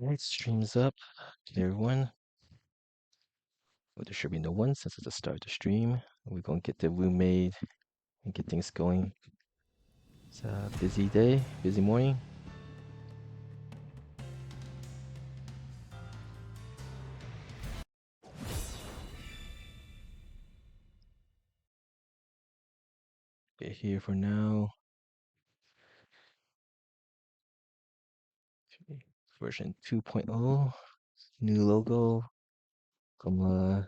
Alright, stream's up. Hey everyone. Well, there should be no one since it's the start of the stream. We're gonna get the room made and get things going. It's a busy day, busy morning. Get here for now. Version 2.0. New logo. Come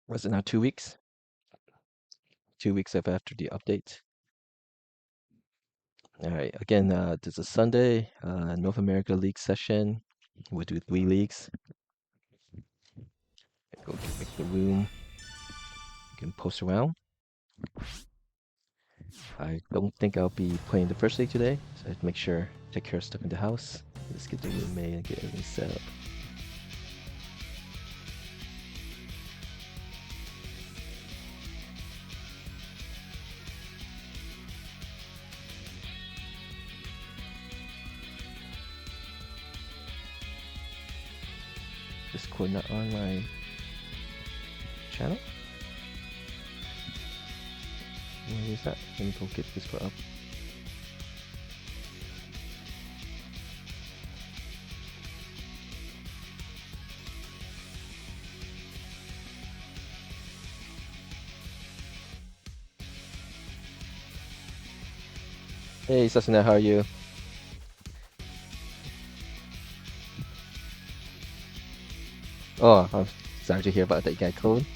was it now 2 weeks? 2 weeks after the update. Alright, again, this is Sunday, North America League session. We'll do 3 leagues. Make the room. You can post around. I don't think I'll be playing the first league today, so I have to make sure, take care of stuff in the house. Let's get the room made and get everything set up. Discord not on my channel? Where is that? Let me go get Discord up. Hey, Sasuna, how are you? Oh, I'm sorry to hear about that guy code.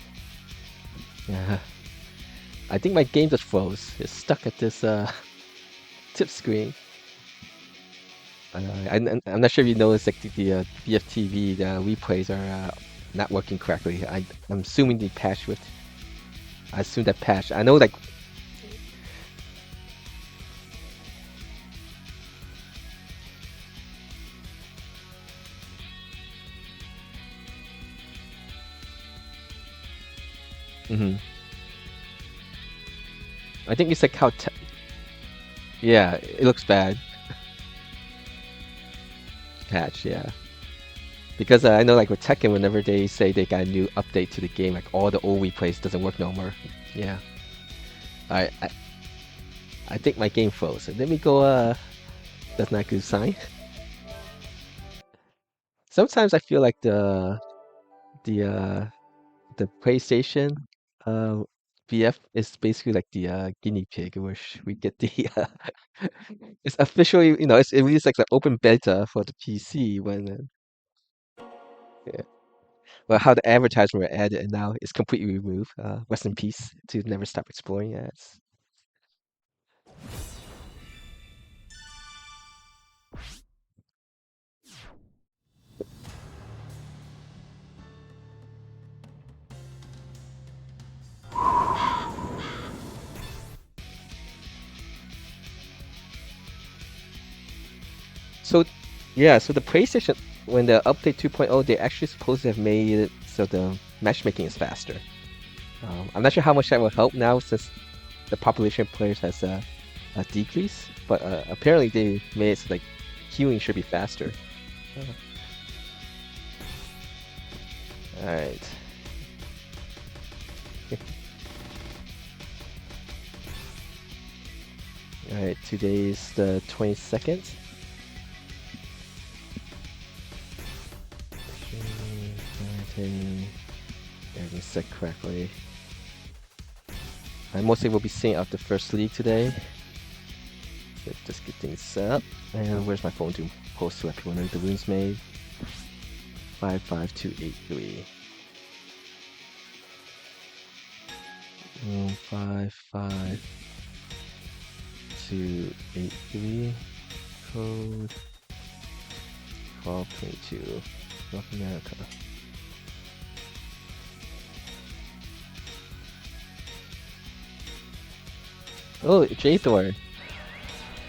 Yeah. I think my game just froze. It's stuck at this tip screen. I'm not sure if you noticed like the BFTV the replays are not working correctly. I'm assuming the patch with. I assume that patch. I know like. Mhm. I think it's like how. Yeah, it looks bad. Patch, yeah. Because I know like with Tekken, whenever they say they got a new update to the game, like all the old replays doesn't work no more. Yeah. I I think my game froze. Let me go. That's not a good sign. Sometimes I feel like the uh the PlayStation uh VF is basically like the guinea pig, which we get the it's officially it released like the open beta for the PC when yeah. Well, how the advertisement were added and now it's completely removed. Rest in peace to never stop exploring. Yeah, so yeah, so the PlayStation when the update 2.0, they actually supposed to have made it so the matchmaking is faster. I'm not sure how much that will help now since the population of players has decreased, but apparently they made it so like queuing should be faster. All right. All right. Today's the 22nd. Everything's set correctly. I mostly will be seeing out the first league today. So just get things set up. And where's my phone to post to let people know the room's made? 55283. Room 55283. Code 1222. North America. Oh, J-Thor.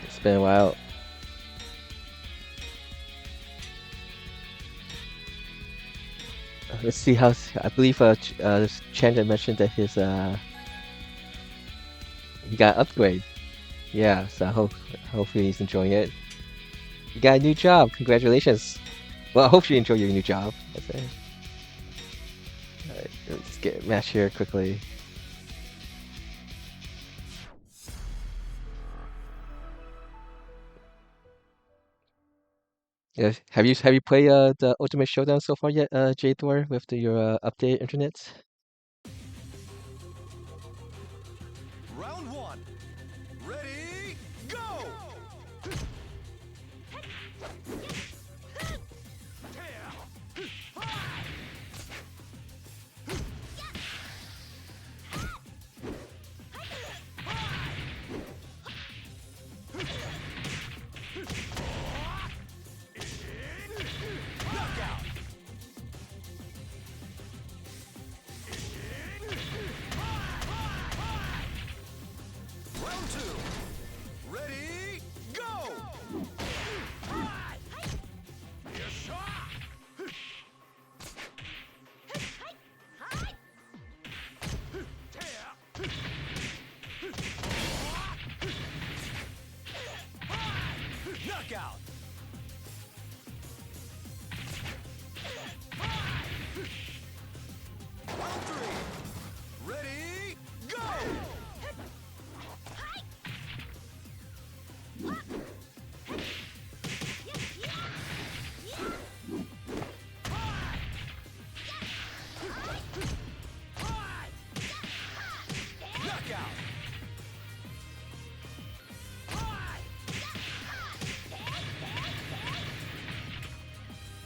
It's been a while. Let's see how. I believe Chandler mentioned that You got upgrade. Yeah, so hopefully he's enjoying it. You got a new job. Congratulations. Well, I hope you enjoy your new job. That's it. Alright, let's get match here quickly. Yeah, have you played the Ultimate Showdown so far yet, J Thor, with your updated internet? Round one. Ready, go! Knockout! Round two. Ready, go! Knockout! Round three. Ready, go! Knockout!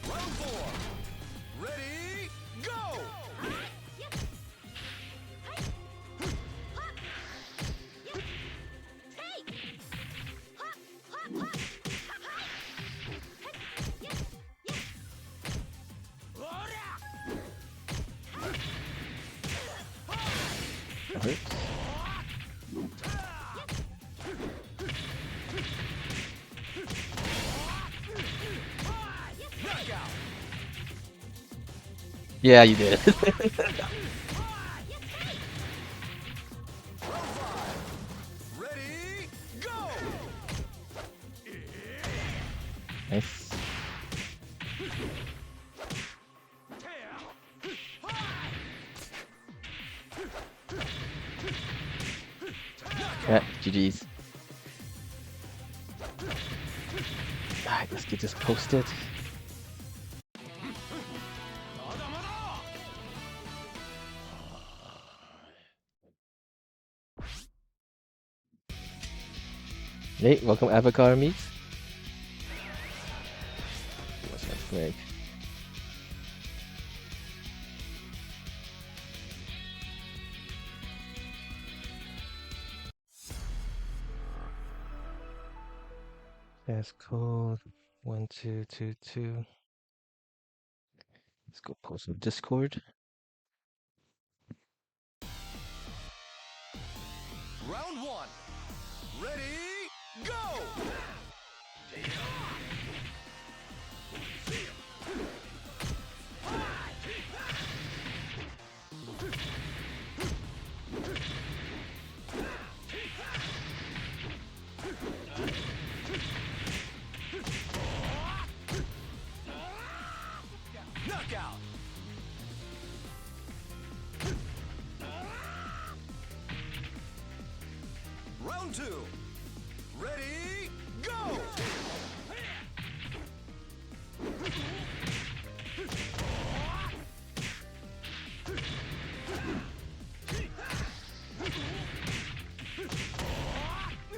Round four. Ready, go! That hurts. Knockout! Yeah, you did. Round five. Ready, go! Nice. Yeah, GG's. Alright, let's get this posted. Nate, welcome Avatar Meet. What's my flag? That's code 1222. Let's go post on Discord. Round one. Ready, go! Knockout! Round two. Ready, go!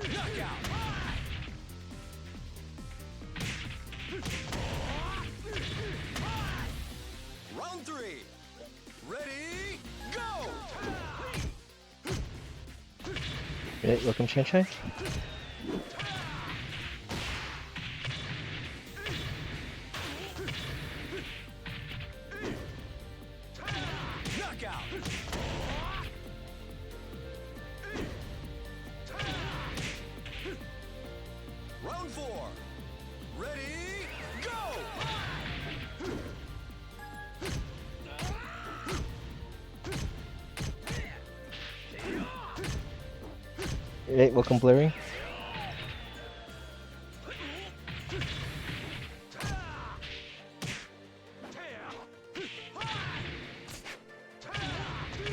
Knockout! Round three. Ready, go! Right, welcome Chan Chan. Knockout! Round four. Ready, go! Hey, welcome, Blaring.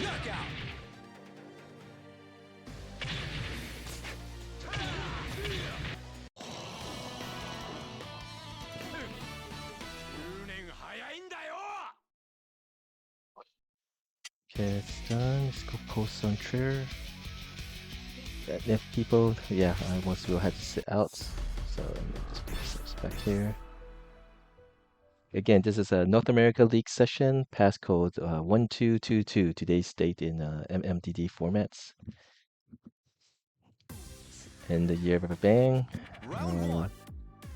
Knockout. Okay, it's done. Let's go post on Twitter. And if people, yeah, most people had to sit out. So let me just put this back here. Again, this is a North America League session, passcode 1222, today's date in MMDD formats. And the year of a bang. Round one.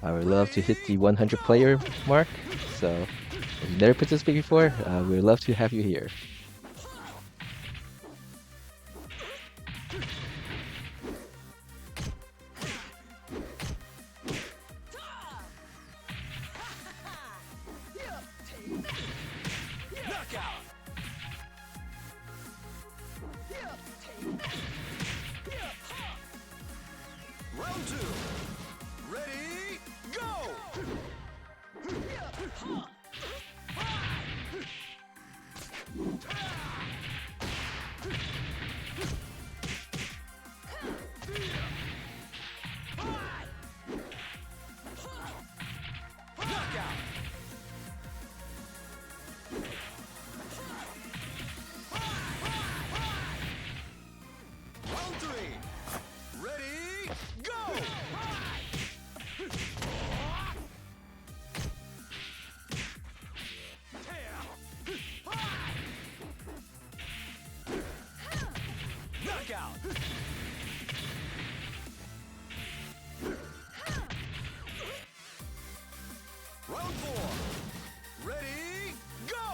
I would love to hit the 100 player mark. So if you've never participated before, we would love to have you here. Knockout. Round two. Ready, go! Knockout. Round three. Ready, go! Knockout. Round four. Ready, go!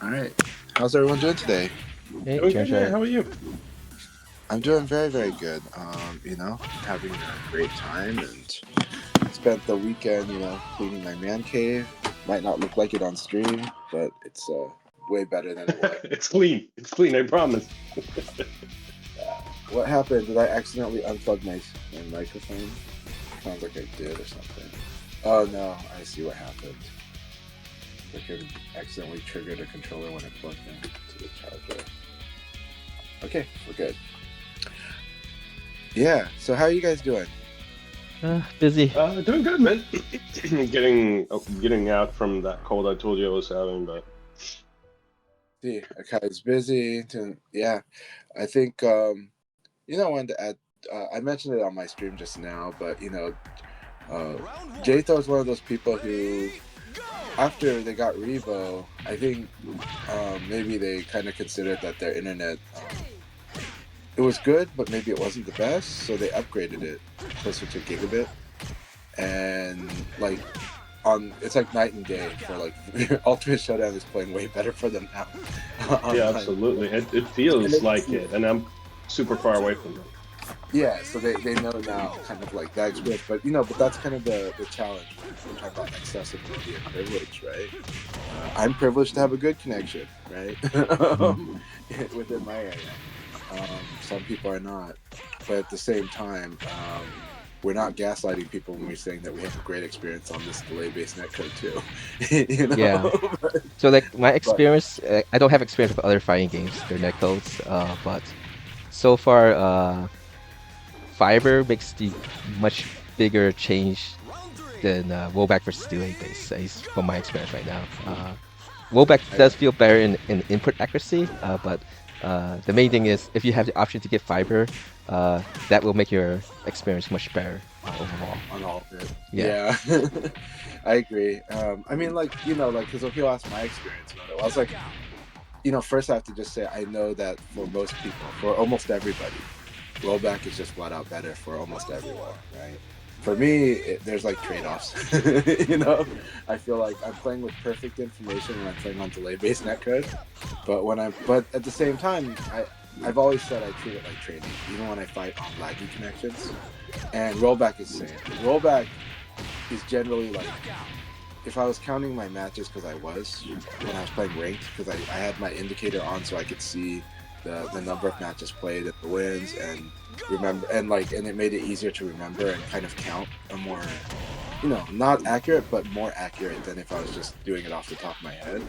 All right. How's everyone doing today? Hey, Doing good, yeah. James, How are you? I'm doing very, very good. Having a great time and spent the weekend, cleaning my man cave. Might not look like it on stream, but it's way better than it was. It's clean. It's clean, I promise. What happened? Did I accidentally unplug my microphone? Sounds like I did or something. Oh no, I see what happened. I accidentally triggered a controller when I plugged into the charger. Okay, we're good. Yeah, so how are you guys doing? busy. Doing good, man. getting out from that cold I told you I was having, but See, Akai's busy. Yeah, I think, I wanted to add, I mentioned it on my stream just now, but, Jatho is one of those people who, after they got Revo, I think maybe they kind of considered that their internet, it was good, but maybe it wasn't the best, so they upgraded it closer to gigabit. And it's like night and day for Ultimate Showdown is playing way better for them now. yeah, absolutely. It feels like it, and I'm super far away from it. Yeah, so they know now kind of like that experience, but that's kind of the challenge when we talk about accessibility and privilege, right? I'm privileged to have a good connection, right? Within my area. Some people are not, but at the same time, we're not gaslighting people when we're saying that we have a great experience on this delay-based netcode too. Yeah. So my experience, I don't have experience with other fighting games, their netcodes, but so far, fiber makes the much bigger change than rollback versus delay base, at least from my experience right now. Rollback does feel better in input accuracy, but the main thing is if you have the option to get fiber, that will make your experience much better overall. On all of it. Yeah. I agree. Because when people ask my experience about it, I was like, first I have to just say I know that for most people, for almost everybody, rollback is just flat out better for almost everyone, right? For me, there's trade-offs. I feel like I'm playing with perfect information when I'm playing on delay-based netcode, but at the same time, I've always said I treat it like training, even when I fight on laggy connections. And rollback is the same. Rollback is generally like, if I was counting my matches, because I was when I was playing ranked, because I had my indicator on so I could see the number of matches played and the wins and remember, and it made it easier to remember and kind of count a more, not accurate but more accurate than if I was just doing it off the top of my head,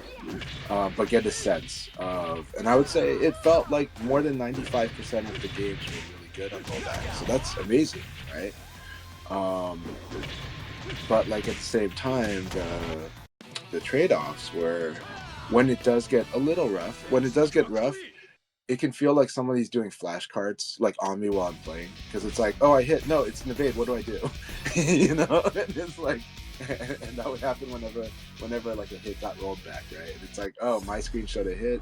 but get a sense of, and I would say it felt like more than 95% of the games were really good on rollback, so that's amazing, right? But like at the same time, the trade-offs were, when it does get a little rough, it can feel like somebody's doing flashcards like on me while I'm playing, because it's like, oh, I hit, no, it's an evade, what do I do? And it's like, and that would happen whenever like a hit got rolled back, right? And it's like, oh, my screen showed a hit,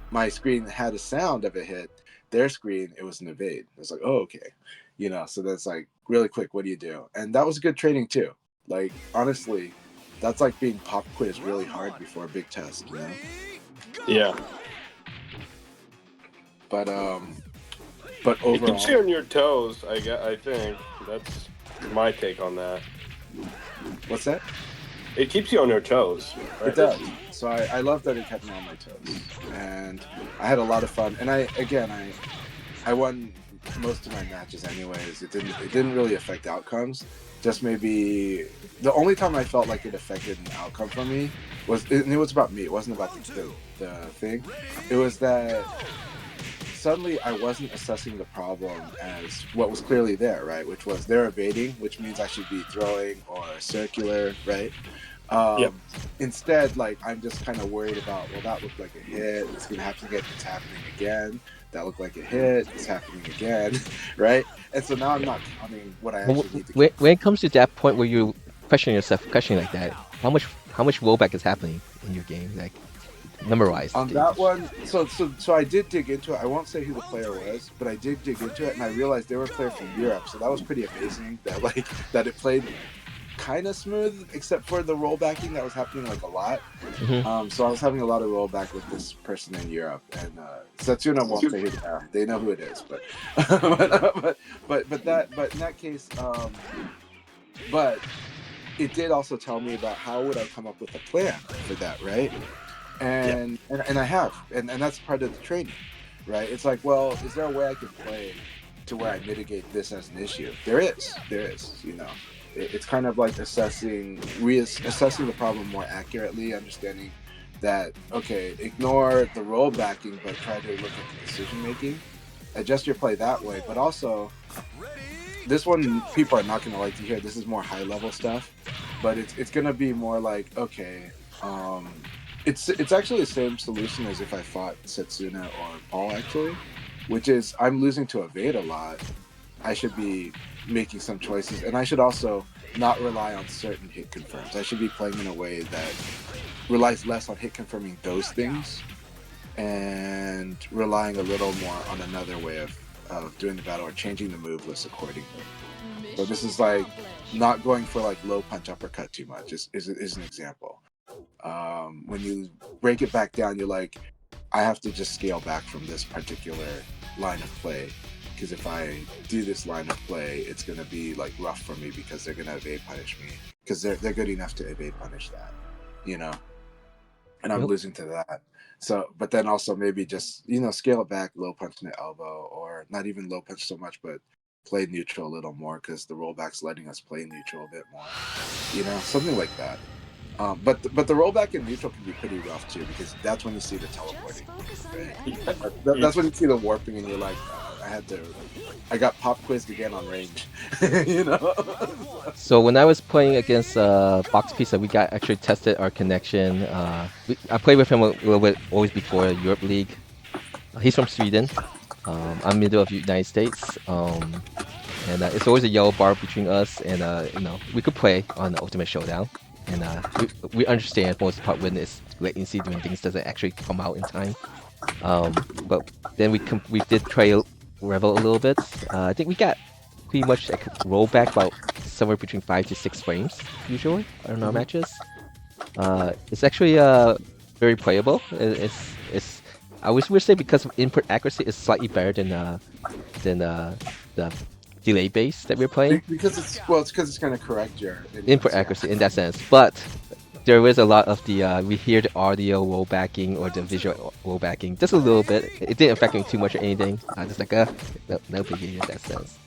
my screen had a sound of a hit, their screen, it was an evade. It's like, oh, okay, so that's like, really quick, what do you do? And that was good training too. Like, honestly, that's like being pop quiz really hard before a big test, Yeah. But It overall, keeps you on your toes. I think that's my take on that. what's that? It keeps you on your toes. Right? It does. So I love that it kept me on my toes, and I had a lot of fun. And I won most of my matches anyways. It didn't really affect outcomes. Just maybe the only time I felt like it affected an outcome for me and it was about me. It wasn't about the thing. It was that suddenly I wasn't assessing the problem as what was clearly there, right? Which was they're evading, which means I should be throwing or circular, right? Yep. Instead, like, I'm just kind of worried about, well, that looked like a hit. It's gonna happen again. It's happening again. That looked like a hit. It's happening again, right? And so now I'm not counting what I actually need to. When it comes to that point where you question yourself, questioning like that, how much rollback is happening in your game, like number-wise? On that one, so I did dig into it. I won't say who the player was, but I did dig into it, and I realized they were a player from Europe. So that was pretty amazing. That it played kind of smooth, except for the rollbacking that was happening like a lot. Mm-hmm. So I was having a lot of rollback with this person in Europe, and Setsuna won't say who they are. They know who it is, but but in that case, but it did also tell me about how would I come up with a plan for that, right? And I have, and that's part of the training, right? It's like, well, is there a way I could play to where I mitigate this as an issue? There is, It's kind of like assessing the problem more accurately, understanding that, okay, ignore the roll backing, but try to look at the decision making, adjust your play that way. But also, this one people are not going to like to hear. This is more high level stuff, but it's going to be more like, okay, it's actually the same solution as if I fought Setsuna or Paul, actually, which is I'm losing to evade a lot. I should be making some choices, and I should also not rely on certain hit confirms. I should be playing in a way that relies less on hit confirming those things and relying a little more on another way of doing the battle or changing the move list accordingly. So this is like not going for like low punch uppercut too much is an example. When you break it back down, you're like, I have to just scale back from this particular line of play, because if I do this line of play, it's gonna be like rough for me because they're gonna evade punish me, because they're good enough to evade punish that, and I'm losing to that. So, but then also maybe just scale it back, low punch in the elbow, or not even low punch so much, but play neutral a little more because the rollback's letting us play neutral a bit more, something like that. But the rollback in neutral can be pretty rough too, because that's when you see the teleporting, right? That's when you see the warping, and you're like, I got pop quizzed again on range, So when I was playing against Box Pizza, we got actually tested our connection. I played with him a little bit always before Europe League. He's from Sweden. I'm middle of United States. And it's always a yellow bar between us, and we could play on the Ultimate Showdown. And we understand most part when it's latency doing things doesn't actually come out in time. But then we did try Revel a little bit. I think we got pretty much like rollback about somewhere between 5 to 6 frames usually on our matches. It's actually very playable. It's I would say because of input accuracy is slightly better than the delay base that we're playing. Because it's going to correct your Input inputs. Yeah. accuracy in that sense, but there is a lot of the we hear the audio rollbacking or the visual rollbacking just a little bit. It didn't affect me too much or anything. I just like no biggie in that sense.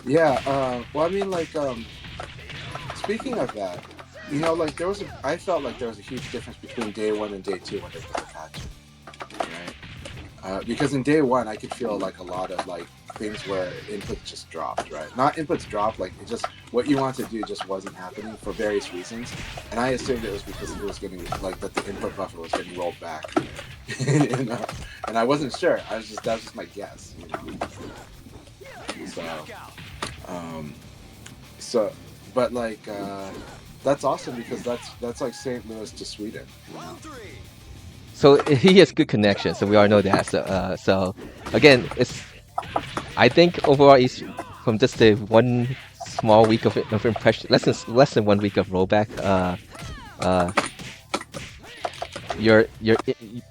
Yeah. Well, I mean, like, speaking of that, you know, like I felt like there was a huge difference between day one and day two when they put the patch in, right? Because in day one, I could feel like a lot of like things where inputs just dropped, right? Not inputs dropped, like it just what you want to do just wasn't happening for various reasons, and I assumed it was because it was getting like that the input buffer was getting rolled back, you know, and I wasn't sure. That was just my guess, you know. So, but like that's awesome because that's like St. Louis to Sweden. You know? So he has good connection, so we all know that. So again, I think overall is from just the one small week of impression, less than 1 week of rollback. Uh,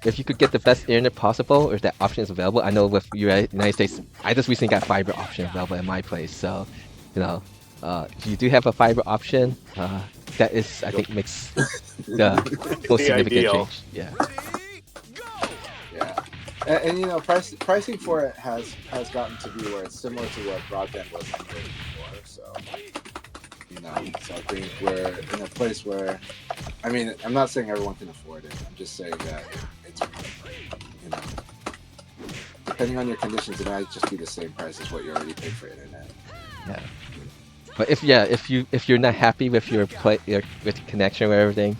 if you could get the best internet possible, or if that option is available. I know with United States, I just recently got fiber option available in my place, so you know, if you do have a fiber option, that is I think makes the most The significant ideal. change. Yeah. Yeah, and you know, pricing for it has gotten to be where it's similar to what broadband was before. So you know, so I think we're in a place where, I mean, I'm not saying everyone can afford it. I'm just saying that it's, you know, depending on your conditions, it might just be the same price as what you already paid for internet. Yeah. But if you're not happy with with the connection or everything,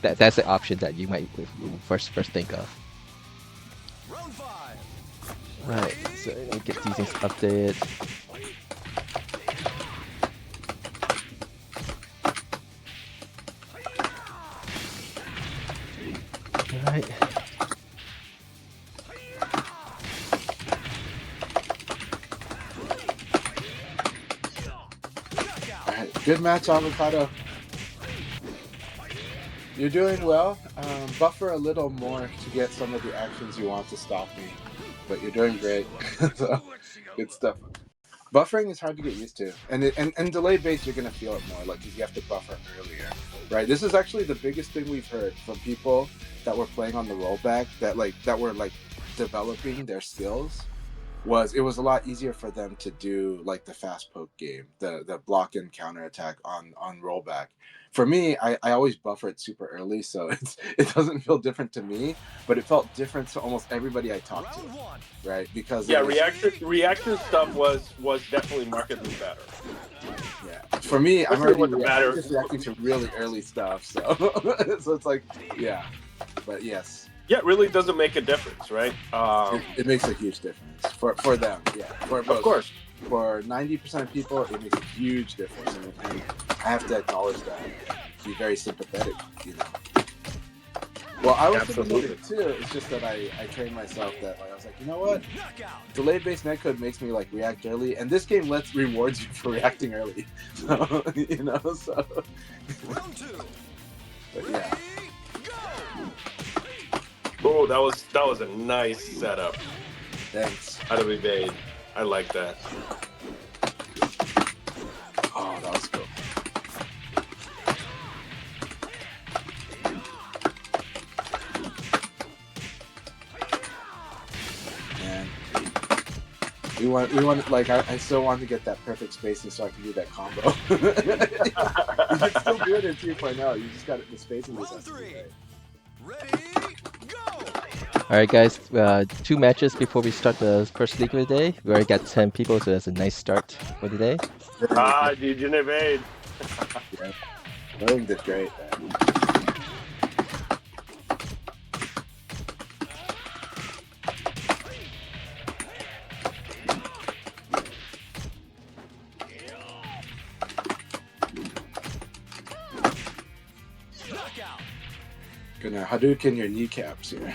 that's the option that you might first think of. Right. So let me get these things updated. All right. Good match, Avocado. You're doing well. Buffer a little more to get some of the actions you want to stop me, but you're doing great. So, good stuff. Buffering is hard to get used to, and delay base you're gonna feel it more, like because you have to buffer earlier, right? This is actually the biggest thing we've heard from people that were playing on the rollback that were developing their skills. It was a lot easier for them to do like the fast poke game, the block and counter attack on rollback. For me, I always buffer it super early, so it doesn't feel different to me, but it felt different to almost everybody I talked to, right? Because Yeah, reaction stuff was definitely markedly better. Yeah, for me, I'm Especially already with the just reacting to really early stuff, so so it's like, yeah, but yes. Yeah, it really doesn't make a difference, right? It makes a huge difference for them. Yeah, for Of course. For 90% of people, it makes a huge difference, and I have to acknowledge that. Be very sympathetic, you know. Well, I was Absolutely. sympathetic too. It's just that I trained myself that I was like, you know what, delay-based netcode makes me like react early, and this game rewards you for reacting early. So, you know, so. But yeah. Oh, that was a nice setup Thanks. out of evade. I like that. Oh, that was cool. Man, we want like I still want to get that perfect spacing so I can do that combo. You can still do it in 2.0. You just got it. The spacing just has to be right. All right, guys. 2 matches before we start the first league of the day. We already got 10 people, so that's a nice start for the day. Did you evade? Yeah, William did great. Man. Gonna Hadouken your kneecaps here.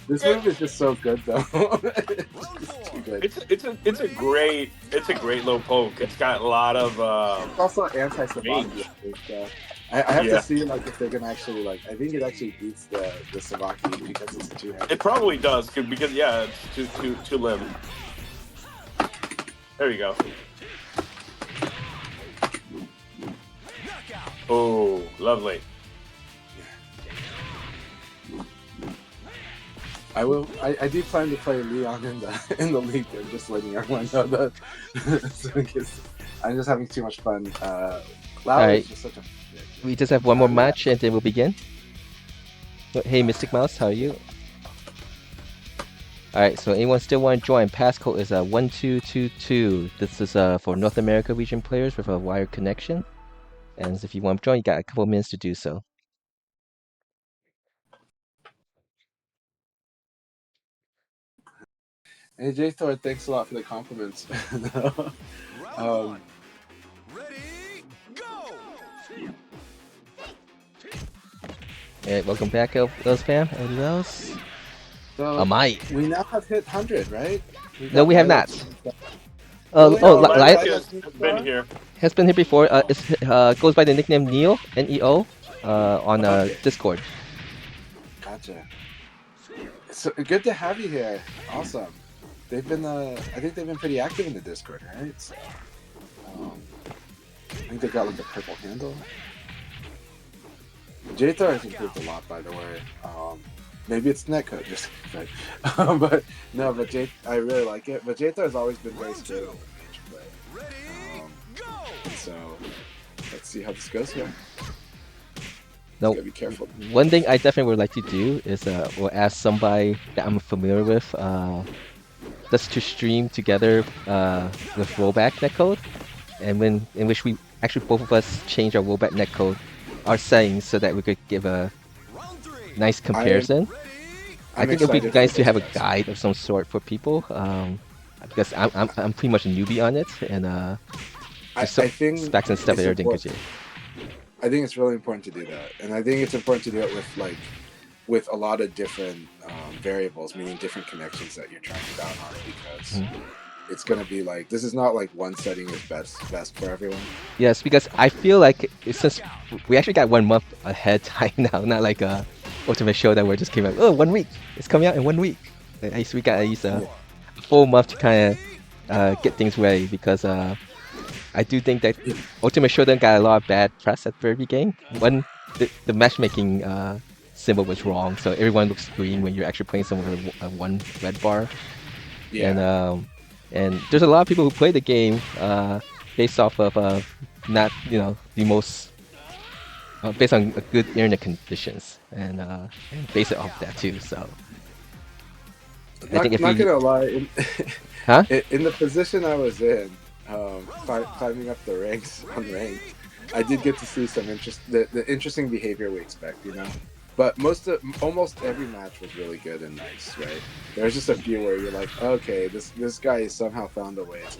This move is just so good, though. It's too good. It's a great low poke. It's got a lot of It's also anti-sabotage. I have Yeah. to see like if they're gonna actually like. I think it actually beats the Savaki because it's a two-handed. It probably does because yeah, it's two limb. There you go. Oh, lovely. I will. I do plan to play Leon in the league. I'm just letting everyone know that. Because I'm just having too much fun. Lau Alright. is just such a. We just have one more Yeah. match and then we'll begin. Hey, Mystic Mouse, how are you? Alright, so anyone still want to join? Passcode is 1222. This is for North America region players with a wired connection. And if you want to join, you got a couple minutes to do so. Hey J Thor, thanks a lot for the compliments. Round Um, one. Ready, go! Alright, welcome back, Lils Fam. Anyone else? so Might. we now have hit 100, right? No, we have not. Really? Oh, Oh, Lilac Lilac has been here. has been here before. Goes by the nickname Neo, Neo, on Okay. Discord. Gotcha. So good to have you here. Awesome. They've been, I think they've been pretty active in the Discord, right? So, I think they got like a purple handle. JThor has improved a lot, by the way. Maybe it's netcode, just but no, but I really like it. But JThor has always been very stable in Mage play. Ready, go! So let's see how this goes here. No, Gotta be careful. one thing I definitely would like to do is we'll ask somebody that I'm familiar with just to stream together with rollback netcode, and in which we actually both of us change our rollback netcode, our settings, so that we could give a Round three. nice comparison. I I'm think it'd be excited for nice to this, have a guys. guide of some sort for people, because I'm pretty much a newbie on it, and I think specs and stuff it's that everything could important. I think it's really important to do that, and I think it's important to do it with a lot of different variables, meaning different connections that you're trying to bound on, because it's gonna be like this is not like one setting is best for everyone. Yes, because I feel like since we actually got 1 month ahead time now, not like Ultimate Showdown where it just came out, oh, 1 week. It's coming out in 1 week. At least we got at least a full month to kind of get things ready, because I do think that Ultimate Showdown got a lot of bad press at the very beginning. One, the matchmaking symbol was wrong, so everyone looks green when you're actually playing someone with a 1 red bar. Yeah. And there's a lot of people who play the game based off of not the most based on good internet conditions, and base it off that too. So I think if not we gonna lie, huh in the position I was in, climbing up the ranks on ranked, I did get to see some the interesting behavior we expect, But almost every match was really good and nice, right? There's just a few where you're like, okay, this guy somehow found a way to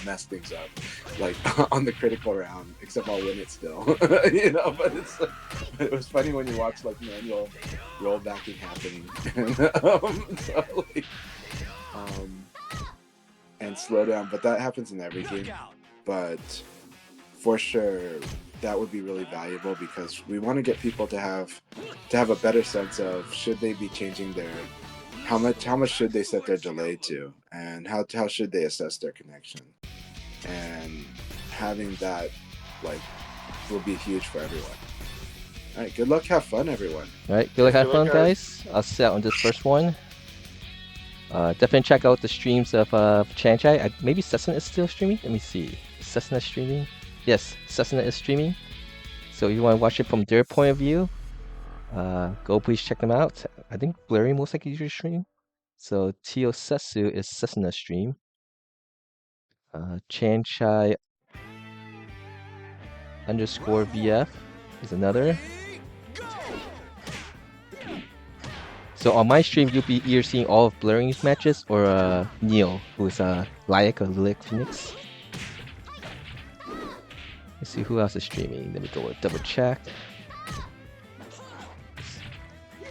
mess things up, like on the critical round. Except I'll win it still, But it was funny when you watch like manual rollbacking happening, and slow down. But that happens in every game. But for sure, that would be really valuable, because we want to get people to have a better sense of should they be changing their how much should they set their delay to, and how should they assess their connection, and having that will be huge for everyone. All right, good luck, have fun, everyone. All right, good luck, have Good fun, luck, guys. I'll set on this first one. Definitely check out the streams of Chanchai. Maybe Cessna is still streaming. Let me see. Is Cessna streaming? Yes, Cessna is streaming. So if you want to watch it from their point of view, go please check them out. I think Blurry most likely usually stream. So Tio Setsu is Cessna stream. Chanchai _ VF is another. So on my stream, you'll be either seeing all of Blurring's matches or Neil, who is Lyak or Lilik Phoenix. Let's see who else is streaming. Let me go double check.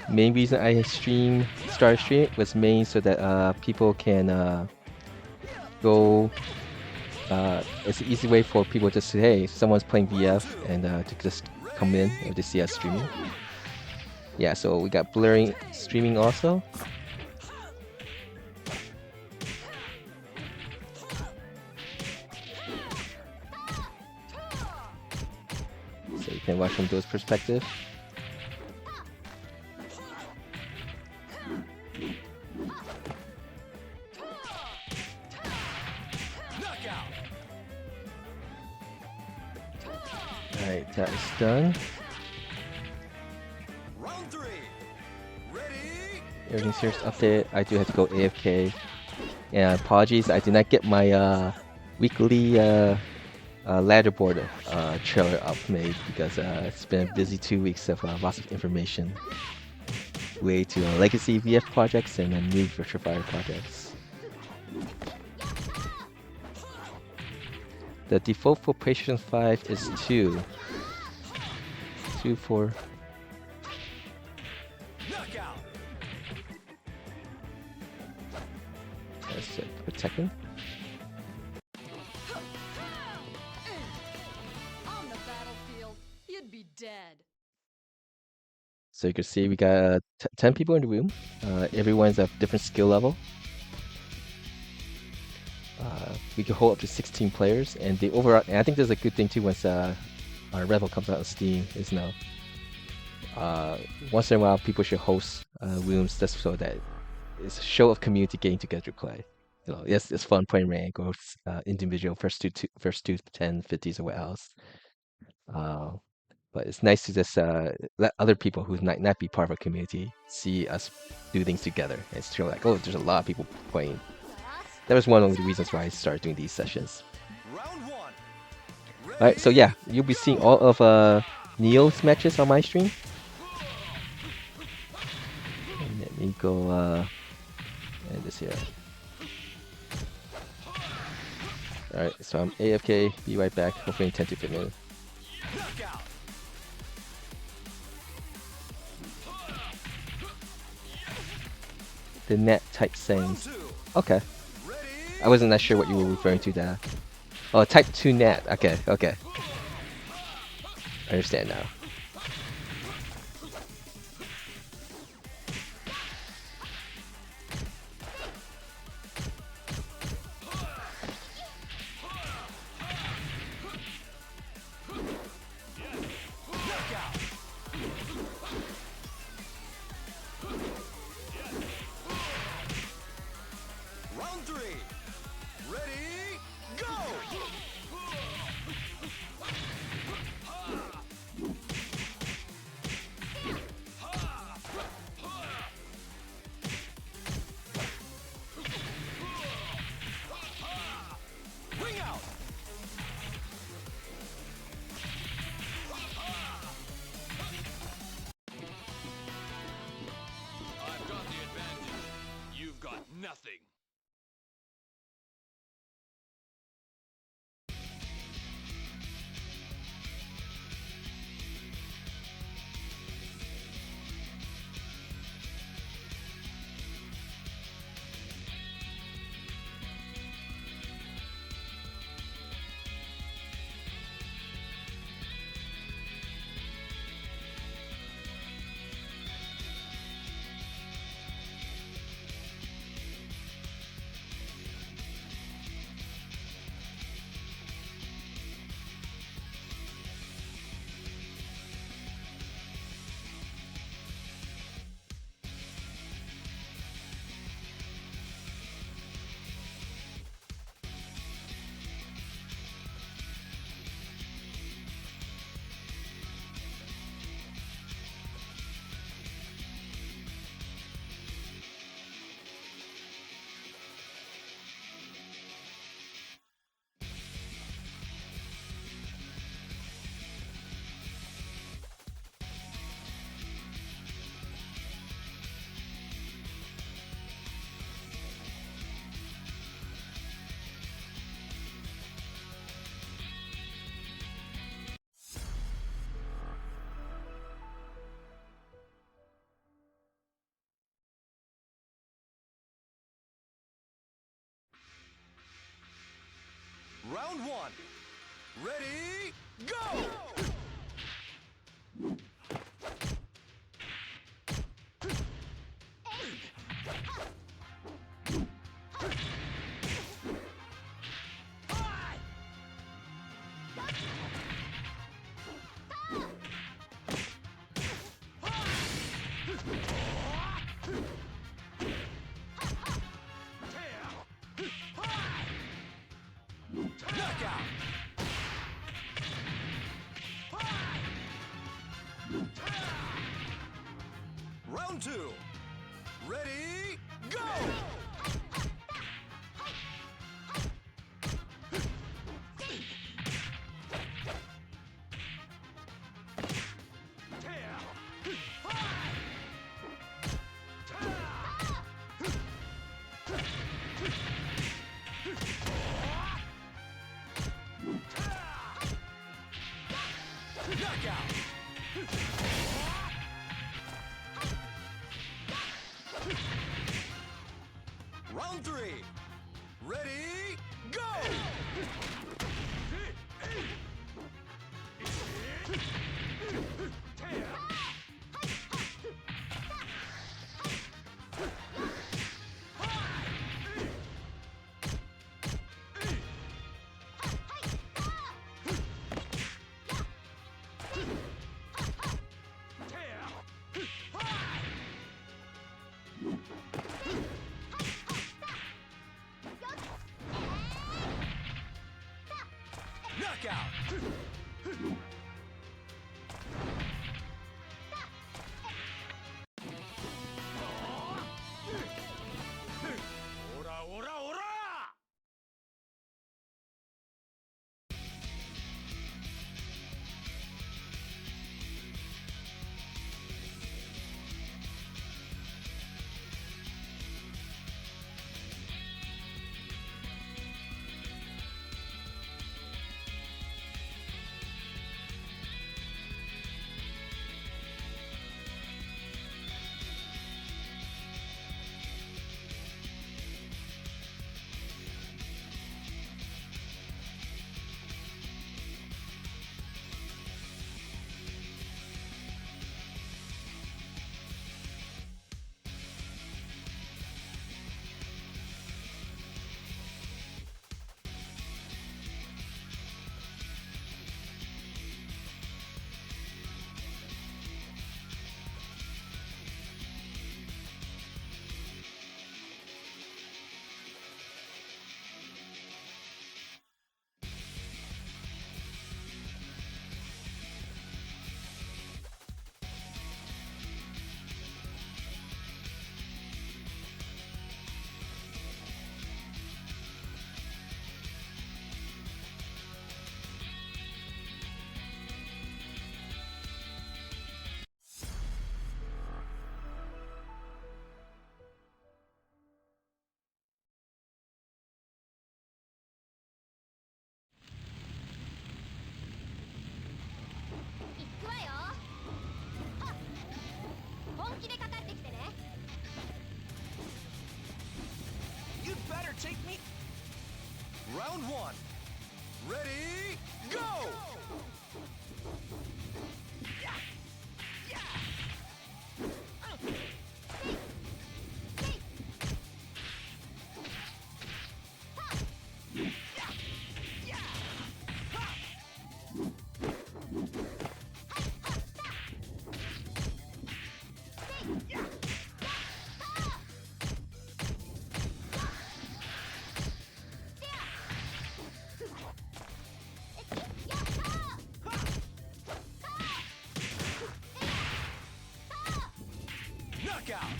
Main reason I started streaming was mainly so that people can go. It's an easy way for people to say, hey, someone's playing VF, and to just come in if they see us streaming. Yeah, so we got blurring streaming also. So you can watch from those perspectives. Knockout. Alright, that is done. Round 3. Ready? Everything's here is updated. I do have to go AFK. And apologies, I did not get my weekly ladder board trailer up made because it's been a busy 2 weeks of lots of information related to legacy VF projects and new Virtua Fighter projects. The default for PlayStation 5 is 2. 2 for... Knockout. That's it, for Tekken. On the battlefield, you'd be dead. So you can see we got 10 people in the room. Everyone's at different skill level. We can hold up to 16 players, and the overall. And I think there's a good thing too once our Revel comes out on Steam is now. Once in a while, people should host rooms just so that it's a show of community getting together to play. You know, yes, it's fun playing rank or individual first two 10, 50s or what else. But it's nice to just let other people who might not be part of a community see us do things together. It's show like, oh, there's a lot of people playing. That was one of the reasons why I started doing these sessions. Round 1. Alright, so yeah, you'll be seeing all of Neo's matches on my stream. And let me go and this here. Alright, so I'm AFK, be right back, hopefully in 10 to 15 minutes. Knockout. The net type Round sayings. 2. Okay. Ready? I wasn't that sure what you were referring to there. Oh, type 2 net. Okay, okay. I understand now. Knockout. Round 3. Ready? Go. Ring out. I've got the advantage. You've got nothing. Round 1. Ready? Go. Knockout. Round 2. Ready, go! Knockout! Round 3. Ready, go! Knockout! オラオラオラ！行くわよ。はっ、本気でかかってきてね。 You'd better take me. Round 1. Ready, go! Knockout!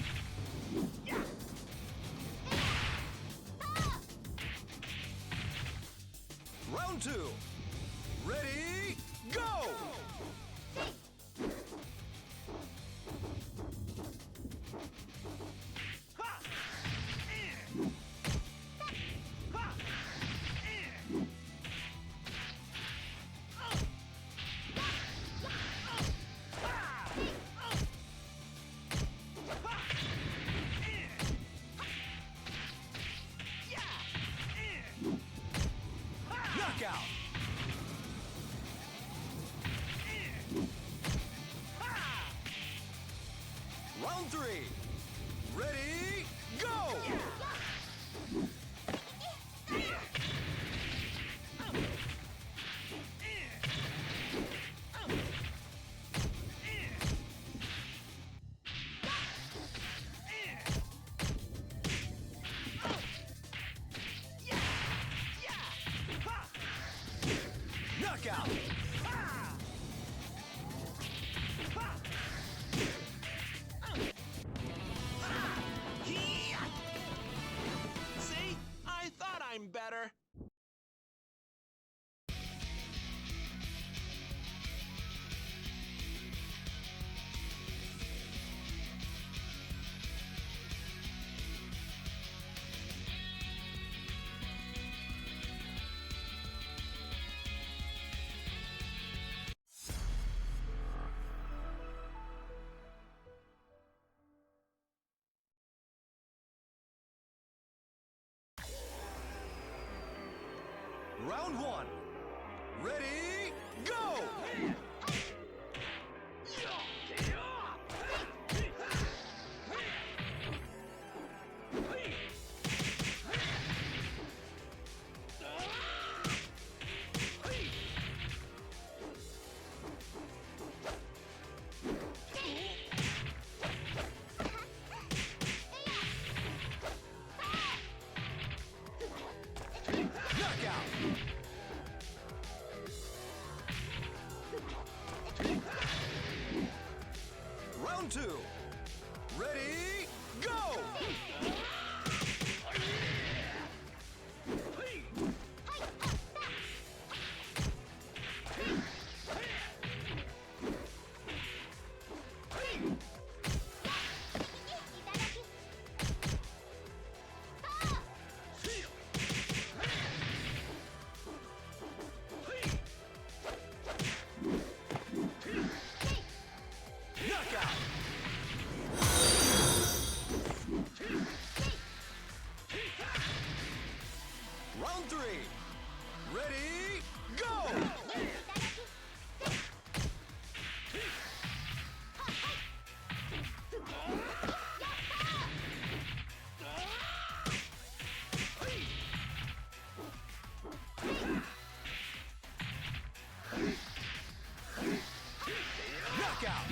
Round 2. Ready, go! Knockout! Round 3. Ready, go! I'm better. Round one. Ready, go! Knockout! Round two. Ready, go! Knockout! Round three. Ready, go! Knockout!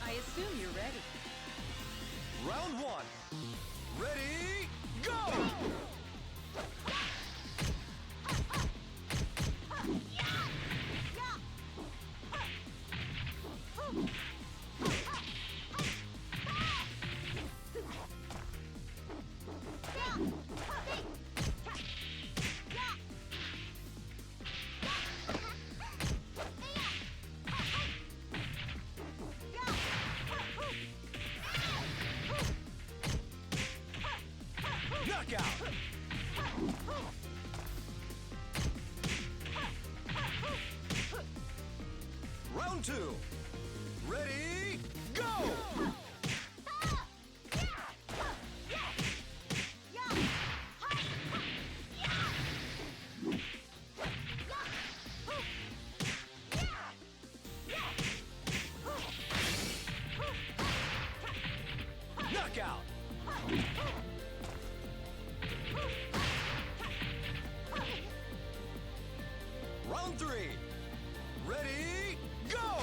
I assume you're ready. Round one. Ready, go! Knockout! Round two. Ready, go! Knockout! Round three. Ready, go!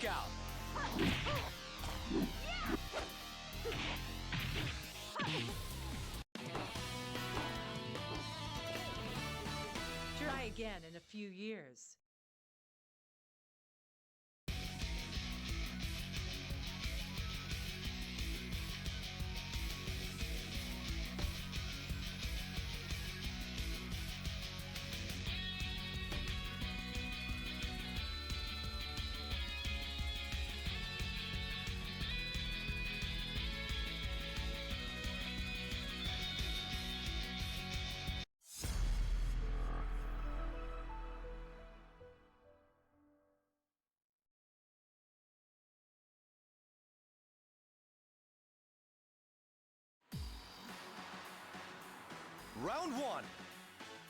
Knockout. Try again in a few years. Round one.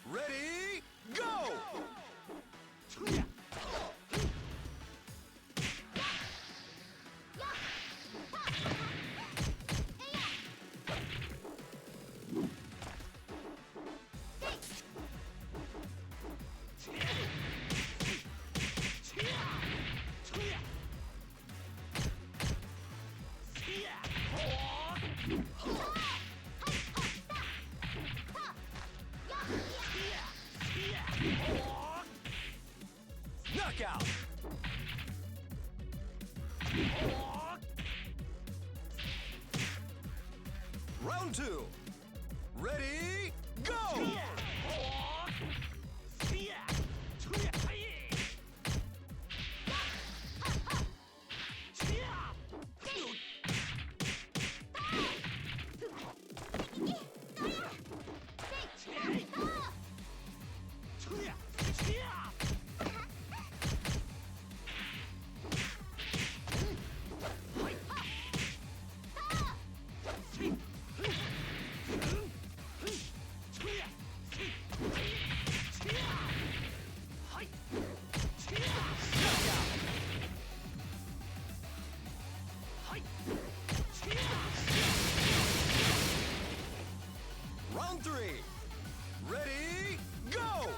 Ready, go! Knockout. Round two. Ready, go! Round three. Ready, go!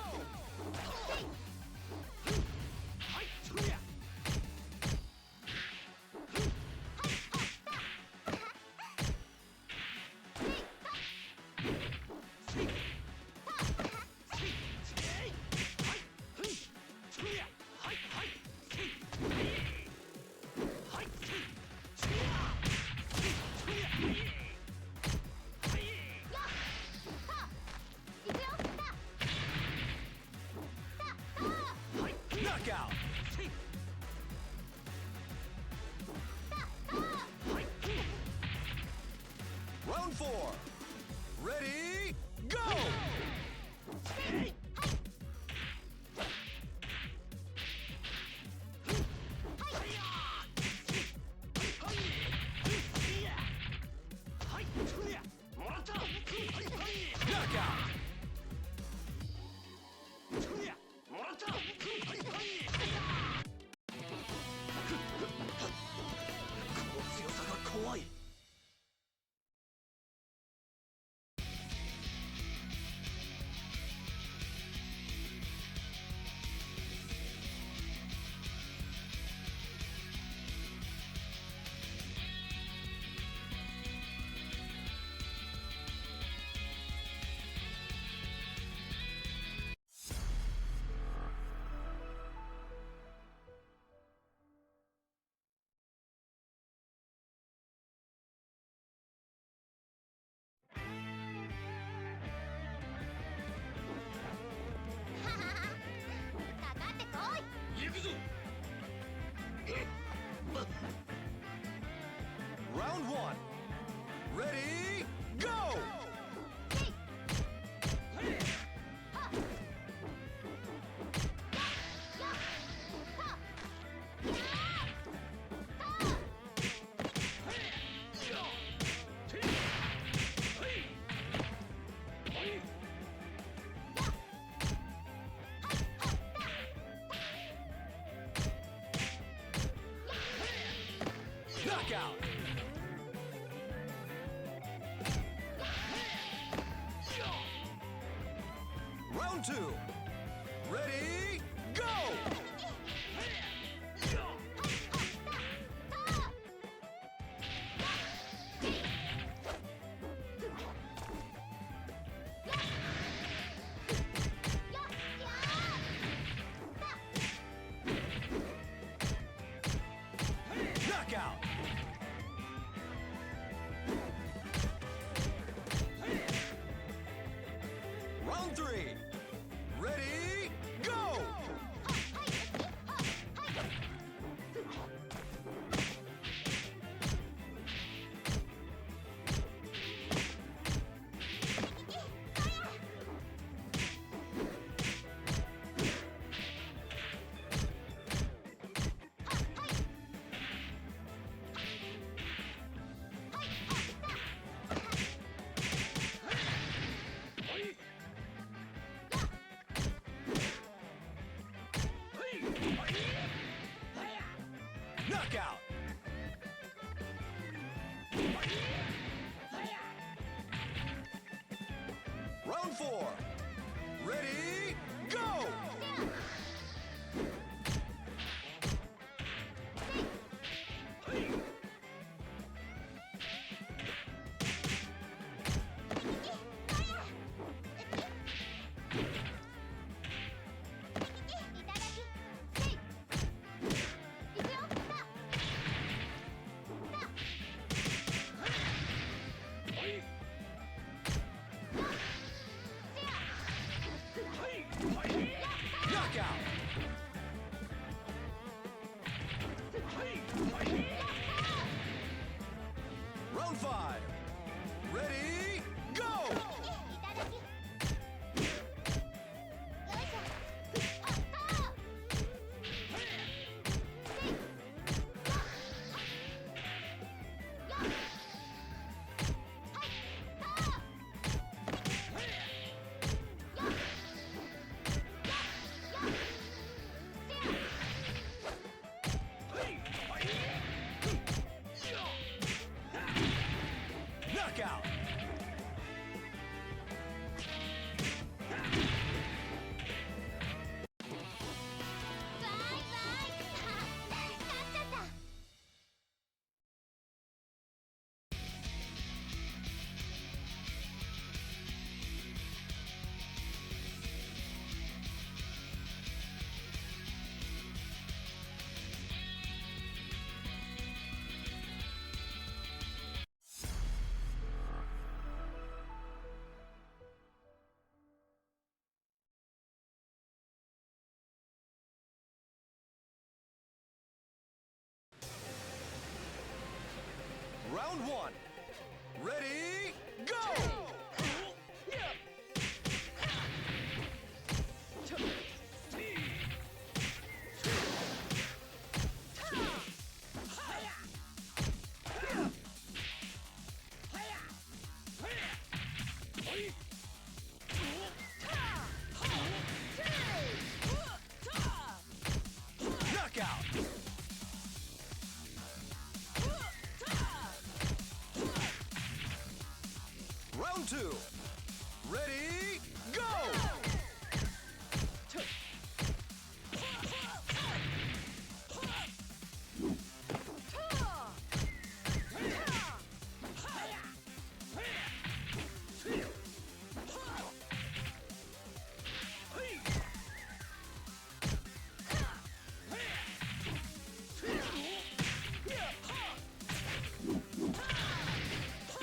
Knockout. Round four. Ready, go! Knockout. Round one. Ready, go! Knockout. Round two. Ready, go! Knockout. Round 5. Ready, go! 1. Ready, go! Knockout. Round 2. Ready, go!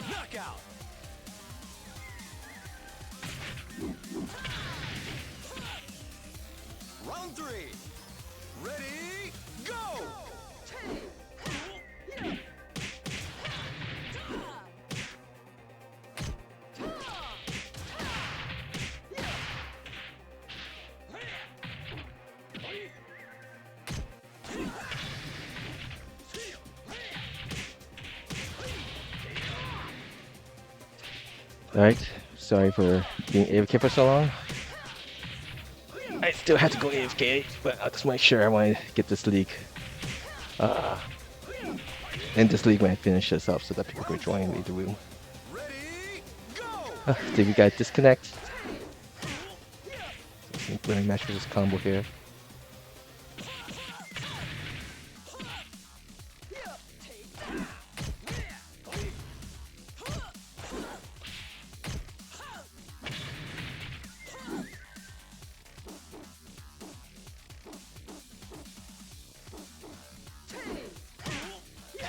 Knockout. Round 3. Ready, go! Alright, sorry for being AFK for so long. I still had to go AFK, but I just make sure I want to get this league. In this league when I finish this up so that people can join me in the room. Ready, go! Did we guys disconnect? We're in match with this combo here.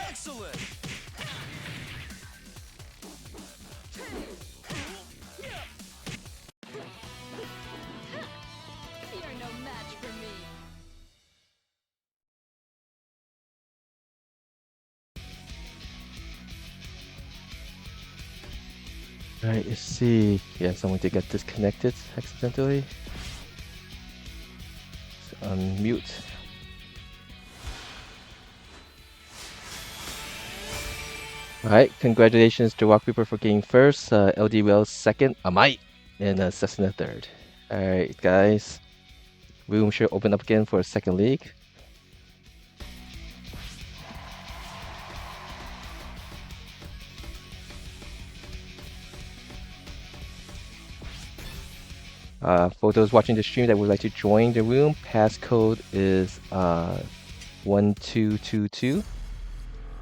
Excellent! You're no match for me. Alright, let's see. Yeah, someone did get disconnected accidentally. So unmute. Alright, congratulations to Rock Reaper for getting first, LD Wells second, Amite, and Cessna third. Alright, guys. Room should open up again for a second league. For those watching the stream that would like to join the room, passcode is 1222,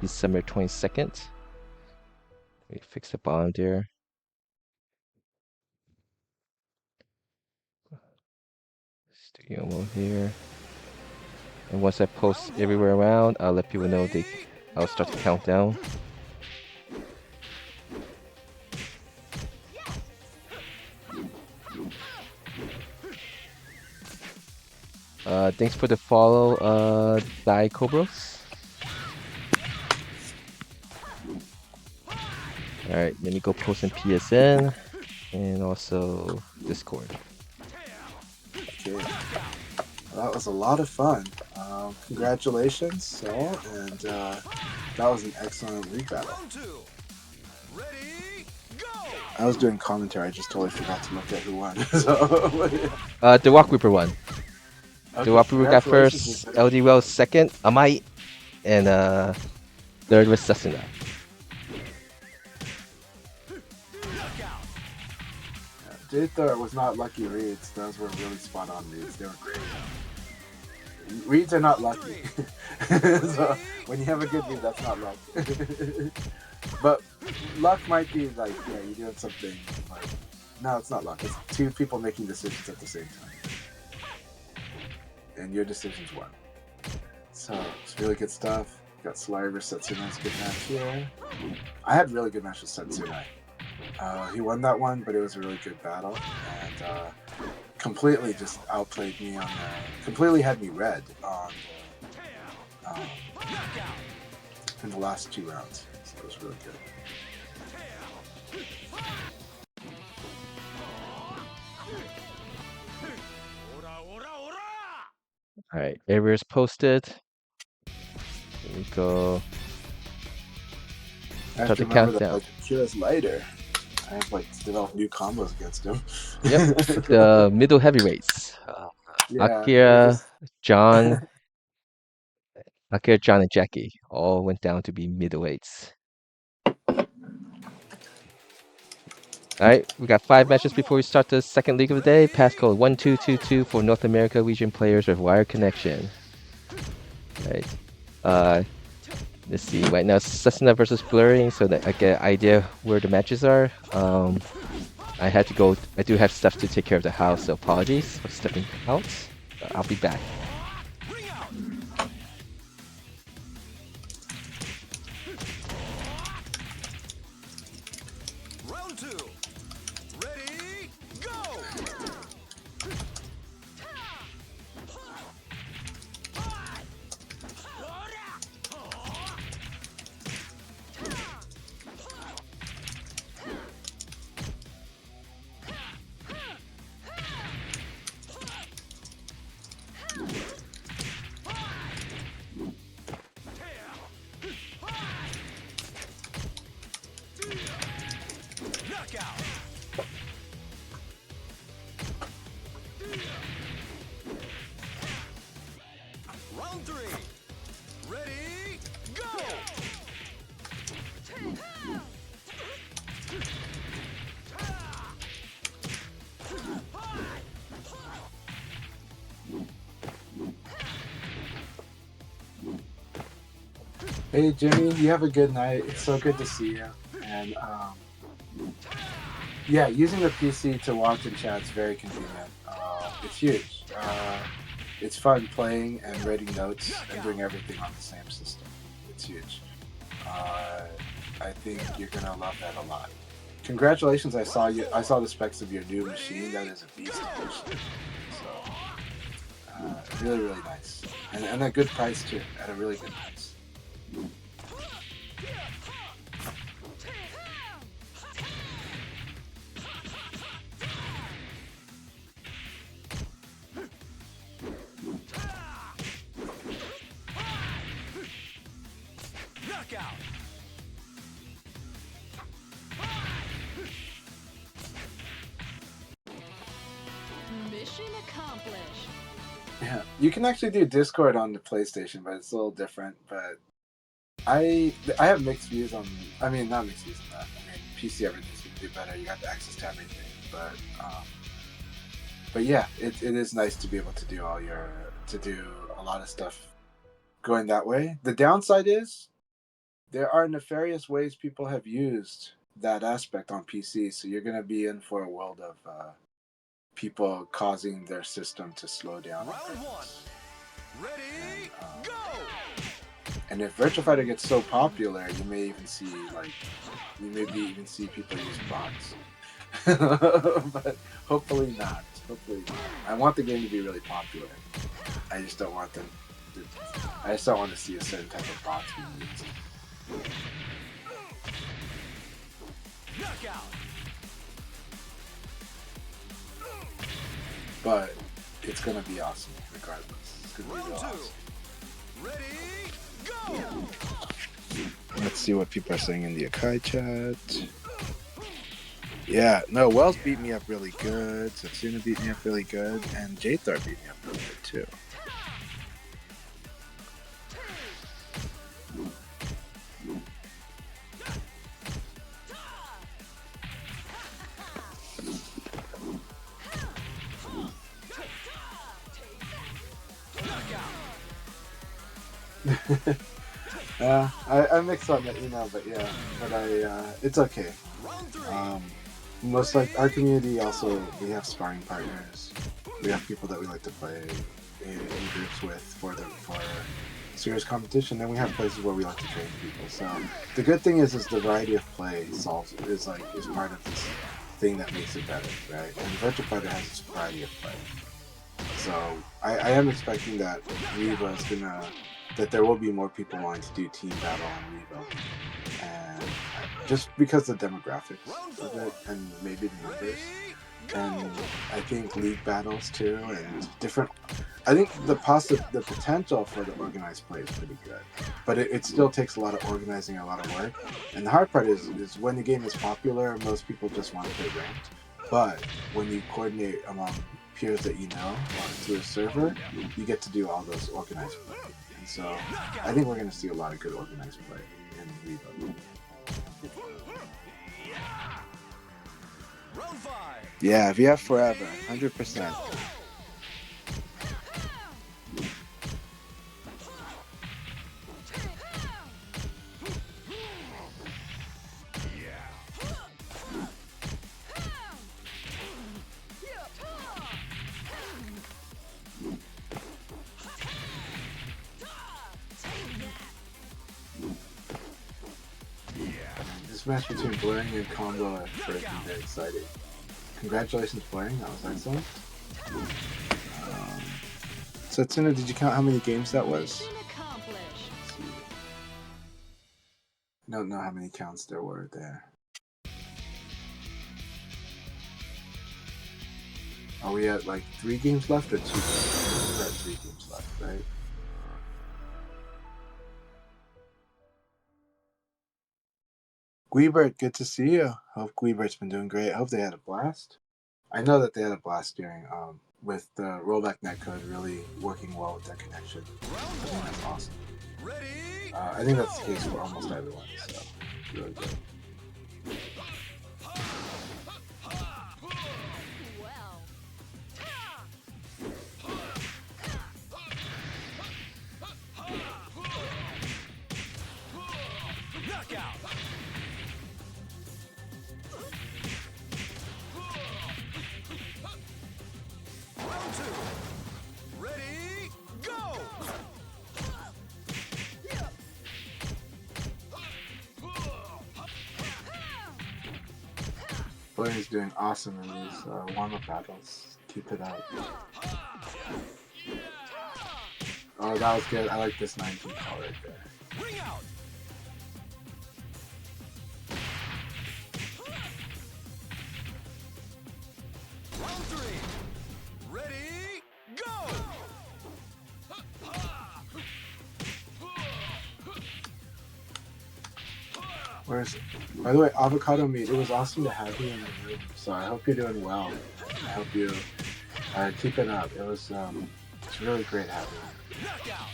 December 22nd. Let me fix the bottom there. Studio mode here. And once I post everywhere around, I'll let people know I'll start the countdown. Thanks for the follow, Die Cobros. Alright, let me go post in PSN and also Discord. Okay. That was a lot of fun. Congratulations, Saul, and that was an excellent league battle. Round 2. Ready, go! I was doing commentary. I just totally forgot to look at who won. So, The Walk Reaper won. okay, The Walk Reaper got congratulations, first, Reaper. LD Wells second, Amite, and third was Susuna. Knockout. J-Thor was not lucky reads. Those were really spot on reads. They were great. Reads are not lucky. So when you have a good read, that's not luck. But luck might be like, yeah, you're doing something. Like, no, it's not luck. It's two people making decisions at the same time, and your decisions won. So it's really good stuff. Got Solari versus Setsuna's good match here. I had really good match with Setsuna. He won that one, but it was a really good battle, and completely just outplayed me on completely had me red on in the last 2 rounds. So it was really good. Alright, areas posted. Here we go. I have Start to the remember that countdown. like Kira's lighter. I have like developed new combos against him. Yep, the middle heavyweights. Yeah, Akira, John, and Jackie all went down to be middleweights. Alright, we got 5 matches before we start the second league of the day. Passcode 1222 for North America region players with wire connection. Alright. Let's see. Right now, Susuna versus Blurring, so that I get an idea where the matches are. I had to go. I do have stuff to take care of the house, so apologies for stepping out. I'll be back. Ring out. Round 2. Ready, go! Knockout. Round 3. Ready, go! Hey Jimmy, you have a good night. It's so good to see you. And yeah, using the PC to watch and chat is very convenient. It's huge. It's fun playing and writing notes and doing everything on the same system. It's huge. I think you're gonna love that a lot. Congratulations! I saw you. I saw the specs of your new machine. That is a beast of a machine. So really, really nice, and a good price too. At a really good price. Knockout. Mission accomplished. Yeah, you can actually do Discord on the PlayStation, but it's a little different. But I have mixed views on. I mean, not mixed views on that. I mean, PC everything's gonna do better. You have access to everything, but yeah, it is nice to be able to do a lot of stuff going that way. The downside is there are nefarious ways people have used that aspect on PC, so you're gonna be in for a world of people causing their system to slow down. Round 1. Ready, go! And if Virtua Fighter gets so popular, you may even see people use bots. But hopefully not. I want the game to be really popular. I just don't want them. I just don't want to see a certain type of bots being used. Knockout. But it's gonna be awesome regardless. It's gonna be real Round awesome. 2. Ready, go! Let's see what people are saying in the Akai chat. Yeah, no, Wells beat me up really good. Satsuna beat me up really good, and Jthar beat me up really good too. I'm mixed on it, but yeah, it's okay. Round 3. Most like our community also, we have sparring partners. We have people that we like to play in groups with for serious competition. Then we have places where we like to train people. So the good thing is the variety of play is part of this thing that makes it better, right? And Virtua Fighter has this variety of play. So I am expecting that that there will be more people wanting to do team battle on Revo, and just because of the demographics of it and maybe the numbers, and I think league battles too, and different. I think the potential for the organized play is pretty good, but it still takes a lot of organizing, a lot of work. And the hard part is when the game is popular, most people just want to play ranked. But when you coordinate among peers that you know to a server, you get to do all those organized play. And so I think we're going to see a lot of good organized play in Revo. Round 5. Yeah, VF forever, 100%. This match between Blurring and Combo at first was very exciting. Congratulations, Blurring, that was excellent. Satsuna, did you count how many games that was? Mission accomplished. I don't know how many counts there were there. Are we at like 3 games left or 2 games? We're at 3 games left, right? Guibert, good to see you. Hope Guibert's been doing great. I hope they had a blast. I know that they had a blast during with the rollback netcode really working well with their connection. I think that's awesome. Ready, I think that's the case for almost everyone, so really good. Well, knockout. Round 2. Ready, go! Blurring's doing awesome in these warm-up battles. Keep it up. Oh, that was good. I like this 19 call right there. Ring out. Round 3. Ready, go! Where's, by the way, Avocado Meat, it was awesome to have you in the room, so I hope you're doing well. I hope you keep it up. It was it's really great having you. Knockout.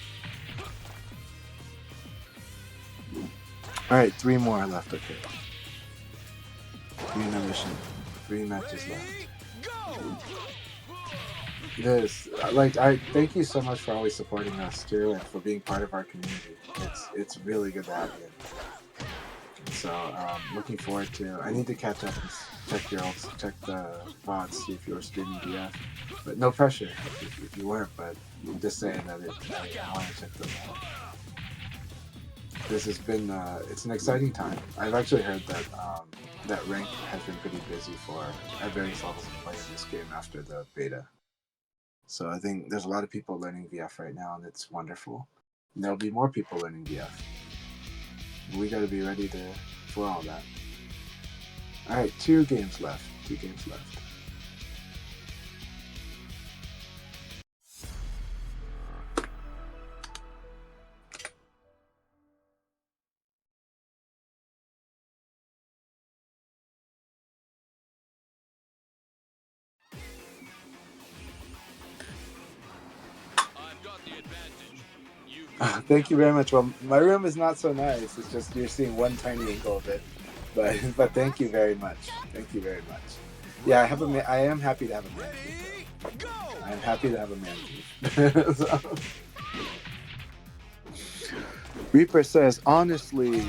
Alright, 3 more left, okay. 3 intermission. 3 matches left. Go! This, I thank you so much for always supporting us too, and for being part of our community. It's really good to have you. So looking forward to. I need to catch up and check the VODs, see if you were streaming DF. But no pressure if you weren't. But I'm just saying that I want to check them out. This has been it's an exciting time. I've actually heard that that rank has been pretty busy at various levels of play in this game after the beta. So I think there's a lot of people learning VF right now, and it's wonderful. And there'll be more people learning VF. We got to be ready for all that. All right, 2 games left. 2 games left. I've got the advantage. You've got Thank you very much. Well, my room is not so nice. It's just you're seeing one tiny angle of it. But thank you very much. Thank you very much. Yeah, I am happy to have a man cave. Ready, go! I am happy to have a man cave. So- Reaper says, honestly,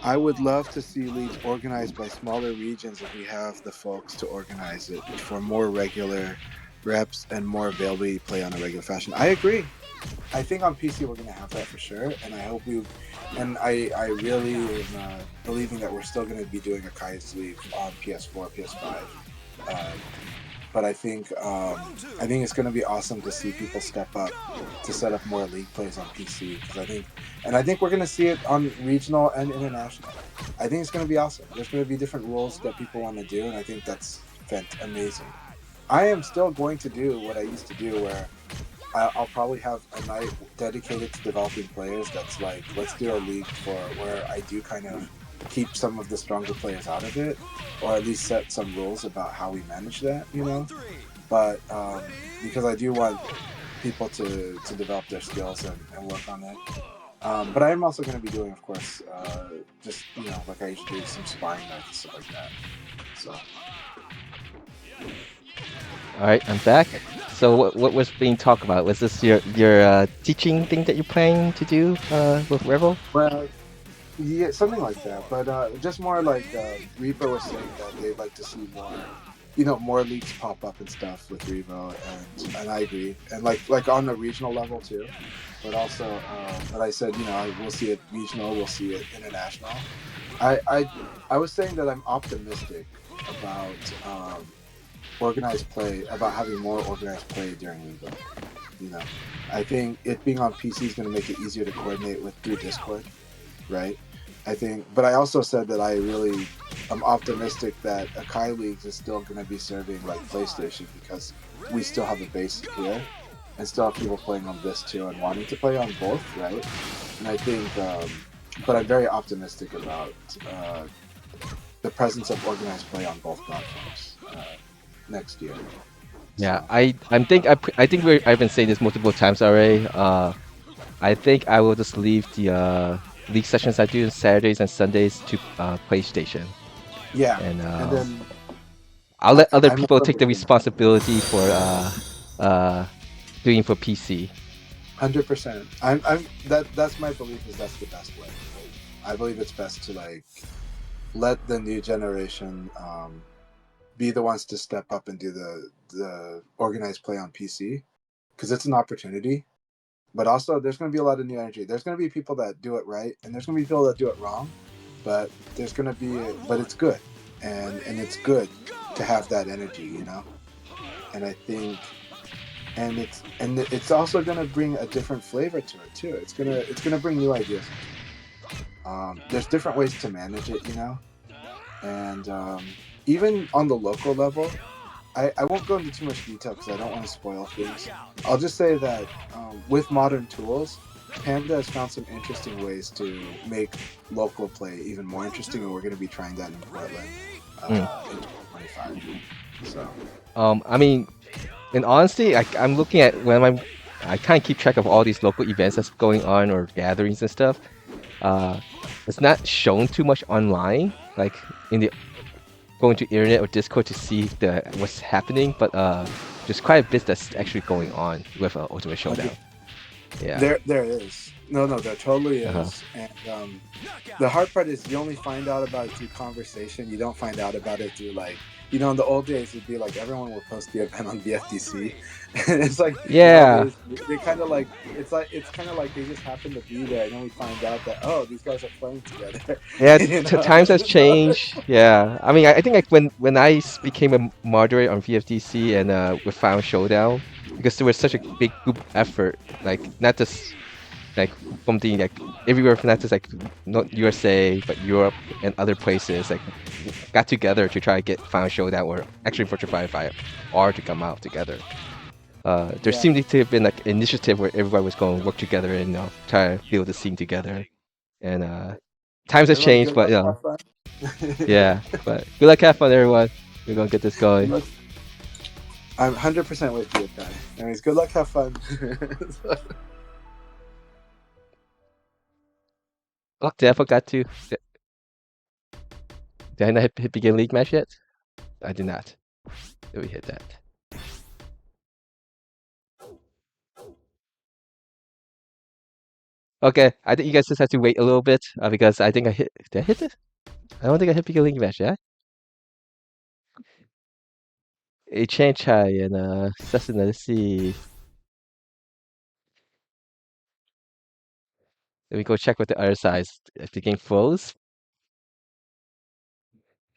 I would love to see leagues organized by smaller regions if we have the folks to organize it for more regular reps and more availability to play on a regular fashion. I agree. I think on PC we're gonna have that for sure, and I hope I really am believing that we're still gonna be doing Akai's League on PS4, PS5. But I think it's gonna be awesome to see people step up to set up more league plays on PC, because I think we're gonna see it on regional and international. I think it's gonna be awesome. There's gonna be different rules that people want to do, and I think that's amazing. I am still going to do what I used to do, where I'll probably have a night dedicated to developing players. That's like, let's do a league where I do kind of keep some of the stronger players out of it, or at least set some rules about how we manage that, But because I do want people to develop their skills and work on it. But I am also going to be doing, of course, just like I usually do, some sparring nights and stuff like that. So. All right, I'm back. So what was being talked about? Was this your teaching thing that you're planning to do with Revel? Well, yeah, something like that. But just more like Reaper was saying that they'd like to see more leagues pop up and stuff with Revo, and I agree. And like on the regional level too. But also, but I said, we'll see it regional, we'll see it international. I was saying that I'm optimistic about organized play, about having more organized play during Revo. I think it being on PC is going to make it easier to coordinate through Discord, right? But I also said that I'm optimistic that Akai Leagues is still going to be serving like PlayStation, because we still have a base here and still have people playing on this too and wanting to play on both, right? And I think, but I'm very optimistic about the presence of organized play on both platforms next year. Yeah, I think I've been saying this multiple times already. I think I will just leave the league sessions I do on Saturdays and Sundays to PlayStation. Yeah, and then I'll let other I'm people also take the thinking responsibility for doing for PC. 100%. That's my belief, is that's the best way. I believe it's best to let the new generation be the ones to step up and do the organized play on PC, because it's an opportunity. But also, there's going to be a lot of new energy. There's going to be people that do it right, and there's going to be people that do it wrong. But it's good, and it's good to have that energy, And I think, and it's also going to bring a different flavor to it too. It's gonna bring new ideas. There's different ways to manage it, and even on the local level, I won't go into too much detail because I don't want to spoil things. I'll just say that with modern tools, Panda has found some interesting ways to make local play even more interesting, and we're going to be trying that in Portland in 2025. So, I mean, in honesty, I'm looking at I kind of keep track of all these local events that's going on or gatherings and stuff. It's not shown too much online, like going to internet or Discord to see what's happening, but there's quite a bit that's actually going on with Ultimate Showdown. Yeah. There is. No, there totally is. And the hard part is you only find out about it through conversation. You don't find out about it through in the old days, it'd be like everyone would post the event on BFDC, and it's like nowadays, they kind of it's kind of like they just happen to be there, and then we find out that these guys are playing together. Yeah, times has changed. Yeah, I mean, I think when I became a moderator on VFDC and with Final Showdown, because there was such a big group effort, like not just like from the like everywhere, from not just like not USA but Europe and other places, like got together to try to get Final Showdown or actually Virtua Firefighter R to come out together. There Yeah. seemed to have been like an initiative where everybody was going to work together and try to build the scene together. And times have Everyone, changed, good but luck. Have fun. yeah. But good luck, have fun, everyone. We're gonna get this Good going. luck. I'm 100% with you, guy. Anyways, good luck. Have fun. Oh, I forgot to. Did I not hit begin league match yet? I did not. Did we hit that? Okay, I think you guys just have to wait a little bit because I think I hit. Did I hit this? I don't think I hit begin league match yet. A Chai and Cessna. Let's see. Let me go check with the other side if the game froze.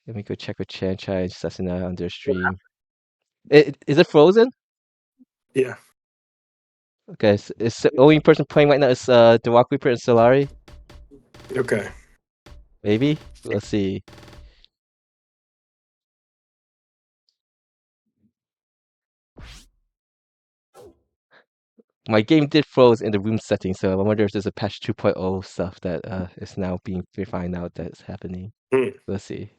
Let me go check with Chai and Cessna on their stream. Is it frozen? Yeah. Okay, so it's the only person playing right now is the Walk Reaper and Solari. Okay. Maybe? Let's see. My game did froze in the room settings, so I wonder if there's a patch 2.0 stuff that is now being refined out that's happening. Hmm. Let's see.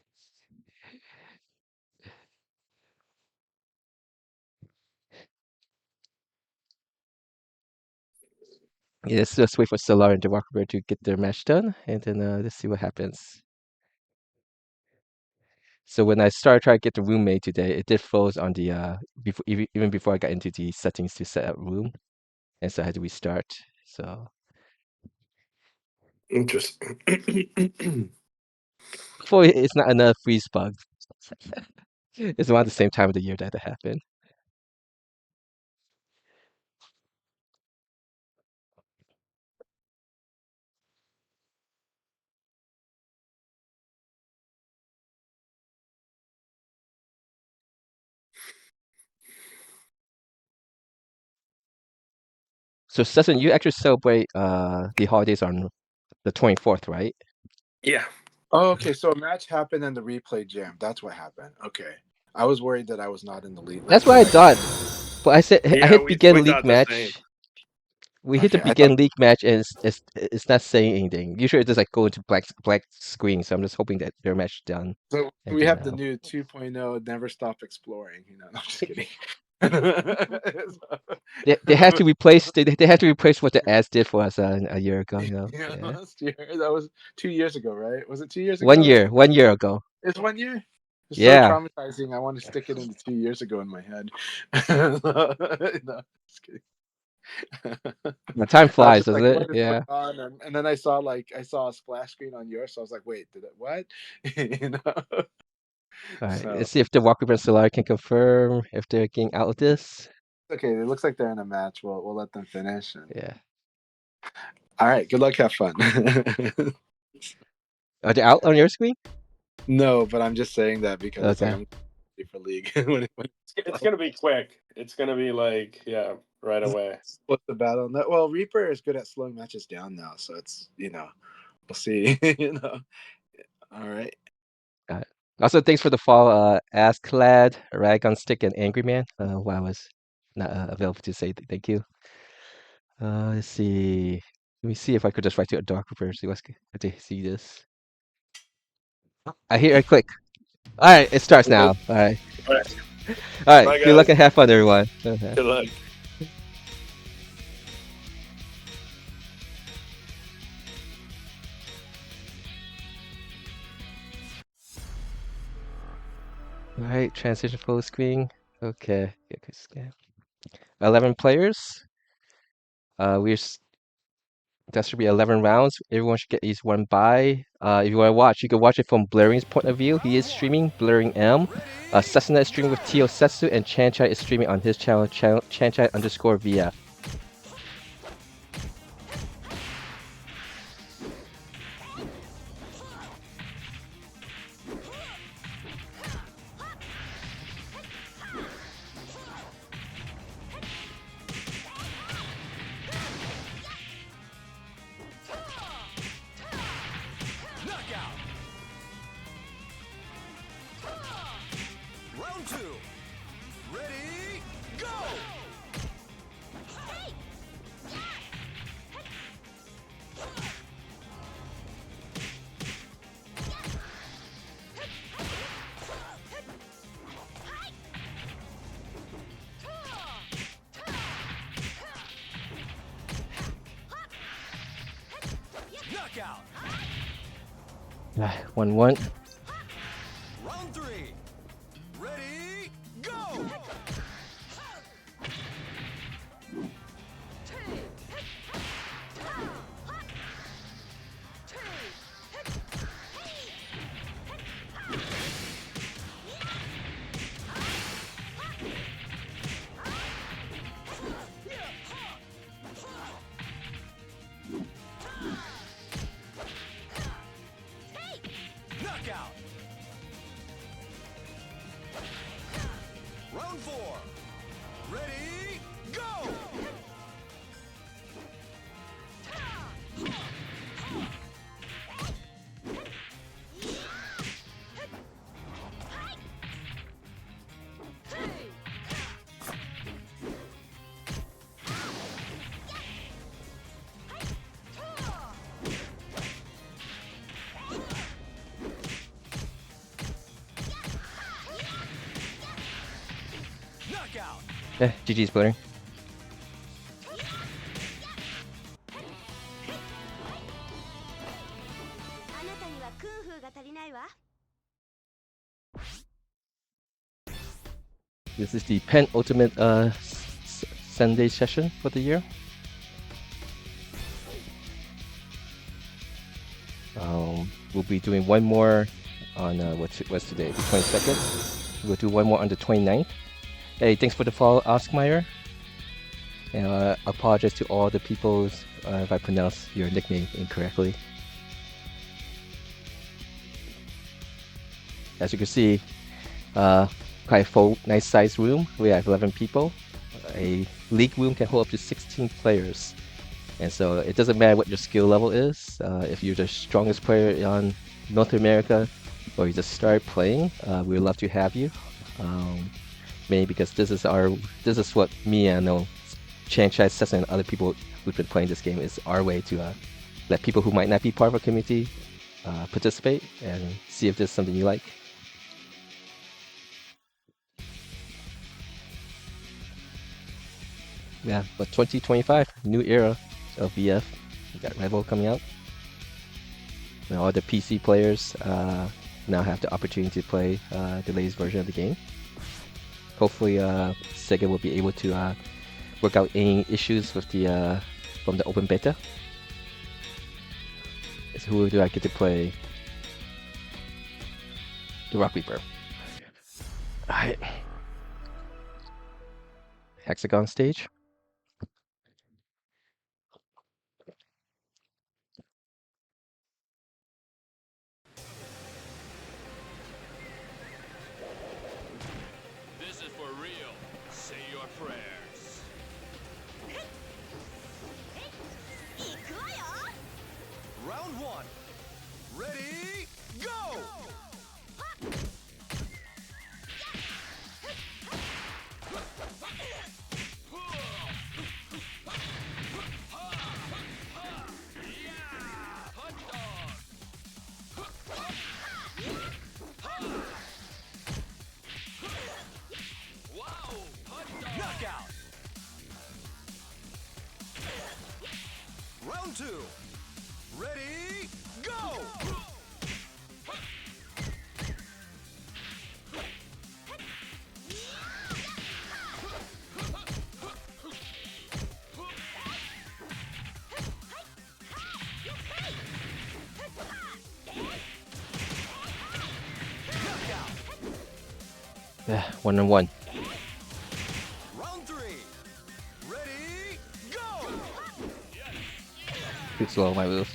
Yeah, let's just wait for Solar and the Walk Reaper to get their match done, and then let's see what happens. So when I started trying to get the room made today, it did froze on the before even before I got into the settings to set up room, and so I had to restart. So Interesting. hopefully it's not another freeze bug. It's around the same time of the year that it happened. So Sesson, you actually celebrate the holidays on the 24th, right? Yeah. Oh, okay. So a match happened and the replay jammed. That's what happened. Okay. I was worried that I was not in the lead. That's Like, what I thought. But I said I Yeah, hit we begin league thought the same. match. We hit the okay, I thought begin league match and it's not saying anything. Usually it just like go into black screen. So I'm just hoping that their match is done. so. And We then have the new 2.0 never stop exploring. No, I'm just kidding. they had to replace they had to replace what the ads did for us a year ago. Yeah, Yeah, last year. That was 2 years ago, right? Was it 2 years 1 year, ago? 1 year ago. It's 1 year. It's so Yeah, traumatizing. I want to stick it into 2 years ago in my head. No, just kidding. the time I was flies, just doesn't like, it? what is going Yeah. on? And then I saw a splash screen on yours, so I was like, wait, did it what? you know. All right, So let's see if the Walker and Solar can confirm if they're getting out of this. okay, it looks like they're in a match. We'll let them finish. And... Yeah. All right, good luck, have fun. Are they out on your screen? No, but I'm just saying that because it's like Okay. I'm ready for league when It's gonna be quick. It's gonna be like, yeah, right away. what's the battle? No, well, Reaper is good at slowing matches down now, so it's we'll see. All right. Got it. Also, thanks for the follow, Ass Clad, Rag on Stick, and Angry Man. While I was not available to say thank you. Let's see. Let me see if I could just write to a dark repair. See what's good to see this. I hear a click. All right, it starts now. All right. All right. All right. Bye, Good luck guys. and have fun, everyone. Okay. Good luck. All right. Transition full screen. Okay. Yeah, good scan. 11 players. That should be 11 rounds. Everyone should get at least one buy. If you want to watch, you can watch it from Blurring's point of view. He is streaming Blurring M. Cessna is streaming with Tio Setsu, and Chanchai is streaming on his channel, Chanchai_VF. Knockout. 1-1. Round 3. Ready, go! Knockout. Round 4. Ready, go! Knockout. GG's player. あなたにはクンフーが足りないわ。 This is the penultimate Sunday session for the year. We'll be doing one more on what's today, the 22nd. We'll do one more on the 29th. Hey, thanks for the follow, Oskmeyer. And I apologize to all the people if I pronounce your nickname incorrectly. As you can see, quite a full, nice sized room. We have 11 people. A league room can hold up to 16 players. And so it doesn't matter what your skill level is. If you're the strongest player on North America or you just start playing, we would love to have you. Mainly because this is what me and Franchise Session and other people who've been playing this game is our way to let people who might not be part of our community participate and see if there's something you like. Yeah, but 2025, new era of VF. We got Rival coming out. And all the PC players now have the opportunity to play the latest version of the game. Hopefully, Sega will be able to work out any issues with the from the open beta. So who do I get to play? The Rock Reaper. Alright. Hexagon stage. This is for real. Say your prayers. 行くわよ。 Round 1. Ready, go! Knockout. Round 2. Ready, go! Yeah, 1-on-1. Round 3. Ready, go! Too slow, my move.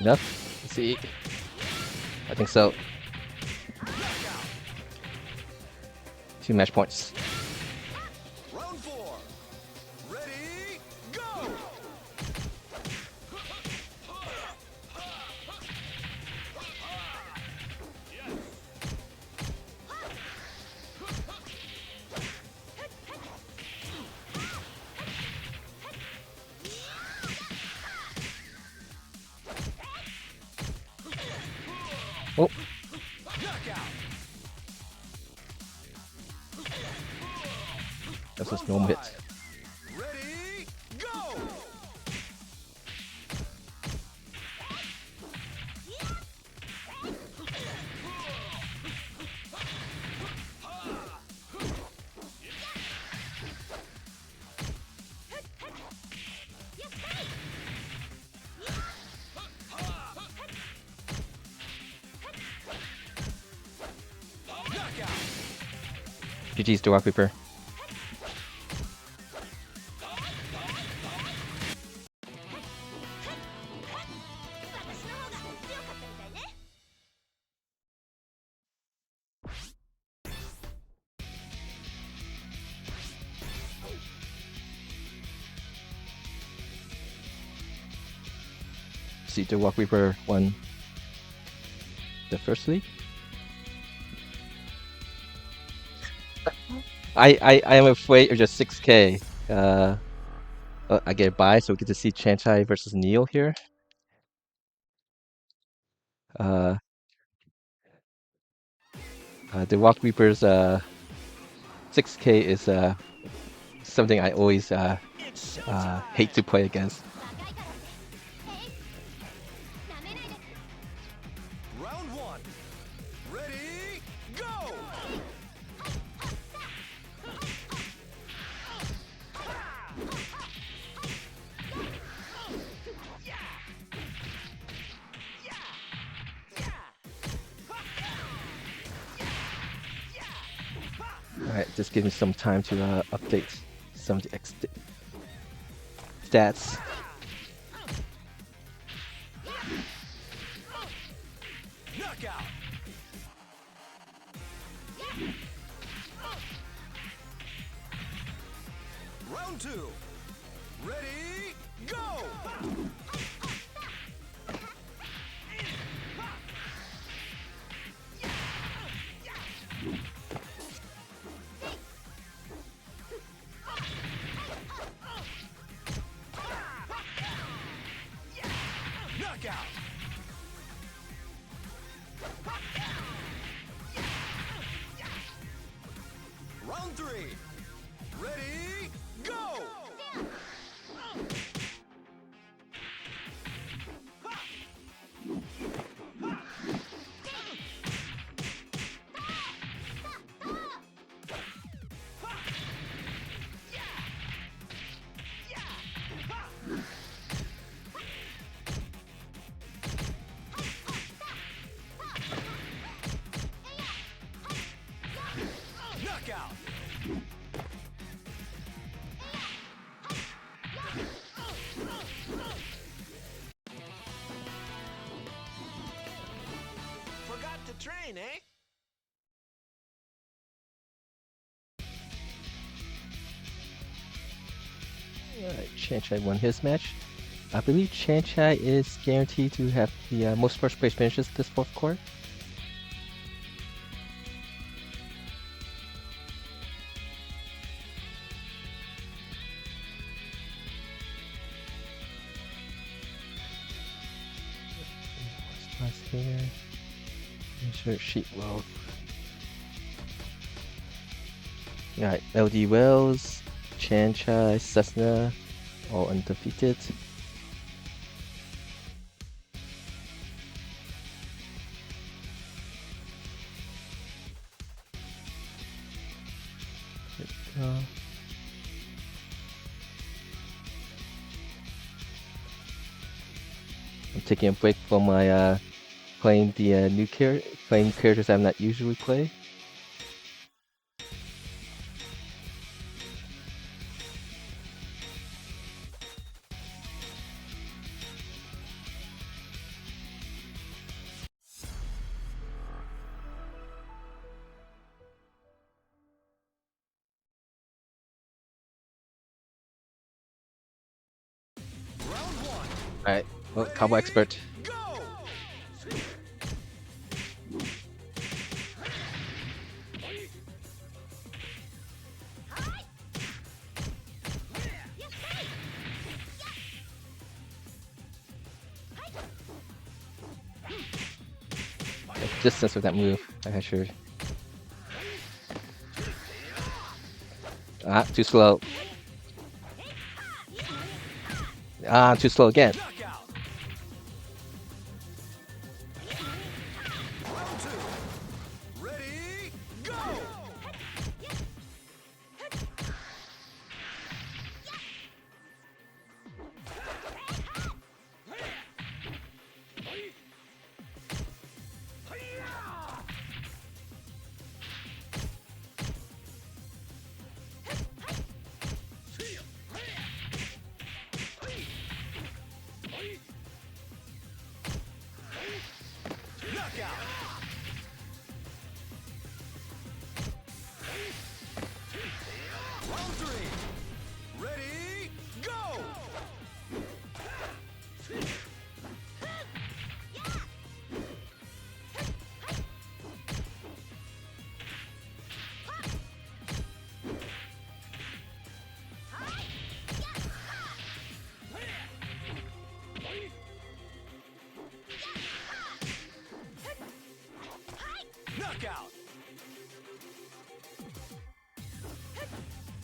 Enough? Let's see. I think so. 2 match points. Round 4. Ready, go! Oh, Knockout. that's just normal hit. Ready, go! Knockout. GG's to Rock Reaper. See, the Rock Reaper won the first league. I am afraid of just 6K. I get a buy, so we get to see Chanchai versus Neil here. The Rock Reaper's 6K is something I always hate to play against. Round one. Ready, go! Alright, just give me some time to update some of the stats. Knockout. Round two. Ready, go! Knockout. Round three. Ready, go! Knockout. Forgot to train, eh? Alright, Chanchai won his match. I believe Chanchai is guaranteed to have the most first place finishes this fourth quarter. Plus here. Insert sheet load. Alright, LD Wells, Chanchai, Cessna, all undefeated. There we go. I'm taking a break from my playing the playing characters I'm not usually play. Round one. Alright, well, Cowboy Expert. Go! distance with that move. I should. Ah, too slow. Ah, too slow again. Knockout. Round two. Ready, go. Knockout. Round three. Ready, go. Knockout.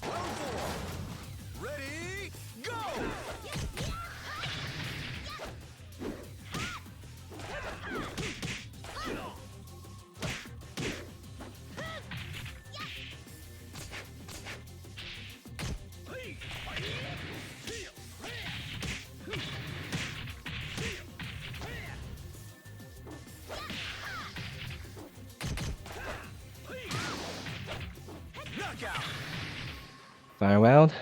Round four. Ready, go. Knockout. Final round.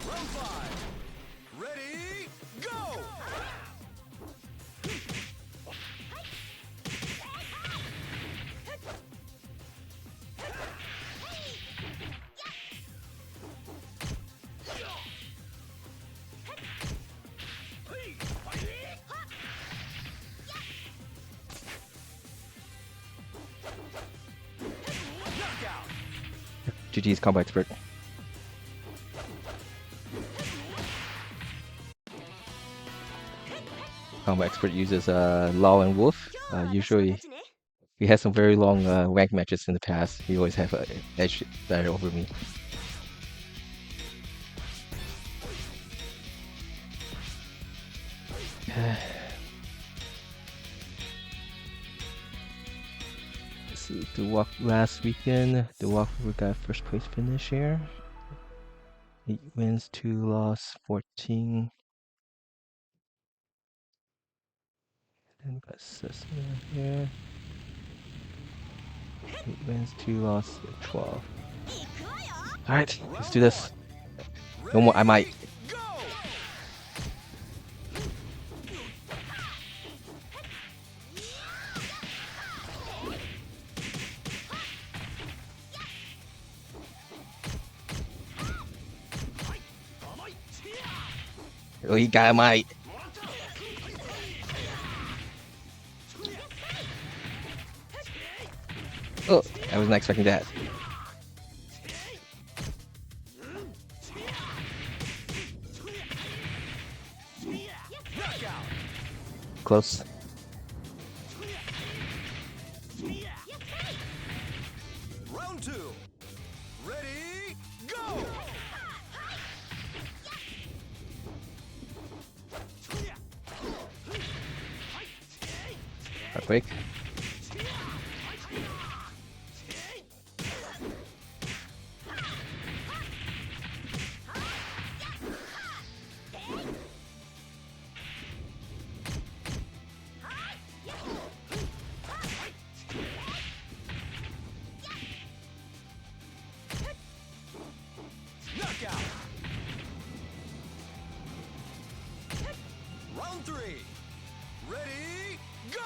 Round five. Ready, go. Knockout. GG's combo expert. Combo expert uses Law and Wolf. Usually, he has some very long rank matches in the past. He always have an edge better over me. Let's see, the walk last weekend, the walk we got first place finish here. 8 wins, 2 loss, 14. Then we got Cessna here. 8 wins, 2 loss, 12. Alright, let's do this. No more, I might. Go. Oh, he got a might. Oh, I was not expecting that. Knockout. Close. Round two. Ready, go. Heartbreak. Knockout. Round three. Ready, go.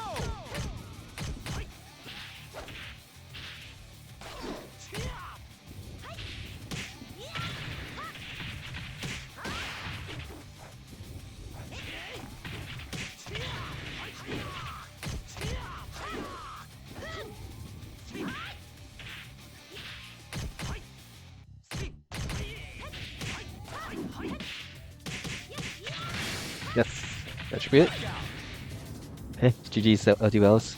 Yes. Attribute. Hey, GG's LDLs.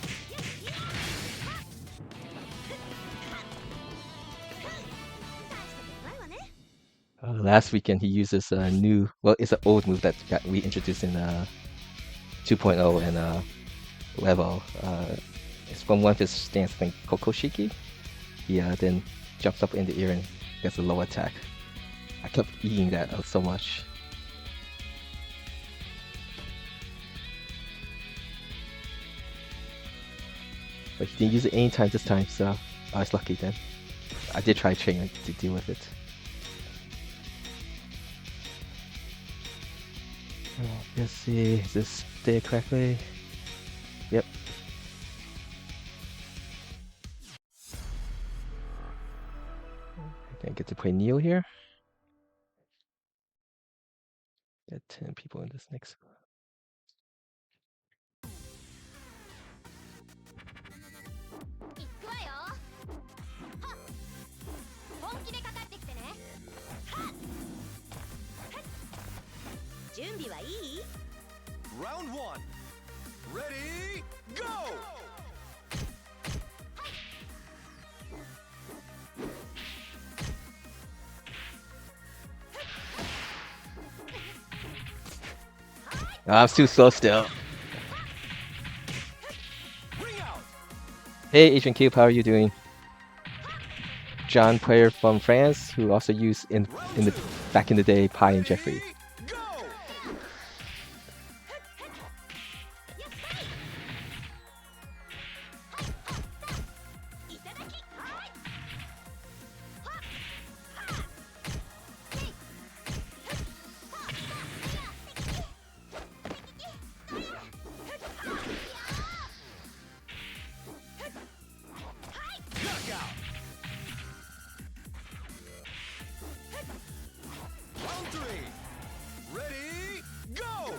Last weekend he uses a new, well, it's an old move that we introduced in 2.0 and level. It's from one of his stance, I think, Kokoshiki. He then jumps up in the air and gets a low attack. I kept eating that so much. But he didn't use it any time this time, so I was lucky then. I did try training to deal with it. Let's see, is this there correctly? Yep. I get to play Neo here. Got 10 people in this next one. いくわよ。はっ。本気でかかってきてね。はっ。はっ。準備はいい？ Round 1. Ready, go! I'm too slow still. Ring out. Hey, Agent Cube, how are you doing? John, player from France, who also used in the back in the day Pi and Jeffrey. Ready, go! Knockout. Round 3. Ready, go!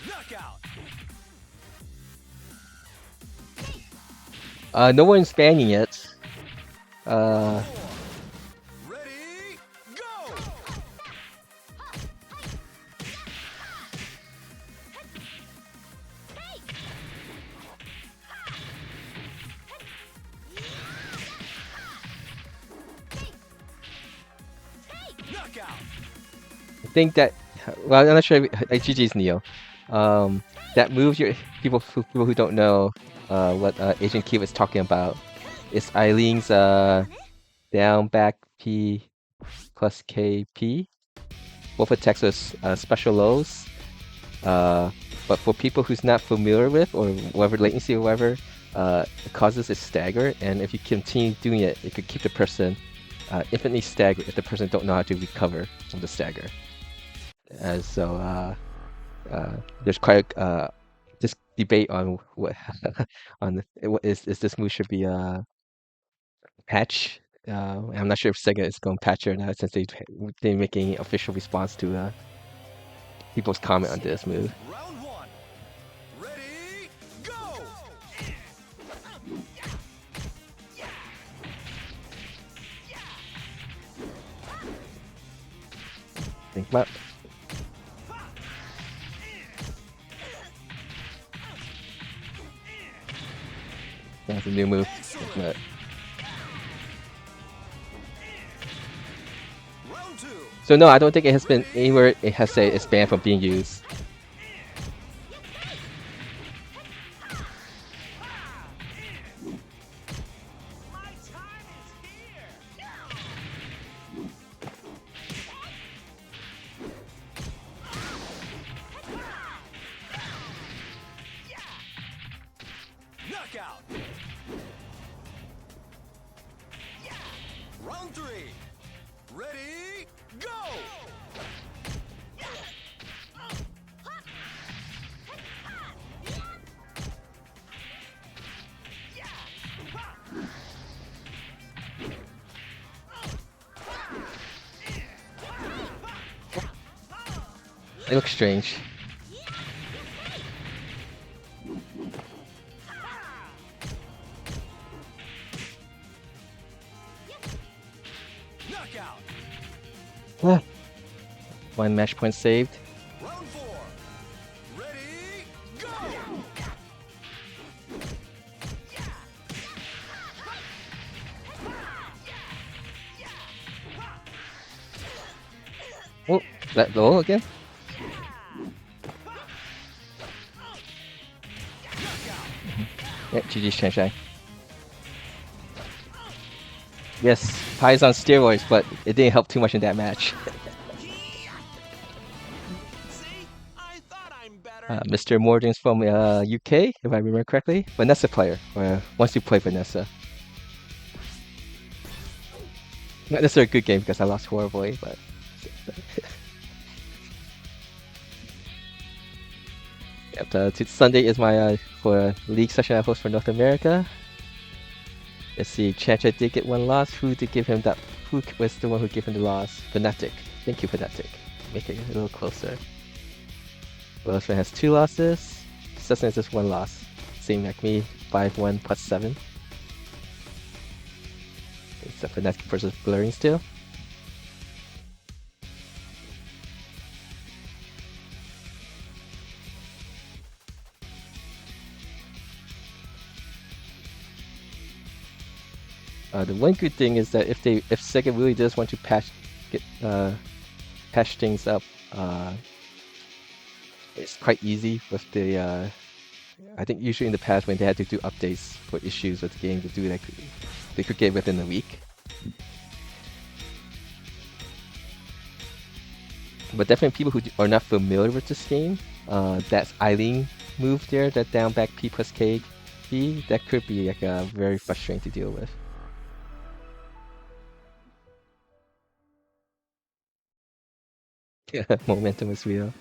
Knockout. No one's banning it. Ready, go! Knockout. I think that, well, I'm not sure. GG's Neo. That move, people who don't know what Agent Cube is talking about, is Eileen's down back P plus KP. Both attacks with special lows. But for people who's not familiar with, or whatever latency or whatever, it causes a stagger, and if you continue doing it, it could keep the person infinitely staggered if the person don't know how to recover from the stagger. So there's quite this debate on what is this move should be patch. I'm not sure if Sega is going to patch it or not, since they didn't make any official response to people's comment on this move. Round 1. Ready, go! Think about. That's a new move. But Round 2. so no, I don't think it has been anywhere it has said it's banned from being used. My time is here. Knockout. Round 3. Ready, go! It looks strange. Knockout. Ah. One match point saved. Round 4. Ready, go! Oh, that low again? Yeah, GG's Chen Shai. Yes, Pai's on steroids, but it didn't help too much in that match. See? I thought I'm better. Mr. Morgan's from UK, if I remember correctly. Vanessa player, once you play Vanessa. Not necessarily a good game because I lost horribly, but... Yep, Sunday is my for league session I host for North America. Let's see, Chancha did get one loss. Who did give him that? Who was the one who gave him the loss? Fnatic. Thank you, Fnatic. Make it a little closer. Wilson has 2 losses. Cessna has just 1 loss. Same like me, 5-1 plus 7. It's a Fnatic versus Blurring still. The one good thing is that if Sega really does want to patch things up, it's quite easy with the. I think usually in the past when they had to do updates for issues with the game to do they could get within a week. But definitely people who are not familiar with this game, that's Eileen move there, that down back P plus K B, that could be like very frustrating to deal with. Momentum is real.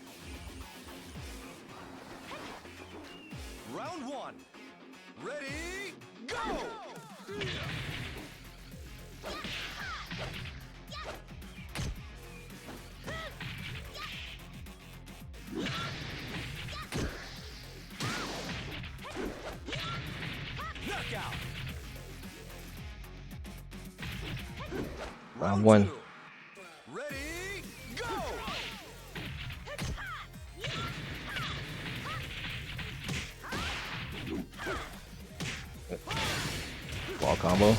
Round 1. Ready, go! Knockout. Round 1. 2. Ready, go! Ball combo.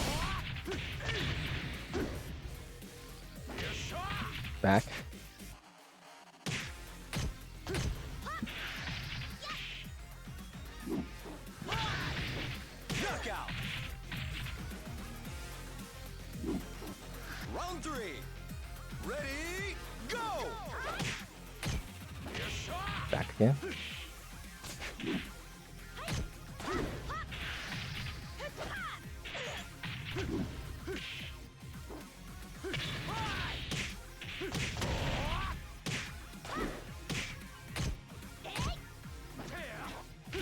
Back. Knockout. Round 3. Ready, go! Back again.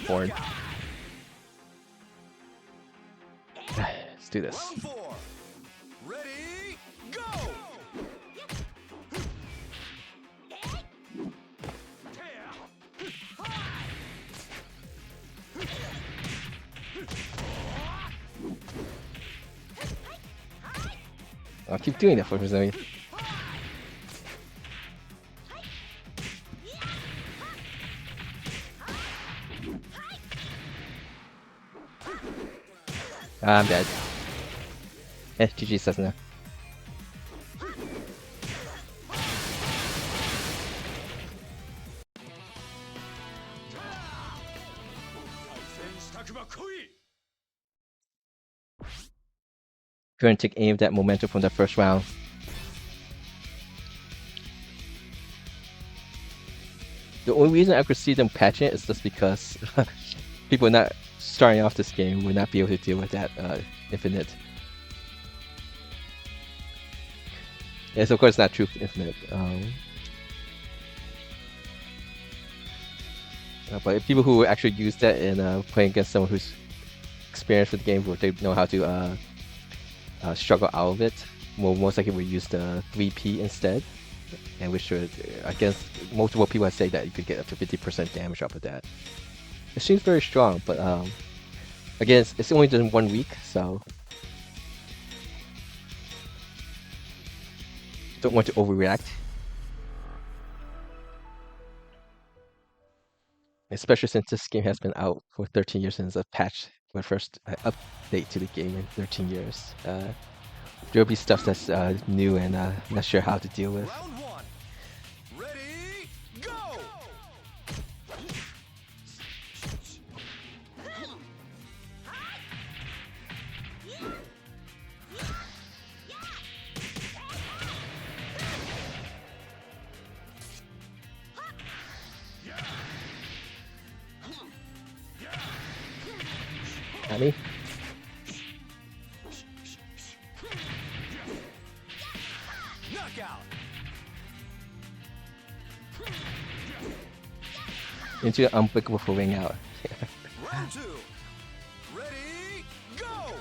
Forward. Let's do this. Round 4. Ready, go! I'll keep doing that for some reason. I'm dead. GG says no. Couldn't take any of that momentum from the first round. The only reason I could see them patching it is just because people not starting off this game would not be able to deal with that infinite. Yes, of course, not Truth Infinite. But people who actually use that in playing against someone who's experienced with the game, where they know how to struggle out of it, most likely would use the 3P instead, and which should, against multiple people, I say that you could get up to 50% damage off of that. It seems very strong, but again, it's only done 1 week, so don't want to overreact. Especially since this game has been out for 13 years since a patch, my first update to the game in 13 years. There'll be stuff that's new and not sure how to deal with. Round one. Ready, go! At me? Knockout. Into an unbreakable for ring out. Round two. Ready, go!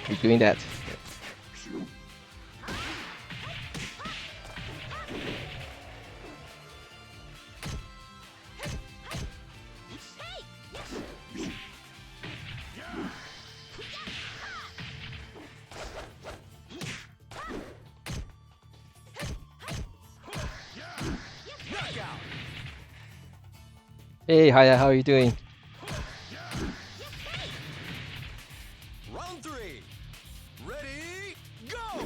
Keep doing that. Knockout. Hey, Haya, how are you doing? Round three. Ready, go!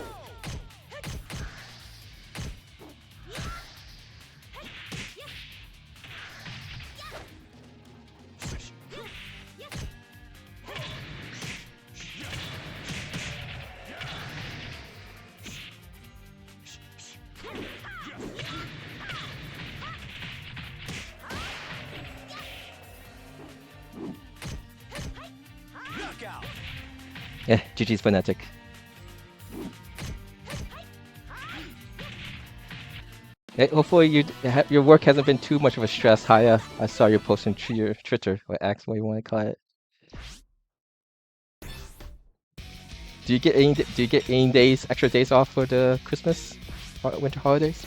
Knockout. Yeah, GG's Fnatic. Hey, hopefully your work hasn't been too much of a stress, Haya. I saw your post on your Twitter, or X, what you want to call it. Do you get any days, extra days off for the Christmas, winter holidays?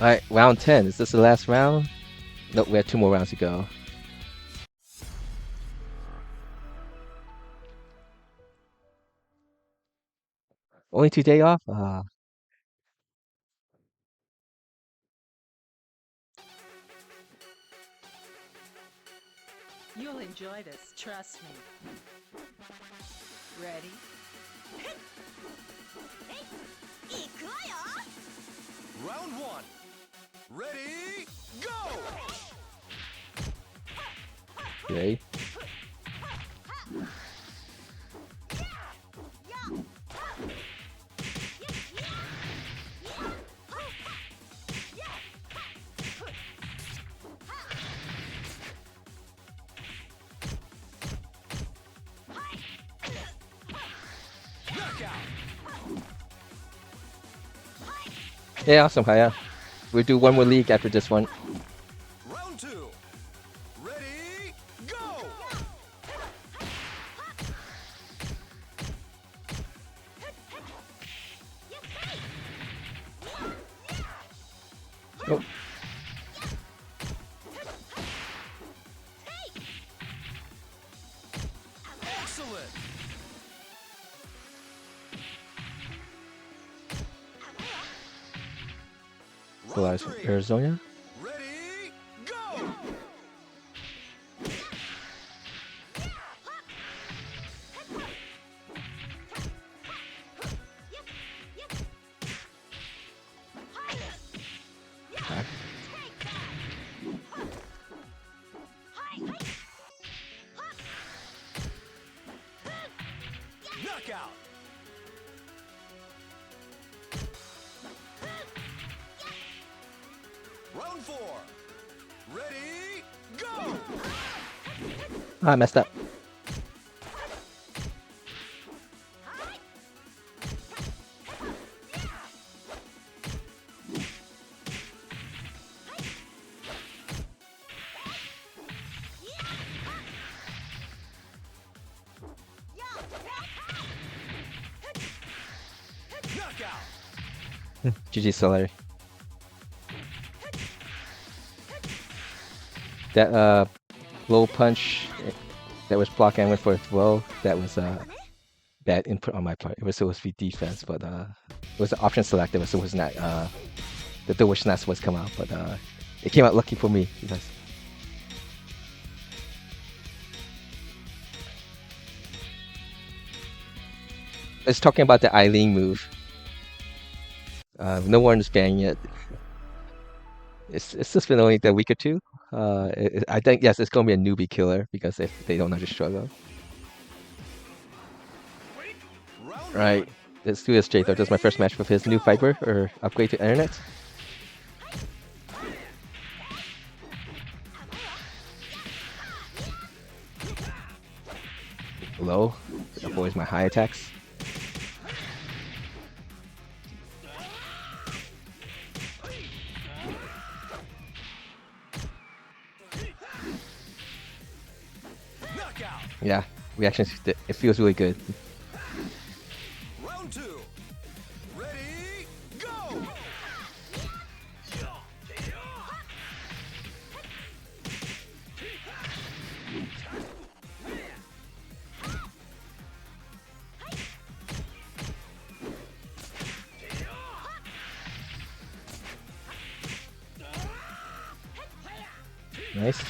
All right, round 10. Is this the last round? Nope, we have 2 more rounds to go. Only 2 days off? You'll enjoy this, trust me. Ready? Round one. Ready, go! Okay. Knockout. Yeah, awesome, Haya. We'll do 1 more league after this one. Round two. Ready, go! Oh. Excellent. Polaris from Arizona. Ready, go! Back. Knockout. 4. Ready, go! I messed up. Knockout! GG Solari. That low punch that was blocked and went for a throw, that was bad input on my part. It was supposed to be defense, but it was an option selected, so it was not the wish not supposed to come out, but it came out lucky for me because it's talking about the Eileen move. No one's banning it. It's just been only a week or two. I think yes, it's gonna be a newbie killer because if they don't know the struggle. Round Right. Let's do this, Jatho. This is my first match with his new Viper or upgrade to internet. Low. Avoids my high attacks. knockout! Yeah, reaction. It feels really good. Round 2. Ready, go! Nice.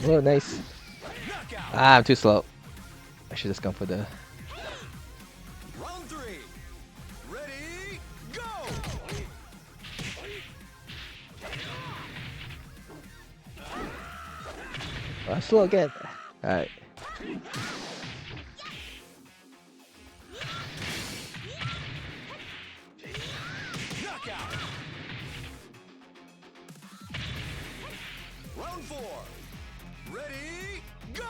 Oh, nice. Knockout! Ah, I'm too slow. I should just gone for the. Round 3. Ready, go! Oh, slow again. All right. Knockout! Round 4. Ready, go!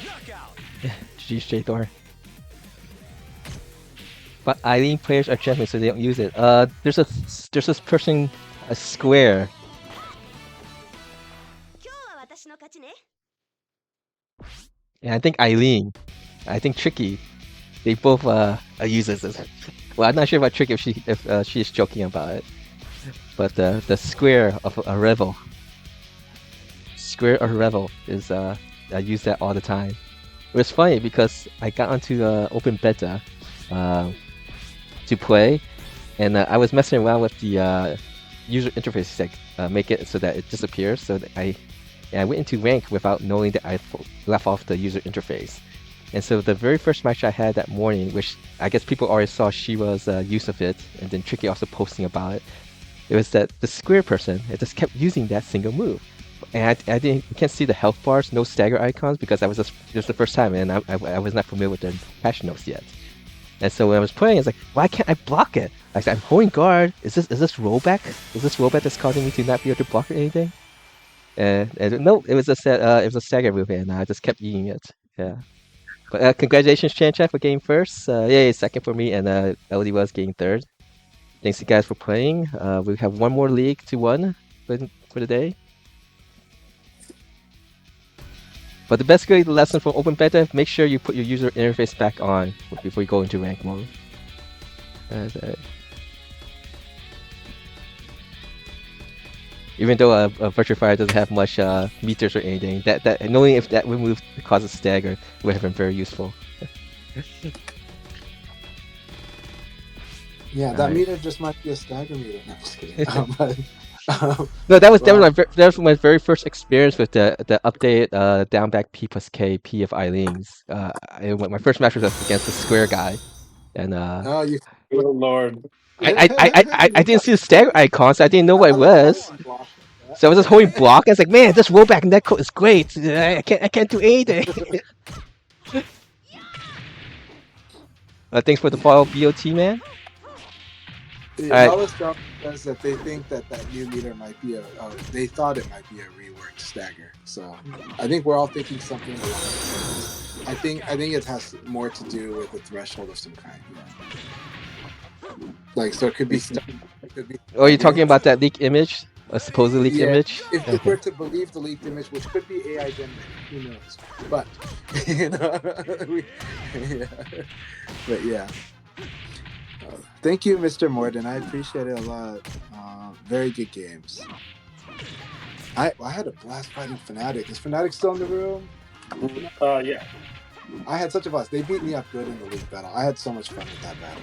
Knockout! GG Jthor. But Eileen players are champions, so they don't use it. There's this person, a square. 今日は私の勝ちね And I think Eileen, I think Tricky, they both use this. Well, I'm not sure about Tricky if she's joking about it, but the square of a revel, is I use that all the time. It was funny because I got onto open beta to play, and I was messing around with the user interface to make it so that it disappears. So that I went into rank without knowing that I left off the user interface. And so the very first match I had that morning, which I guess people already saw Shiva's use of it, and then Tricky also posting about it, it was that the square person, it just kept using that single move. And I can't see the health bars, no stagger icons, because it was the first time, and I was not familiar with the patch notes yet. And so when I was playing, it's like, why can't I block it? Like, I'm holding guard. Is this rollback? Is this rollback that's causing me to not be able to block or anything? And no, it was a stagger move, and I just kept eating it. Yeah. But congratulations, Chan Chan, for getting first. Yay, second for me, and LD was getting third. Thanks you guys for playing. We have one more league to win for the day. But the best lesson from open beta: make sure you put your user interface back on before you go into rank mode. Even though a virtual fire doesn't have much meters or anything, that knowing if that move causes stagger would have been very useful. Yeah, that Alright. meter just might be a stagger meter. No, I'm just kidding. No, that was Well, that was my very first experience with the update down back P plus K P of Eileen's. My first match was against the square guy, and oh, you. Oh Lord. I didn't see the stagger icon, so I didn't know what I it love how was. you block that. So I was just holding block, and it's like, man, this rollback netcode is great. I can't do anything. Thanks for the follow, BOT man. The All right, Alice Drop says that they think that new meter might be they thought it might be a reworked stagger. So I think we're all thinking something along those lines. I think it has more to do with a threshold of some kind. Yeah. Like, so it could be stuff. It could be oh, you're talking staggered. about that leaked image, a supposed leaked Yeah, image. if Okay. we're to believe the leaked image, which could be AI generated, who knows? But you know, yeah. But yeah. Thank you, Mr. Morden. I appreciate it a lot. Very good games. I had a blast fighting Fnatic. Is Fnatic still in the room? Yeah. I had such a blast. They beat me up good in the league battle. I had so much fun with that battle.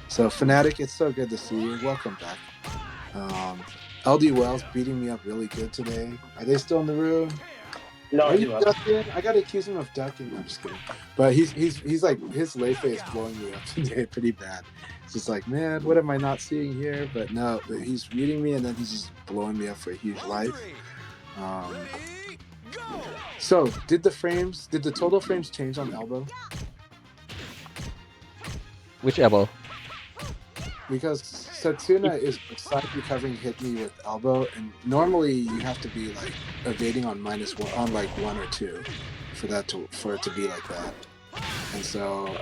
So Fnatic, it's so good to see you. Welcome back. LD Wells beating me up really good today. Are they still in the room? No, Are he you left. ducking? I gotta accuse him of ducking. I'm just kidding. But he's like, his Leife is blowing me up today pretty bad. It's just like, man, what am I not seeing here? But no, he's reading me and then he's just blowing me up for a huge life. So did the total frames change on elbow? Which elbow? Because Setsuna is side recovering hit me with elbow, and normally you have to be like evading on -1 on like 1 or 2 for it to be like that. And so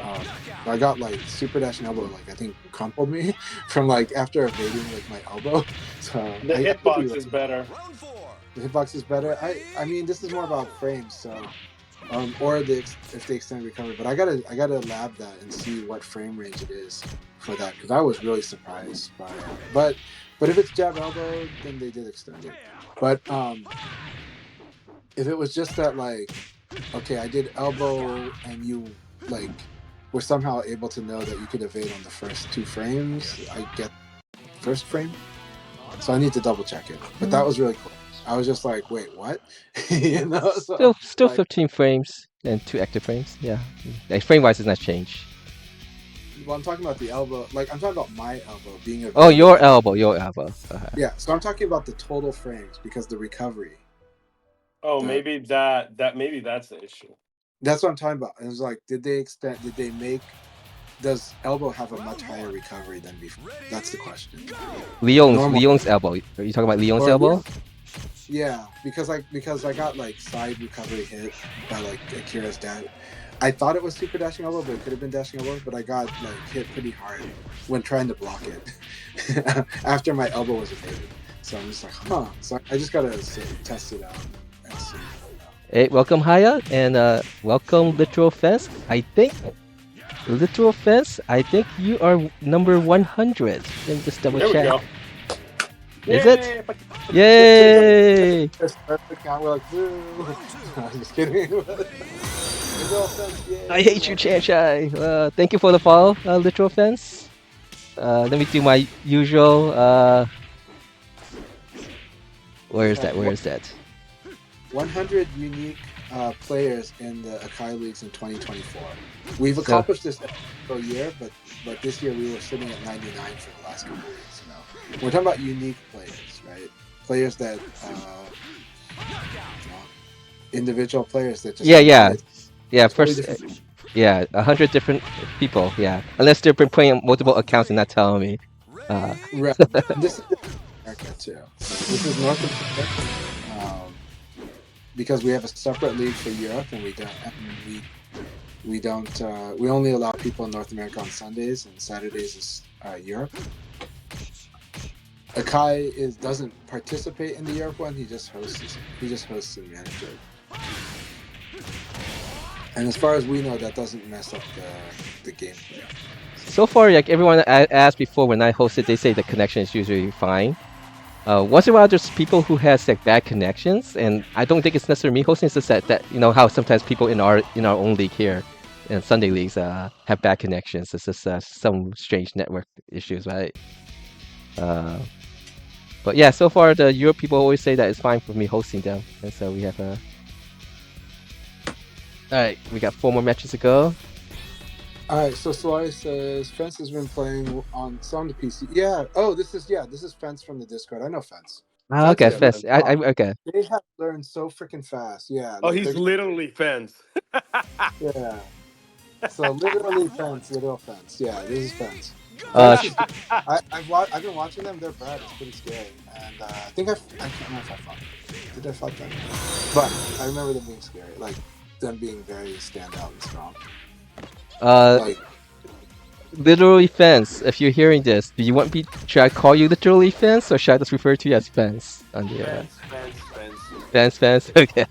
I got like super dash and elbow, like I think crumpled me from like after evading like my elbow. So The I could be, hitbox like, is better. Round 4. the hitbox is better. I mean, this is more about frames, so or if they extend recovery. But I gotta lab that and see what frame range it is for that, because I was really surprised by it. But if it's jab elbow, then they did extend it. But if it was just that, like, okay, I did elbow and you like were somehow able to know that you could evade on the first 2 frames, I get first frame. So I need to double check it. But that was really cool. I was just like, wait, what? You know, so Still like, 15 frames and 2 active frames. Yeah, like frame wise, has not changed. well, I'm talking about the elbow. Like, I'm talking about my elbow being a. Oh, your elbow, your elbow. Yeah, so I'm talking about the total frames because the recovery. Oh, The- maybe maybe that's the issue. That's what I'm talking about. It was like, did they make? Does elbow have a much higher recovery than before? That's the question. Normal. Leon's elbow. Are you talking about Leon's Or- elbow? Yeah, because I got like side recovery hit by like Akira's dad. I thought it was super dashing elbow, but it could have been dashing elbow. But I got like hit pretty hard when trying to block it after my elbow was evaded. So I'm just like, huh. So I just gotta test it out and see. Hey, welcome Haya, and welcome Literal Fence. I think Literal Fence. I think you are number 100. Let me just double There we check. go. Is Yay! it? Yay! It's perfect count. We're like, woo. I'm just kidding. Literal Fence, yay. I hate you, Chanchai. Thank you for the follow, Literal Fence. Let me do my usual. Where is that? Where is that? 100 unique players in the Akai leagues in 2024. We've accomplished this for a year, but this year we were sitting at 99 for the last couple of weeks. You know, we're talking about unique players, right? Players that individual players that just Yeah. totally First, different. yeah, 100 different people. Yeah, unless they've been playing multiple accounts and not telling me. Right. And this is America too. So this is North America. Because we have a separate league for Europe, and we only allow people in North America on Sundays, and Saturdays is Europe. Akai doesn't participate in the Europe one. He just hosts and manages it. And as far as we know, that doesn't mess up the gameplay. So far, like everyone I asked before when I hosted, they say the connection is usually fine. Once in a while, there's people who has like bad connections, and I don't think it's necessarily me hosting. It's just that you know how sometimes people in our own league here, in Sunday leagues, have bad connections. It's just some strange network issues, right? But yeah, so far the Europe people always say that it's fine for me hosting them, and so we have a. All right, we got 4 more matches to go. All right, so Solaris says Fence has been playing on some of the PC. Yeah. Oh, this is Fence from the Discord. I know Fence. Ah, Fence okay, is good. Fest. Okay. They have learned so freaking fast. Yeah, Oh, like he's they're literally fans. yeah. So literally Fence, literal Fence. Yeah, this is Fence. Uh, Fence is good. I've been watching them. Their bread is pretty scary, and I think I can't remember if I fought them. Did I fight them? But I remember them being scary, like them being very standout and strong. Like literally fence. If you're hearing this, do you want me? Should I call you literally fence, or should I just refer to you as fence on the fence? Okay.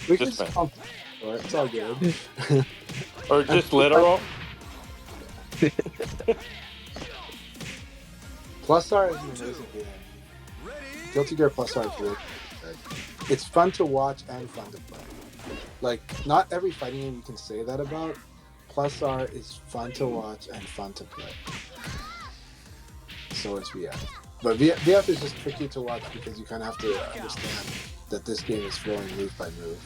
we Just can Fence. call it. It's all good. Or just literal. Plus R is an amazing game. Guilty Gear Plus R is really good. It's fun to watch and fun to play. Like, not every fighting game you can say that about. Plus R is fun to watch and fun to play. So is VF. But VF is just tricky to watch because you kind of have to understand that this game is flowing move by move.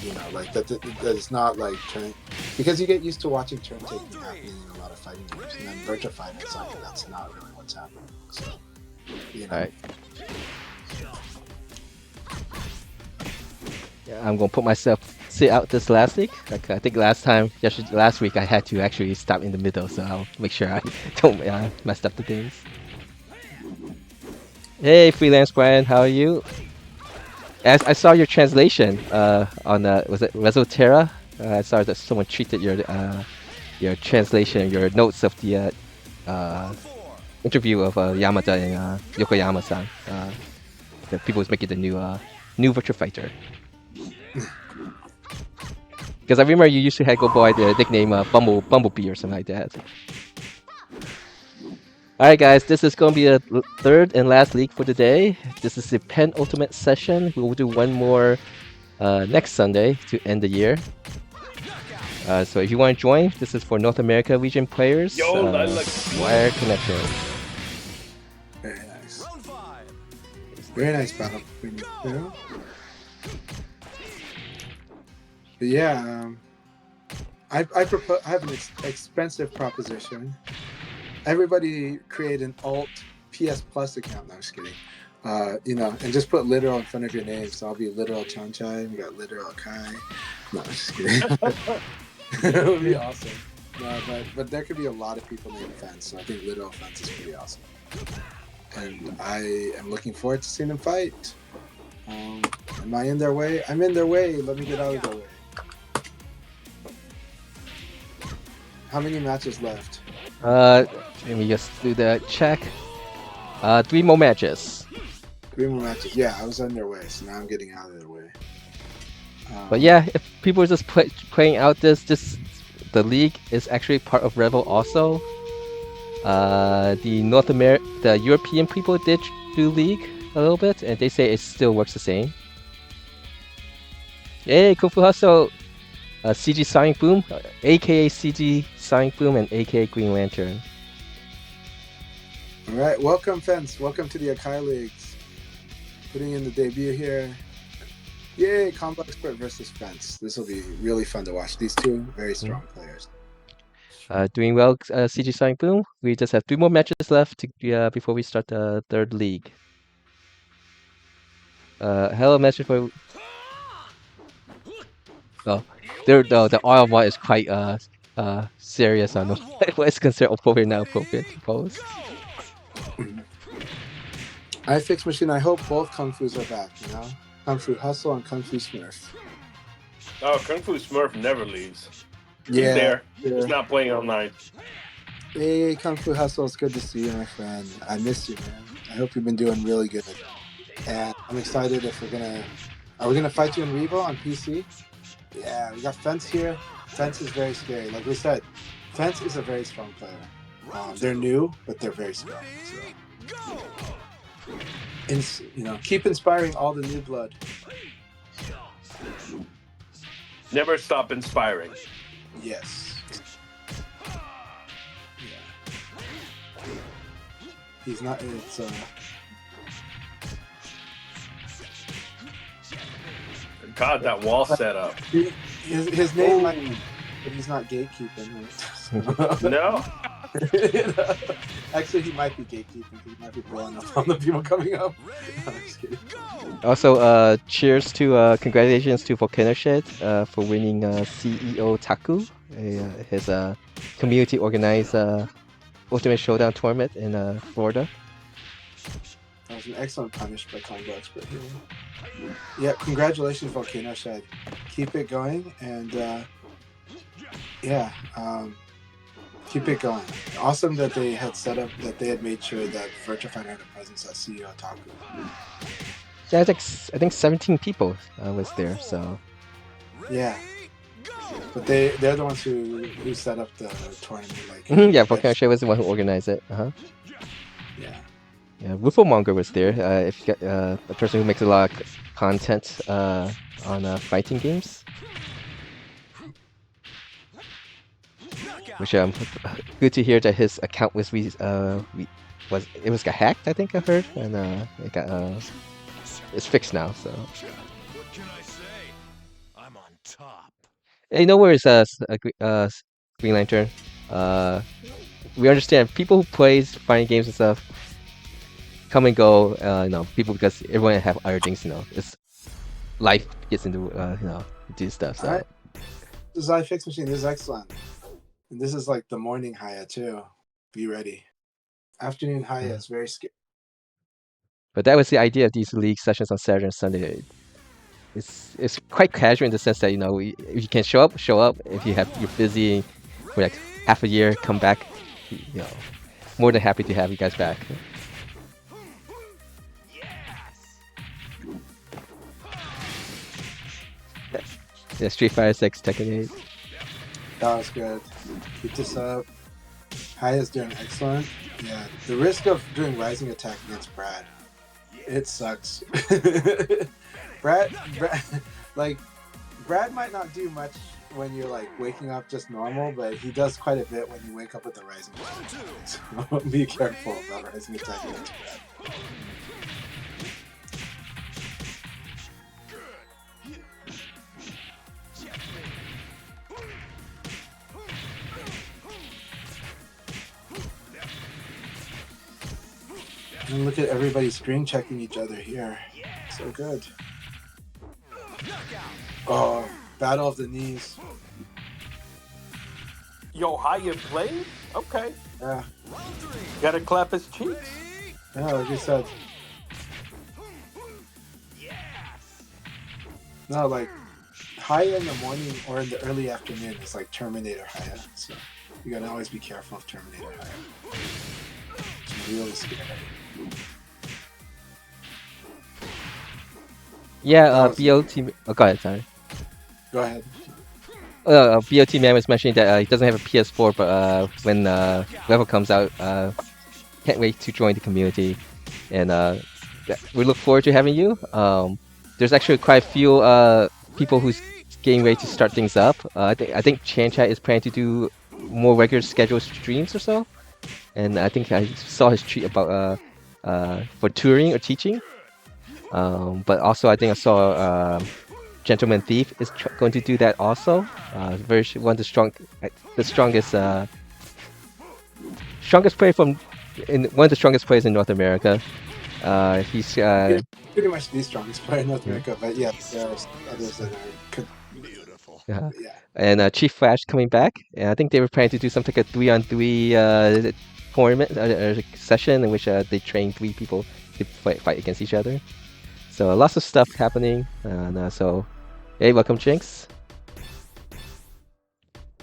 You know, like that it's not like turn, because you get used to watching turn taking happening in a lot of fighting games, and then Virtua Fighter, it's like that's not really what's happening. So, you know. All right. Yeah, I'm gonna put myself sit out this last week. Like I think last week I had to actually stop in the middle, so I'll make sure I don't mess up the things. Hey, freelance Brian, how are you? As I saw your translation on was it Resoterra? I saw that someone tweeted your translation, your notes of the interview of Yamada and Yokoyama-san. The people who's making the new Virtua Fighter. Because I remember you used to go by the nickname Bumblebee or something like that. Alright guys, this is going to be the third and last league for today. This is the penultimate session. We will do one more next Sunday to end the year. So if you want to join, this is for North America region players. Wire connection. Very nice. Very nice battle. Yeah. But yeah, I have an expensive proposition. Everybody create an alt PS Plus account. No, I'm just kidding. You know, and just put literal in front of your name. So I'll be literal Chanchai. We got literal Akai. No, I'm just kidding. It would be awesome. No, but there could be a lot of people named Fence. So I think literal Fence is pretty awesome. And I am looking forward to seeing them fight. Am I in their way? I'm in their way. Let me get out of their way. How many matches left? Let me just do the check. 3 more matches. 3 more matches. Yeah, I was on their way, so now I'm getting out of their way. But yeah, if people are just playing out the league is actually part of Rebel also. The European people did do league a little bit, and they say it still works the same. Hey, Kofu Hustle, CG Sonic Boom, aka CG Sonic Boom, and aka Green Lantern. All right, welcome, Fence. Welcome to the Akai Leagues. Putting in the debut here. Yay, Combo Expert versus Fence. This will be really fun to watch. These two very strong players. Doing well, CG Sonic Boom. We just have 3 more matches left before we start the third league. Hello, message for. Oh, the oil ball is quite serious on what is considered appropriate and not appropriate to pose. iFix Machine, I hope both Kung Fu's are back, you know? Kung Fu Hustle and Kung Fu Smurf. Oh, Kung Fu Smurf never leaves. He's Yeah, there. yeah. He's not playing all night. Hey, Kung Fu Hustle, it's good to see you, my friend. I miss you, man. I hope you've been doing really good. And I'm excited if are we gonna fight you in Revo on PC? Yeah, we got Fence here. Fence is very scary. Like we said, Fence is a very strong player. They're new, but they're very strong. So, keep inspiring all the new blood. Never stop inspiring. Yes. Yeah. He's not. God, that wall setup. His name might be, but he's not gatekeeping. Right? No. Actually, he might be gatekeeping because he might be blowing up on the people coming up. I'm just kidding. Also, cheers to congratulations to Volcano Shed for winning CEO Taku, his community organized Ultimate Showdown tournament in Florida. That was an excellent punish by Combo Expert here. Yeah, congratulations, Volcano Shed. Keep it going, and keep it going. Awesome that they had set up, that they had made sure that Virtua Fighter had a presence at CEO Taku. Yeah, I think 17 people was there. So Yeah, but they're the ones who set up the tournament. Like yeah, Volcano Shed was the one who organized it. Yeah. Yeah, Wolfomonger was there. If you got a person who makes a lot of content on fighting games, which good to hear that his account was got hacked. I think I heard, and it got it's fixed now. So What can I say? I'm on top. hey, no worries, Green Lantern. We understand people who plays fighting games and stuff come and go. People because everyone have other things. It's life gets into do stuff. So. Alright. This is iFix Machine. This is excellent. And this is like the morning Haya too. Be ready. Afternoon Haya is very scary. But that was the idea of these league sessions on Saturday and Sunday. It's quite casual in the sense that if you can show up, show up. If you're busy for like half a year, come back. More than happy to have you guys back. Yeah, Street Fighter 6, Tekken 8. That was good. Keep this up. Haya's doing excellent. Yeah, the risk of doing Rising Attack against Brad, it sucks. Brad might not do much when you're like waking up just normal, but he does quite a bit when you wake up with the Rising Attack. So be careful about Rising Attack against Brad. And look at everybody screen checking each other here. So good. Oh, battle of the knees. Yo, how you play? Okay. Yeah. Gotta clap his cheeks. Yeah, like you said. No, like Haya in the morning or in the early afternoon is like Terminator Haya. So you gotta always be careful of Terminator Haya. It's really scary. Yeah, BOT. Oh, go ahead, sorry. Go ahead. BOT man was mentioning that he doesn't have a PS4, but when level comes out, can't wait to join the community, and we look forward to having you. There's actually quite a few people who's getting ready to start things up. I think Chanchat is planning to do more regular scheduled streams or so, and I think I saw his tweet about for touring or teaching. But also I think I saw Gentleman Thief is going to do that also. One of the strongest player one of the strongest players in North America. He's pretty much the strongest player in North America, but yeah, there's others that are Beautiful. yeah. yeah. And Chief Flash coming back, and I think they were planning to do something like a 3-on-3 tournament session in which they train 3 people to fight against each other. So lots of stuff happening, and so hey, welcome Jinx.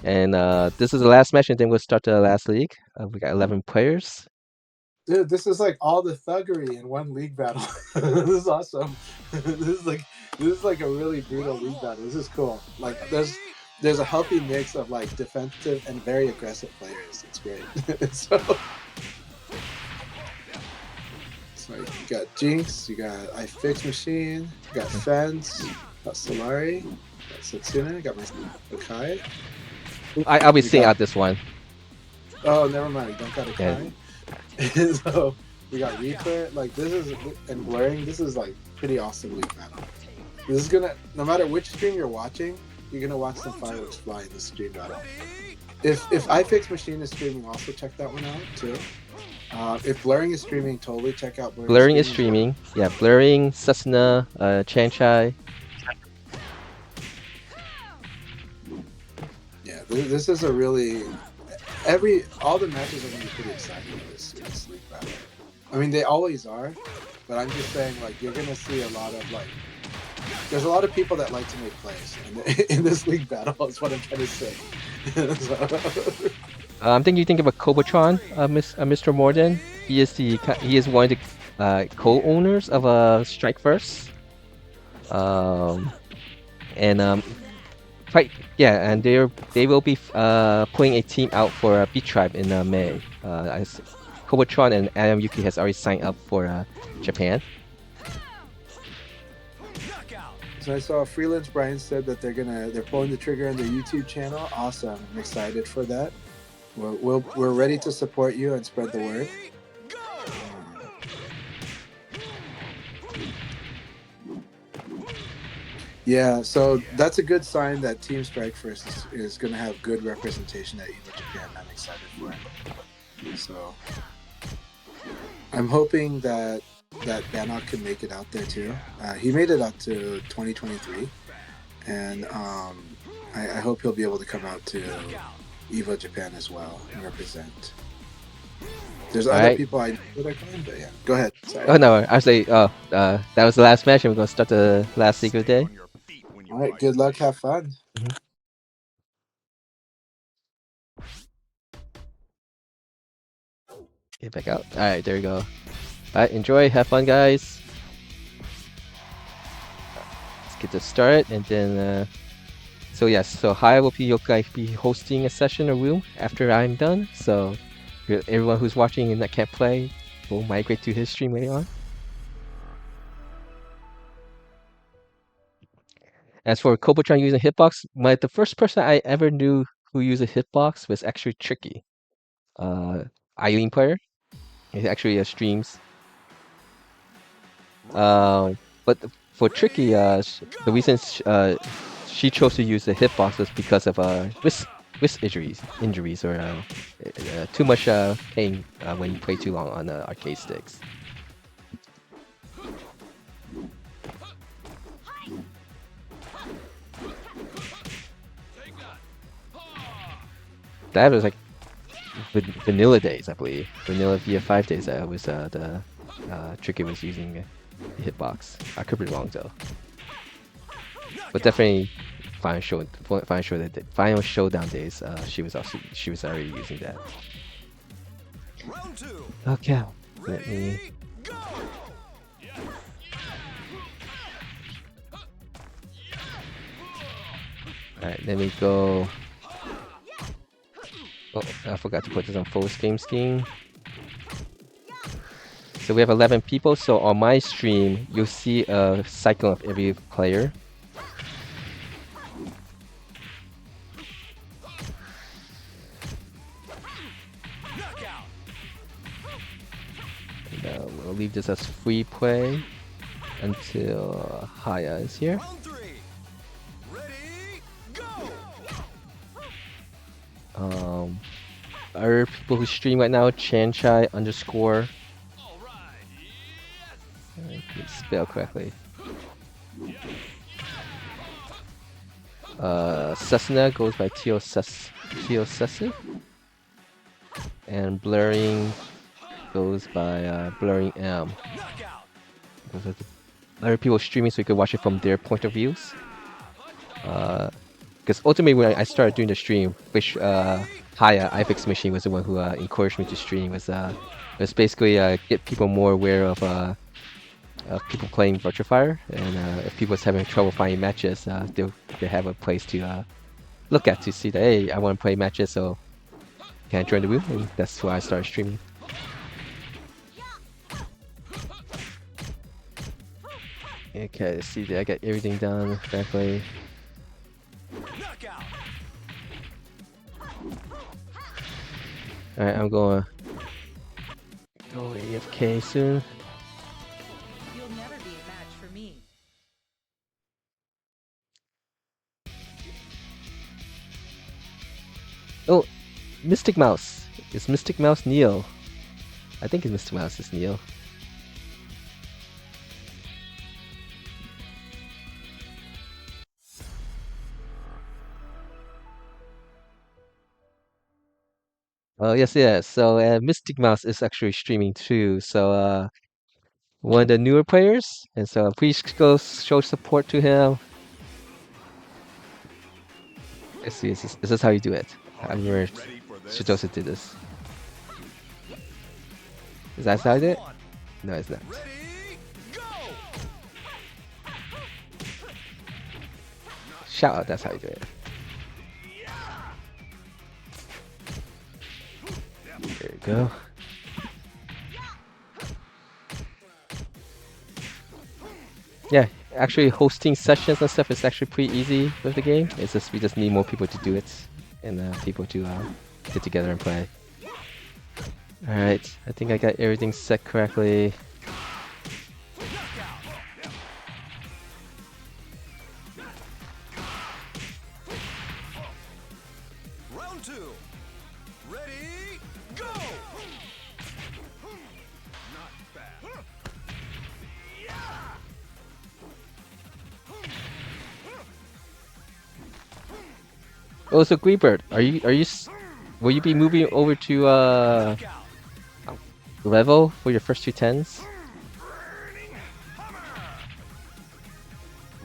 And this is the last match, and then we'll start the last league. We got 11 players. Dude, this is like all the thuggery in one league battle. This is awesome. This is like a really brutal league battle. This is cool. Like there's a healthy mix of like defensive and very aggressive players. It's great. So you got Jinx, you got iFix Machine, you got Fence, you got Solari, you got Satsuna, you got my Akai. I'll be seeing out this one. Oh, never mind. You don't got Akai. Yeah. So we got Reaper. Like this is and Blurring. This is like pretty awesome league battle. This is gonna, no matter which stream you're watching, you're gonna watch some fireworks fly in this stream battle. If iFix Machine is streaming, also check that one out too. If Blurring is streaming, totally check out Blurring. Blurring is streaming. Yeah, Blurring, Susna, Chanchai. Yeah, this is a really all the matches are gonna be pretty exciting in this league battle. I mean, they always are, but I'm just saying, like, you're gonna see a lot of like. There's a lot of people that like to make plays in this league battle. Is what I'm trying to say. I'm thinking you think of a Kobotron, Mr. Morden. He is one of the co-owners of Strike First. And they will be putting a team out for Beat Tribe in May. As Kobotron and Adam Yuki has already signed up for Japan. So I saw Freelance Brian said that they're pulling the trigger on their YouTube channel. Awesome! I'm excited for that. We're ready to support you and spread the word. Yeah, so that's a good sign that Team Strike First is going to have good representation at EVO Japan. I'm excited for it. So I'm hoping that Bannock can make it out there too. He made it out to 2023, and I hope he'll be able to come out to EVO Japan as well and represent. There's other people I know that I can, but yeah. Go ahead. Sorry. Oh no, I was like, that was the last match, and we're gonna start the last secret day. All right, good luck, have fun. Get back out. All right, there you go. All right, enjoy, have fun, guys. Let's get this started, and then. So yes, so Haya will be hosting a session or room after I'm done. So everyone who's watching and that can't play will migrate to his stream later on. As for Kobotron using hitbox, the first person I ever knew who used a hitbox was actually Tricky, Eileen player. He actually streams. But for Tricky, the reason she chose to use the hitbox was because of wrist injuries or too much pain when you play too long on arcade sticks. That was like vanilla days, I believe. Vanilla VF5 days. That was the Tricky was using the hitbox. I could be wrong though, but definitely Final Showdown days. She was already using that. Okay, let me. Alright, let me go. Oh, I forgot to put this on full game scheme. So we have 11 people, so on my stream, you'll see a cycle of every player. And, we'll leave this as free play until Haya is here. Other people who stream right now, Chanchai _ I can spell correctly. Cessna goes by Teosessive. And Blurring goes by Blurring M. Those are the other people streaming so you can watch it from their point of views. Because ultimately when I started doing the stream, which Haya, iFix Machine, was the one who encouraged me to stream, was basically get people more aware of people playing Virtua Fire, and if people was having trouble finding matches, they have a place to look at to see that, hey, I want to play matches, so can I join the room? And that's why I started streaming. Okay, let's see, did I get everything done correctly? Alright, I'm going to go AFK soon. You'll never be a match for me. Mystic Mouse. Is Mystic Mouse Neil? I think it's Mystic Mouse is Neil. Oh yes, yes. So Mystic Mouse is actually streaming too. So one of the newer players, and so please go show support to him. Let's see, this is how you do it. I remember Shidosa did this. Is that how I did it? No, it's not. Shout out, that's how you do it. There you go. Yeah, actually hosting sessions and stuff is actually pretty easy with the game. It's just we just need more people to do it and people to get together and play. Alright, I think I got everything set correctly. Round 2. Ready, go! Not bad. Oh, so Greebird, will you be moving over to level for your first 2 10s?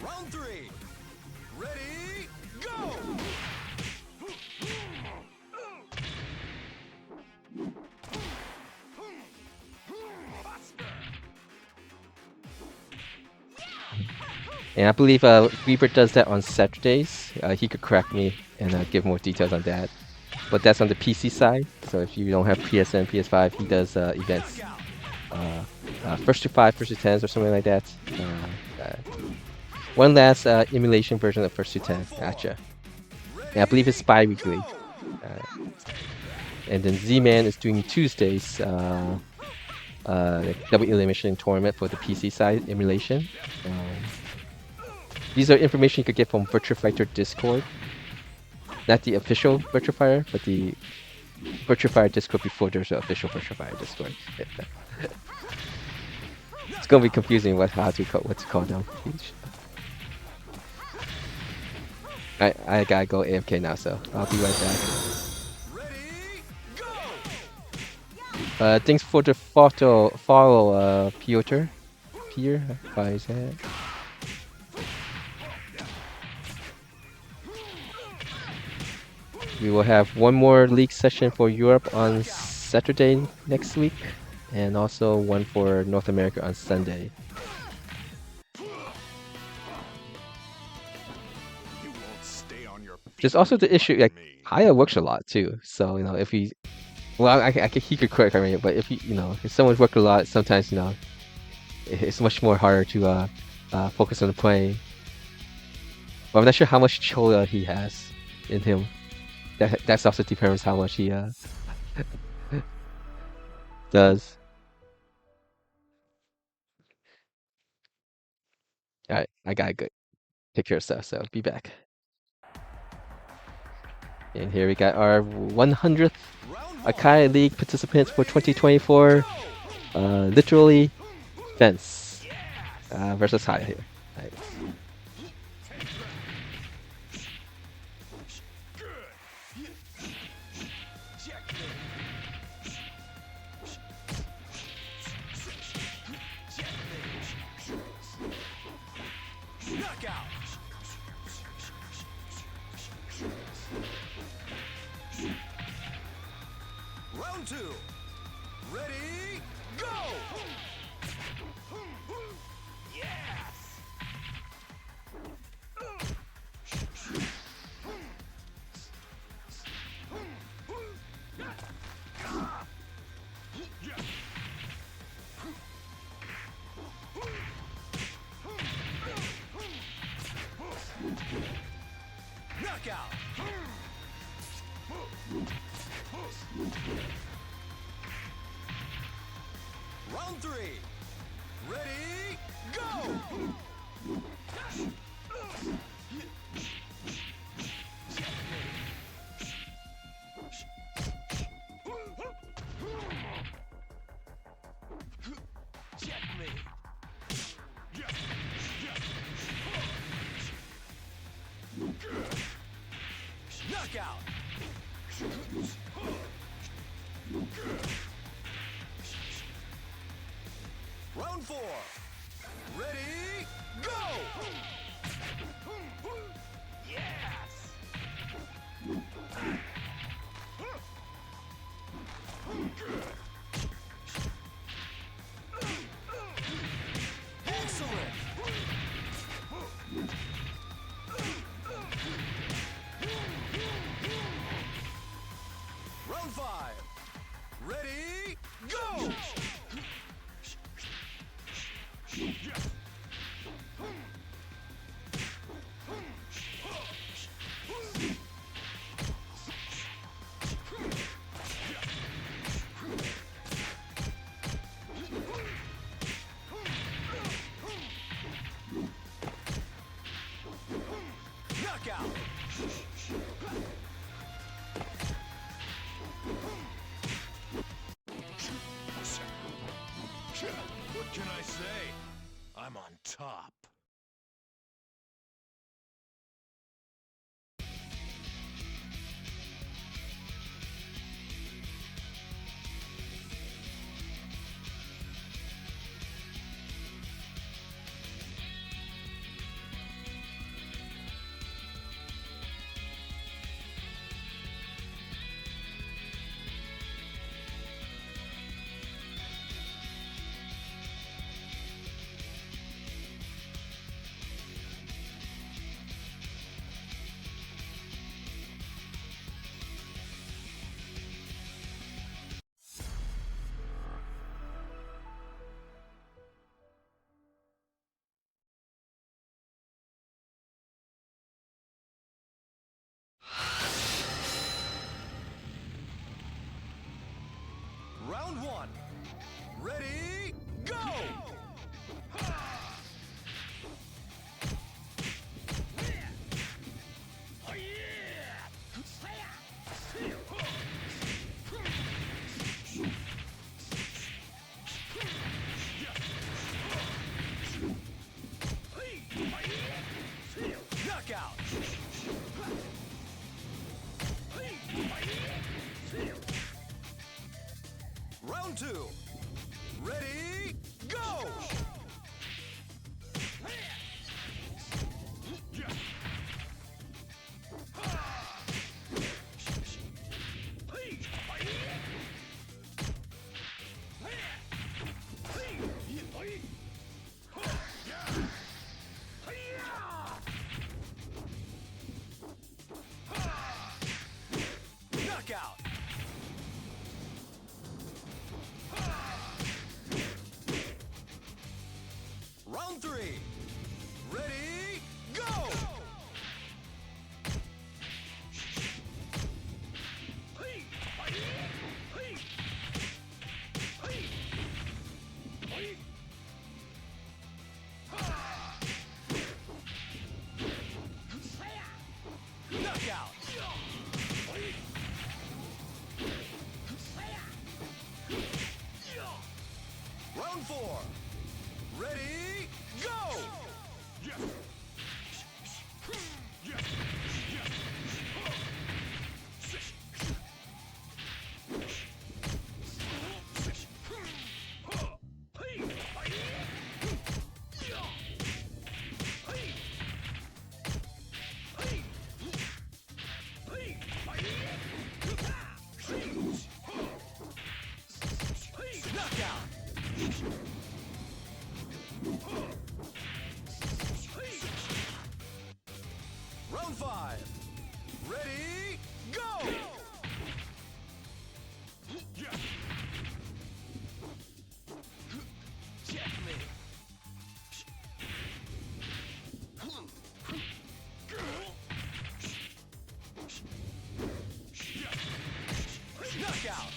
Round 3. Ready, go! And I believe Reaper does that on Saturdays. He could correct me and give more details on that. But that's on the PC side. So if you don't have PSN, PS5, he does events. First to 5, first to 10s, or something like that. One last emulation version of first to 10. Gotcha. And I believe it's bi-weekly. And then Z-Man is doing Tuesdays. Double elimination tournament for the PC side emulation. These are information you could get from Virtua Fighter Discord. Not the official Virtua Fighter, but the Virtua Fighter Discord before there's an official Virtua Fighter Discord. It's gonna be confusing what to call them. I gotta go AFK now, so I'll be right back. Thanks for the follow, Piotr. Pierre, how is that? We will have one more league session for Europe on Saturday next week, and also one for North America on Sunday. There's also the issue, like, Haya works a lot too, so, you know, if he... Well, he could correct me, but if if someone's worked a lot, sometimes, it's much more harder to focus on the playing. But I'm not sure how much Chola he has in him. That's also determines how much he does. Alright, I gotta go take care of stuff, so be back. And here we got our 100th Akai League participants for 2024. Literally, Fence versus Haya here. Right. Round 2. Ready, go! Yes! Knockout! Round 3. Ready, go! Round 4. Ready, go! Yes! Excellent! Round 5. Ready, go! Knockout! What can I say? I'm on top. Round 1. Ready, go! Knockout! Round 2. Ready, go! Knockout! Round 3. Ready, go! Knockout! Round 4. Ready, go! Knockout! Round 5. Ready, go! Checkmate. Knockout!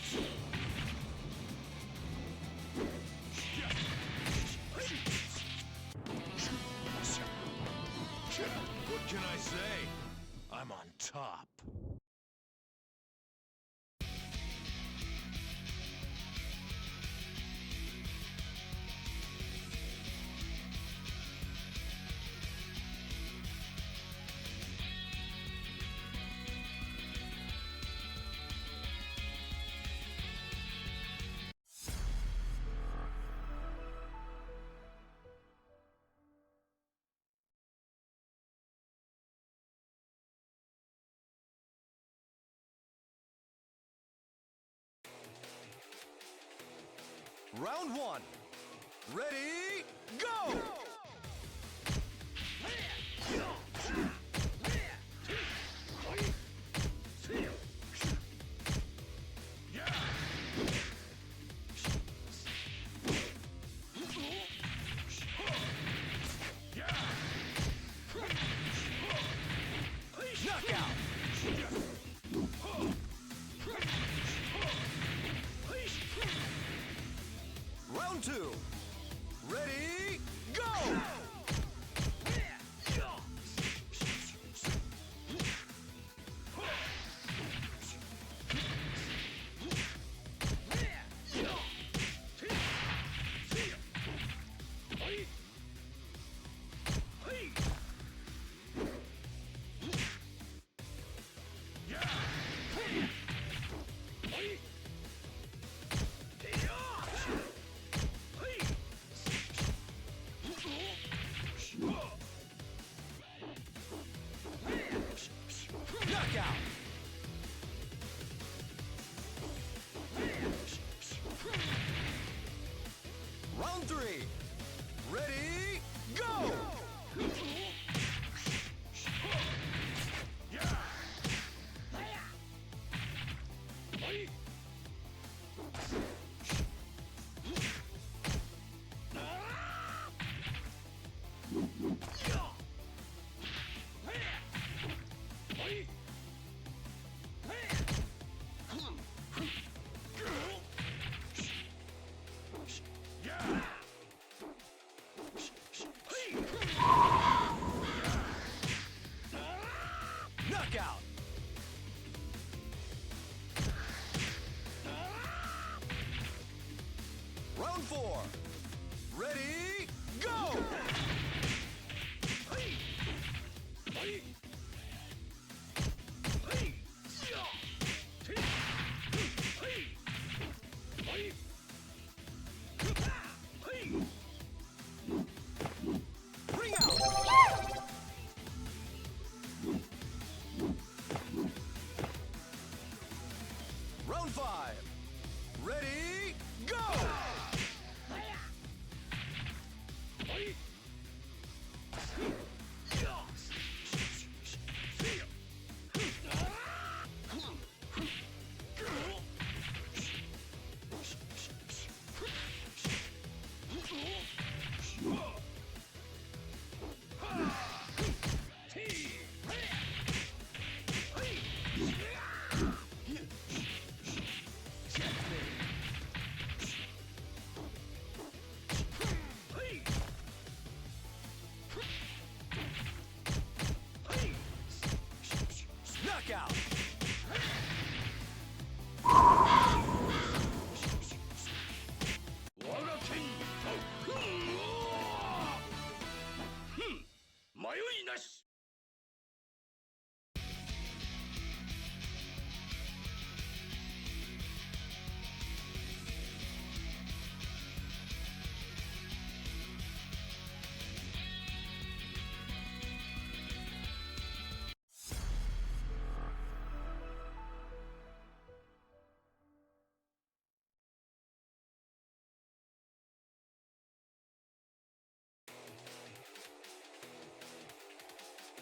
Round one. Ready, go! Knockout! Round two. Ready, go! Knockout! Round three. Ready, go! Knockout! Round four. Ready, go! Ring out! Round five. Ready, go! Knockout!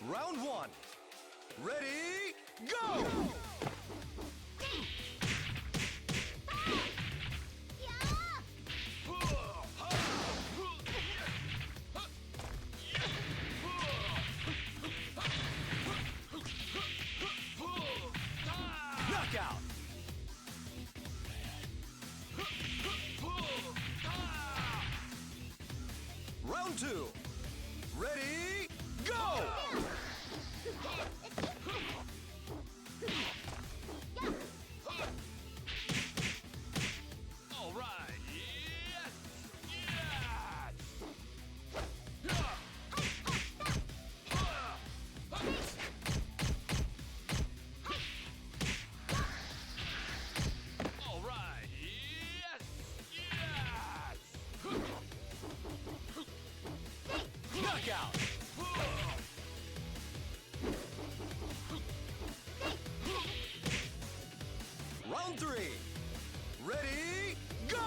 Round one. Ready, go! Knockout! Round two. Ready, go! All right. Yes. All right. Yes. Knockout! Round three. Ready, go!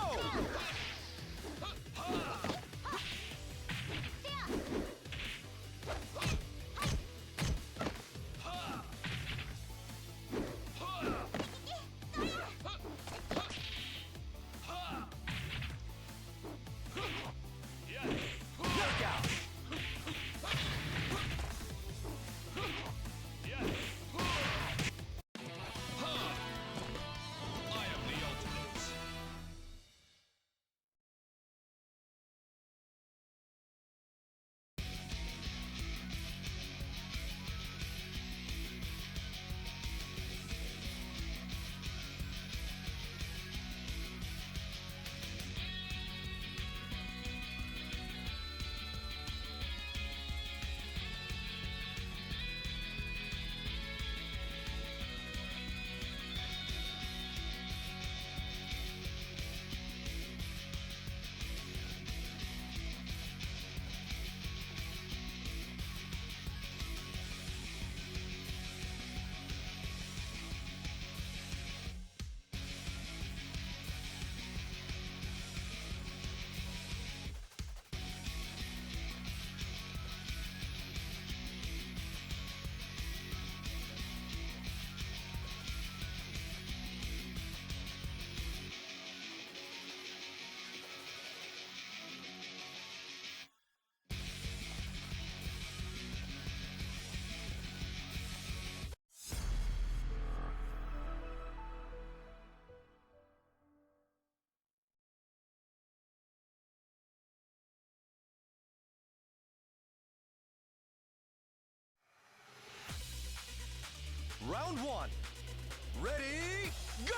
Round one. Ready, go!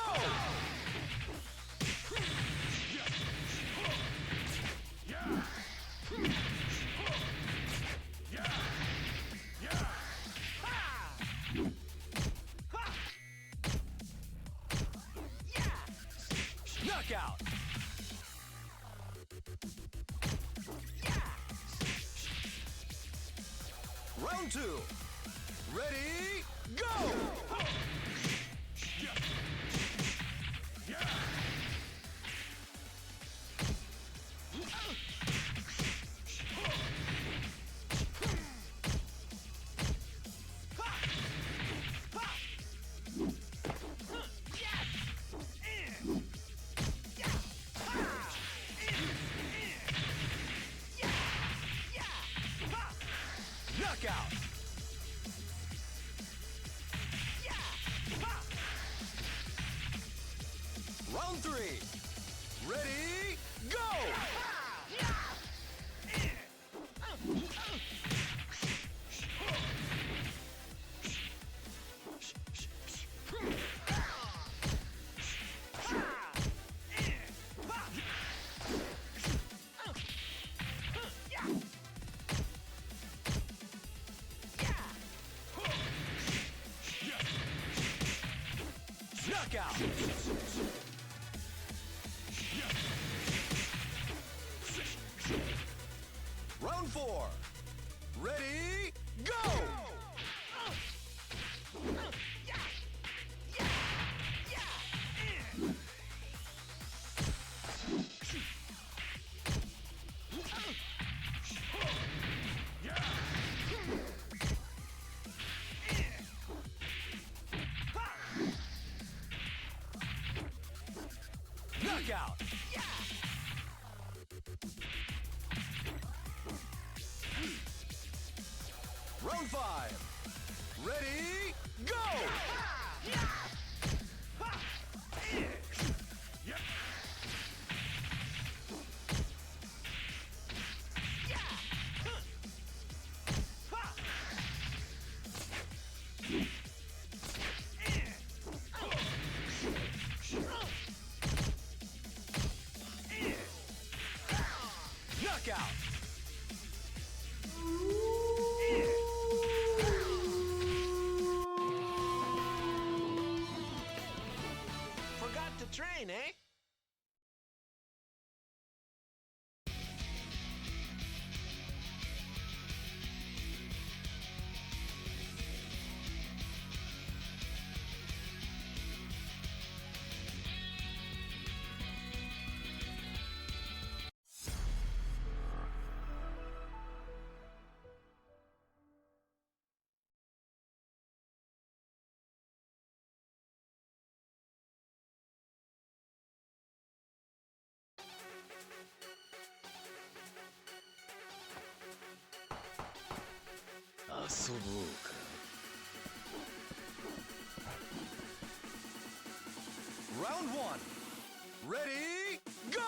Knockout! Round two. Ready, go! Knockout! Round three. Ready, go! Knockout! Round four. Ready, go! Knockout! Round five. Ready, go! Knockout! Forgot to train, eh? Round one. Ready, go!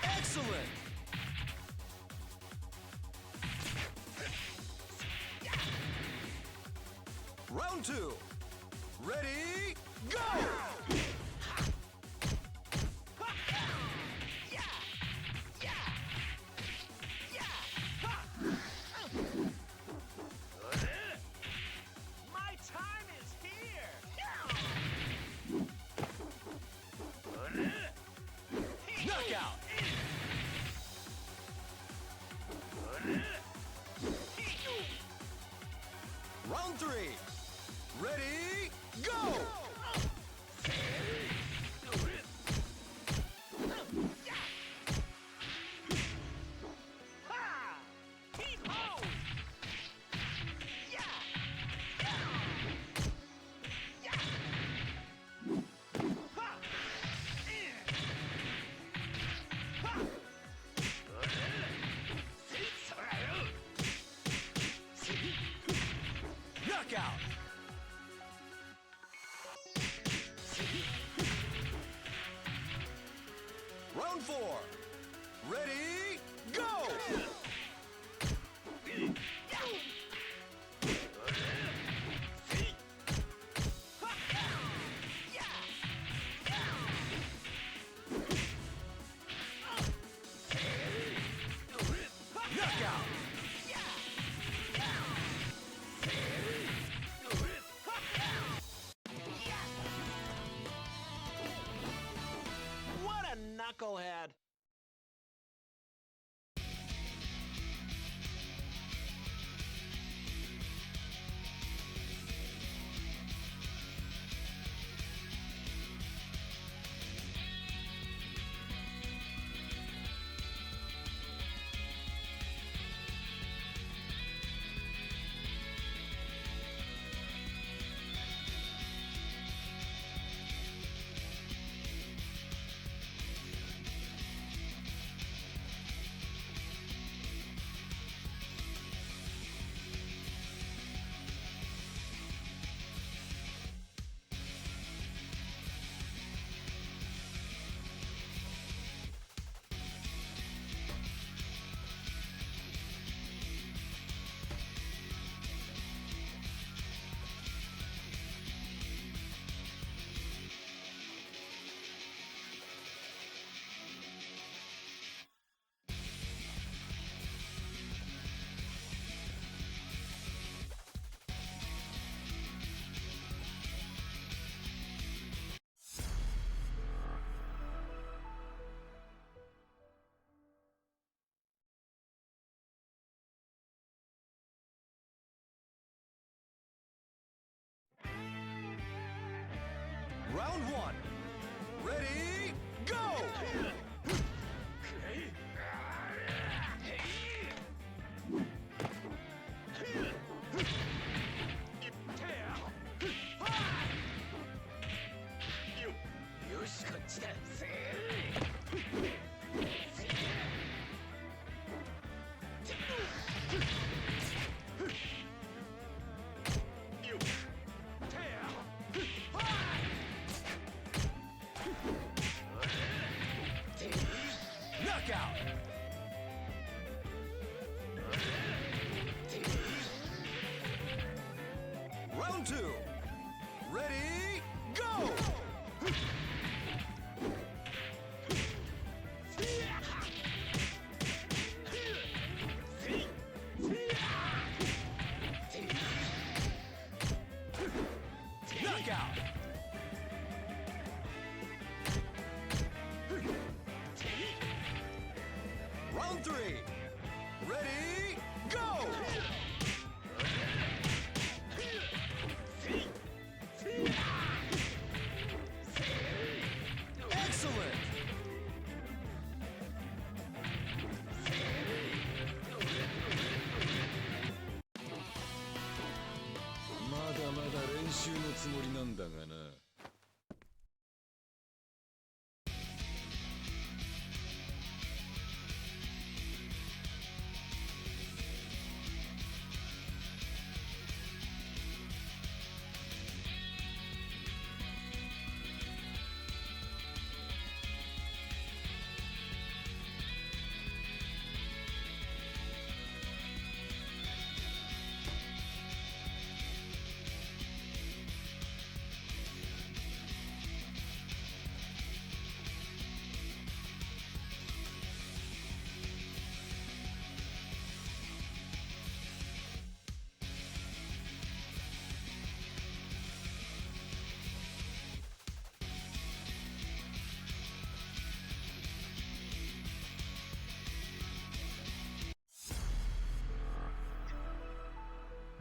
Excellent! Round two. Ready, go! My time is here! Knockout! Round three. Ready, go! Knockout! Round one. Ready, go! Knockout! Round two. Ready, go! Knockout! Round three. Ready, go! Excellent!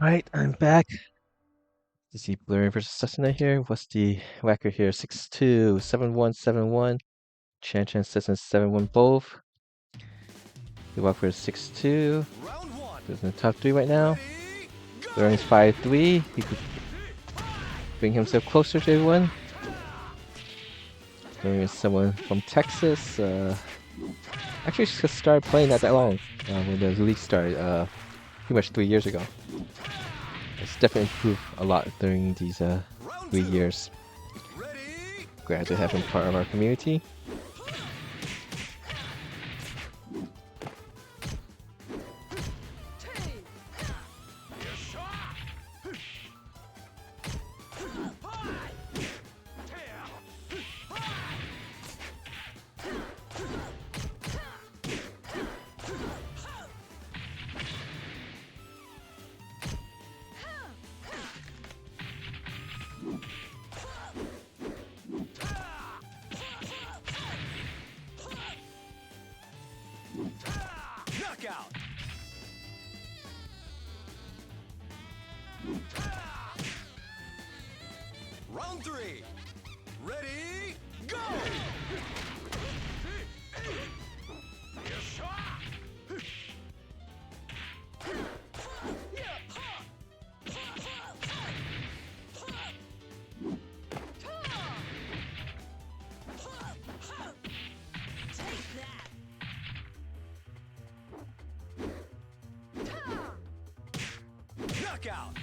Alright, I'm back. To see Blurry versus Cessna here. What's the record here? 6-2, 7-1, 7-1. Chan Cessna 7-1 both. The record is 6-2. Round one. He's in the top 3 right now. Ready, go! Blurry's 5-3. He could bring himself closer to everyone. Blurry is someone from Texas. Actually, just started playing not that long when the league started. Pretty much 3 years ago. It's definitely improved a lot during these 3 years. Ready, Glad to have him part of our community. knockout! Round three. Ready, go! Knockout!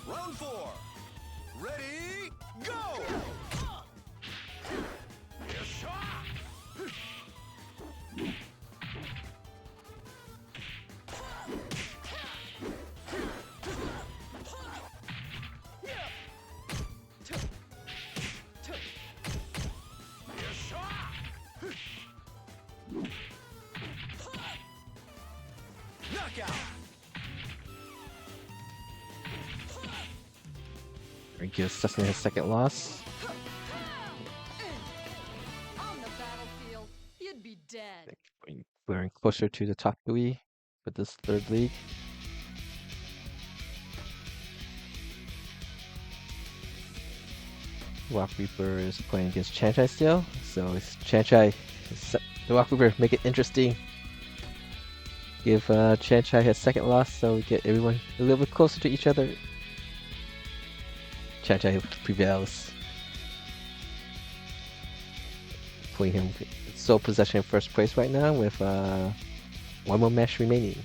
Round four. Ready, go! Knockout! It gives Cessna his second loss. On the battlefield, you'd be dead. We're closer to the top 3 for this third league. Walk Reaper is playing against Chanchai still, so it's Chanchai. The Walk Reaper make it interesting. Give Chanchai his second loss, so we get everyone a little bit closer to each other. Chanchai prevails, putting him sole possession in first place right now with one more match remaining.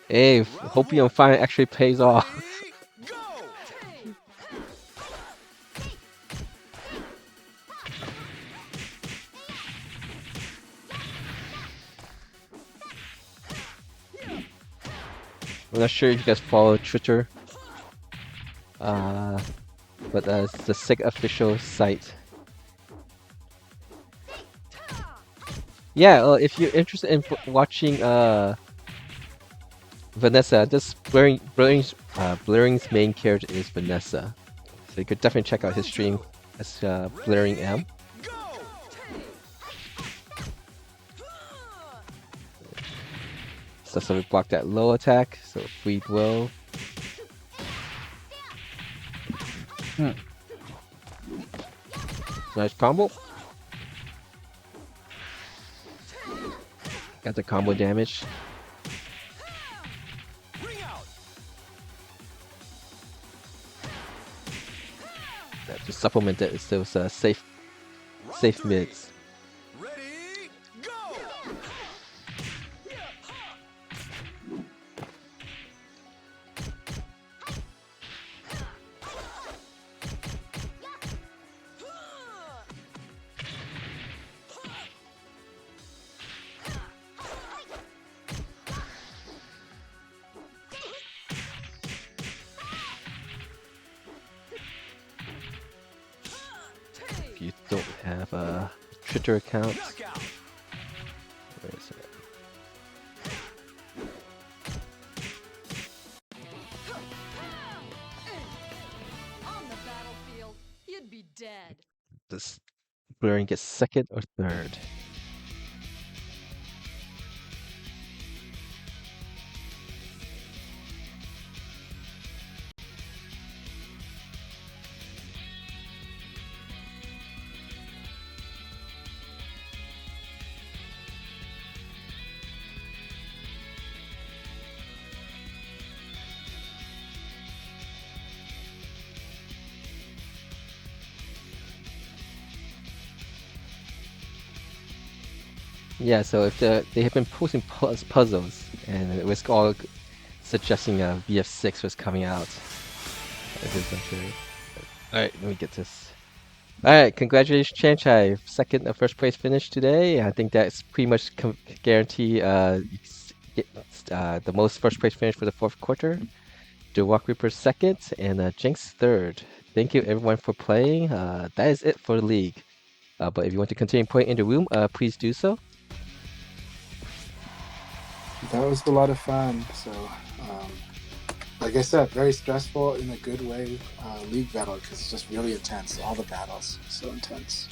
Hey, Hopium Fire actually pays off. Ready, go! I'm not sure if you guys follow Twitter, but it's the SIG official site. Yeah, if you're interested in watching Vanessa, this Blurring's main character is Vanessa, so you could definitely check out his stream as Blurring M. Go! So we block that low attack, so freed will. Nice combo. Got the combo damage. Ring out! To supplement it, it's those safe Round three. mids. Ready, go! If you don't have a Twitter account, Knockout! where is it? On the battlefield, you'd be dead. Does Blurring get second or third? Yeah, so if they have been posting puzzles, and it was all suggesting VF6 was coming out. Alright, let me get this. Alright, congratulations Chanchai, second and first place finish today. I think that's pretty much guarantee get the most first place finish for the fourth quarter. The Walk Reaper second, and Jinx third. Thank you everyone for playing. That is it for the league. But if you want to continue playing in the room, please do so. That was a lot of fun. So, like I said, very stressful in a good way league battle because it's just really intense. All the battles so intense.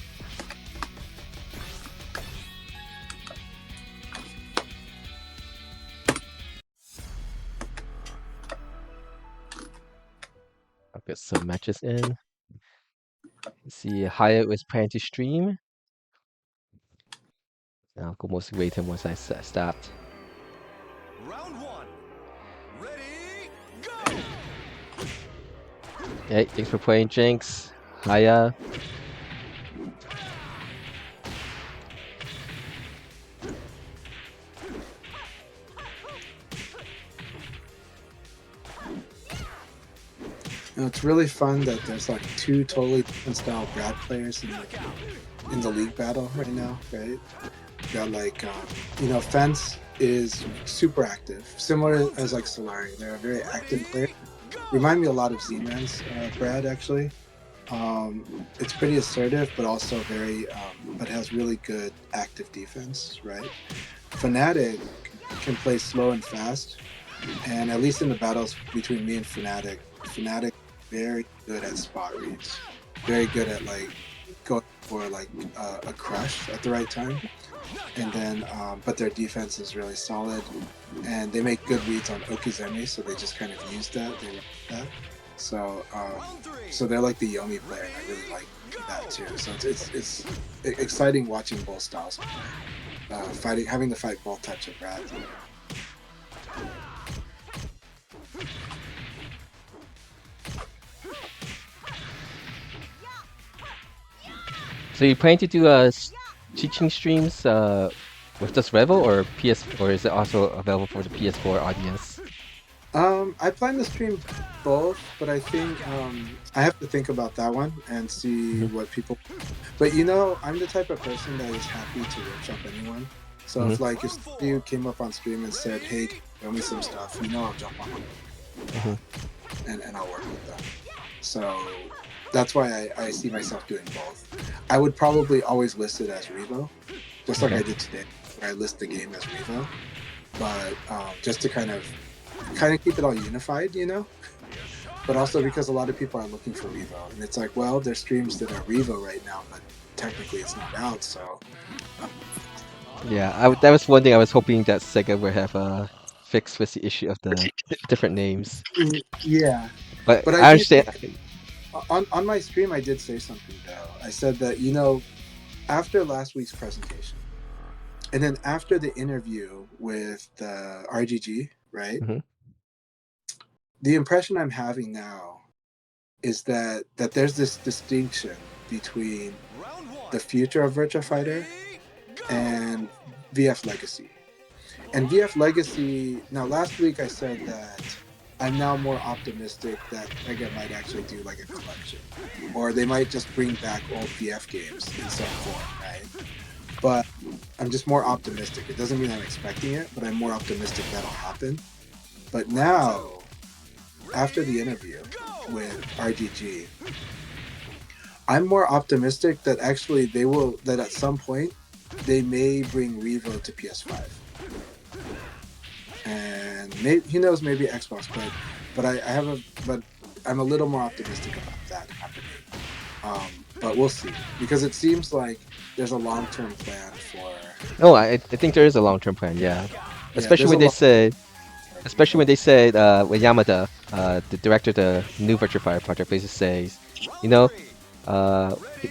I'll get some matches in. Let's see, Hyatt was planning to stream. I'll go mostly wait him once I stopped. Round one. Ready, go! Hey, thanks for playing, Jinx. Hiya. You know, it's really fun that there's like two totally different style Brad players in the league battle right now, right? You got like, Fence is super active, similar as like Solari. They're a very active player. Remind me a lot of Z-Man's Brad actually. It's pretty assertive, but also very, but has really good active defense, right? Fnatic can play slow and fast, And at least in the battles between me and Fnatic very good at spot reads, very good at like going for like a crush at the right time, and then but their defense is really solid, and they make good reads on Okizeme, so they just kind of use that. They run that. So so they're like the Yomi player, and I really like that too. So it's exciting watching both styles play. Having to fight both types of Brad. So you plan to do teaching streams with just Revel or PS, or is it also available for the PS4 audience? I plan to stream both, but I think I have to think about that one and see what people. But you know, I'm the type of person that is happy to workshop anyone. So if like if you came up on stream and said, "Hey, show me some stuff," you know, I'll jump on and I'll work with them. So that's why I see myself doing both. I would probably always list it as Revo, just like I did today, where I list the game as Revo. But just to kind of keep it all unified, you know. But also because a lot of people are looking for Revo, and it's like, well, there's streams that are Revo right now, but technically it's not out. So Yeah, that was one thing I was hoping that Sega would have fixed with the issue of the different names. yeah. But But I I do understand. think on my stream I did say something though. I said that, you know, after last week's presentation, and then after the interview with the RGG, right? The impression I'm having now is that there's this distinction between the future of Virtua Fighter and VF Legacy. And VF Legacy, now last week I said that I'm now more optimistic that Sega might actually do like a collection, or they might just bring back old VF games in some form, right? But I'm just more optimistic. It doesn't mean I'm expecting it, but I'm more optimistic that'll happen. But now, after the interview with RGG, I'm more optimistic that actually that at some point they may bring Revo to PS5. And maybe, who knows, maybe Xbox, but I'm a little more optimistic about that happening. But we'll see, because it seems like there's a long-term plan for. Oh, I think there is a long-term plan. Yeah, especially there's a when they long. said, when Yamada, the director of the new Virtua Fighter project, basically says, you know,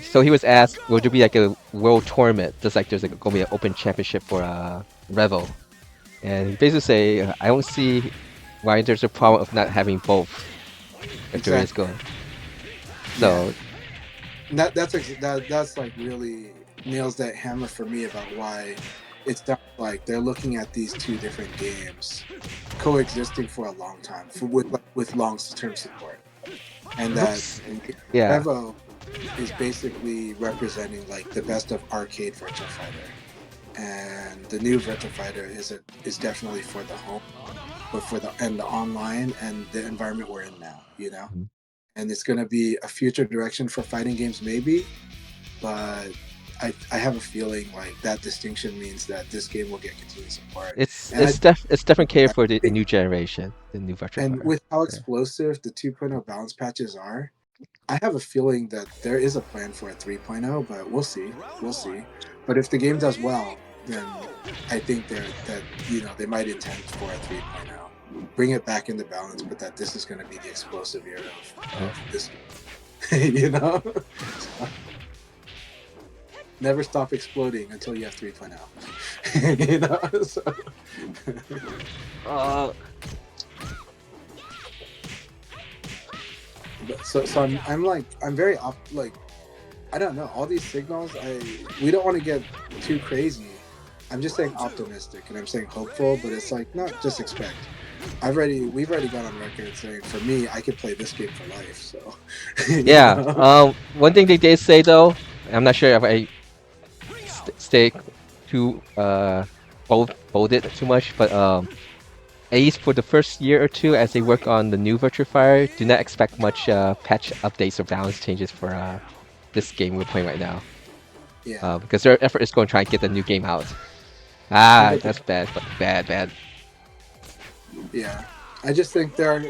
so he was asked, will there be like a world tournament, just like there's like going to be an open championship for Revel, and he basically say, I don't see why there's a problem of not having both, if there is going. So That's like really nails that hammer for me about why it's like they're looking at these two different games coexisting for a long time with long-term support, and that Revo is basically representing like the best of arcade Virtua Fighter, and the new Virtua Fighter is definitely for the home, but for the online and the environment we're in now, you know. And it's going to be a future direction for fighting games, maybe, but I have a feeling like that distinction means that this game will get continued support. It's definitely catered for the new generation, the new Virtua Fighter. And with how explosive the 2.0 balance patches are, I have a feeling that there is a plan for a 3.0, but we'll see. But if the game does well, then I think that they might intend for a 3.0. Bring it back into balance, but that this is going to be the explosive era of this game. You know? Never stop exploding until you have 3.0. You know? So I'm very like, I don't know, all these signals, we don't want to get too crazy. I'm just saying optimistic, and I'm saying hopeful, but it's like, not just expect. We've already got on record saying, for me, I could play this game for life. So yeah. One thing they did say though, I'm not sure if I stay too bolded too much, but at least for the first year or two, as they work on the new Virtua Fighter, do not expect much patch updates or balance changes for this game we're playing right now. Yeah. Because their effort is going to try and get the new game out. That's bad, but bad. Yeah, I just think there are,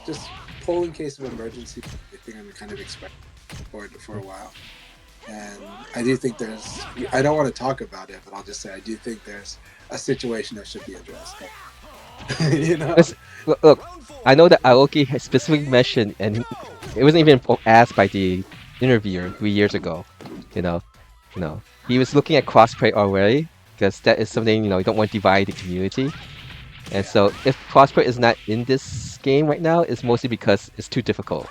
just polling case of emergency. I think I'm kind of expecting for a while, and I do think there's. I don't want to talk about it, but I'll just say I do think there's a situation that should be addressed. you know, Look, I know that Aoki has specifically mentioned, and it wasn't even asked by the interviewer 3 years ago. You know, he was looking at crossplay already because that is something you don't want to divide the community. And so if crossplay is not in this game right now, it's mostly because it's too difficult.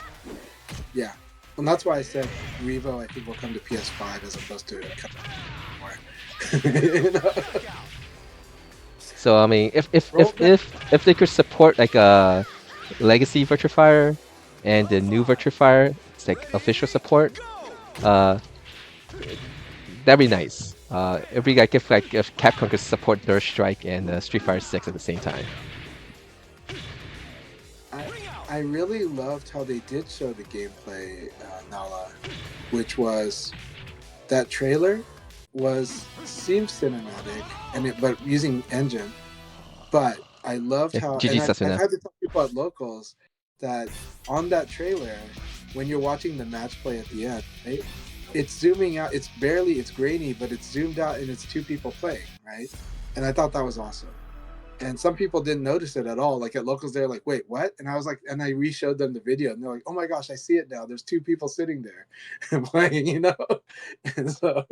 yeah, and that's why I said Revo. I think will come to PS5 as opposed to you know? So I mean, if they could support like a legacy Virtufier and the new Virtufier, it's like official support, uh, that'd be nice. It'd be like if Capcom could support Third Strike and Street Fighter 6 at the same time. I really loved how they did show the gameplay, Nala, which was that trailer seemed cinematic but using engine. But I loved how, GG and I've Sasuna. had to tell people at locals that on that trailer, when you're watching the match play at the end, right, it's zooming out. It's grainy, but it's zoomed out and it's two people playing, right? And I thought that was awesome. And some people didn't notice it at all. Like at locals, they're like, "Wait, what?" And I was like, and I re-showed them the video, and they're like, "Oh my gosh, I see it now. There's two people sitting there playing," And so,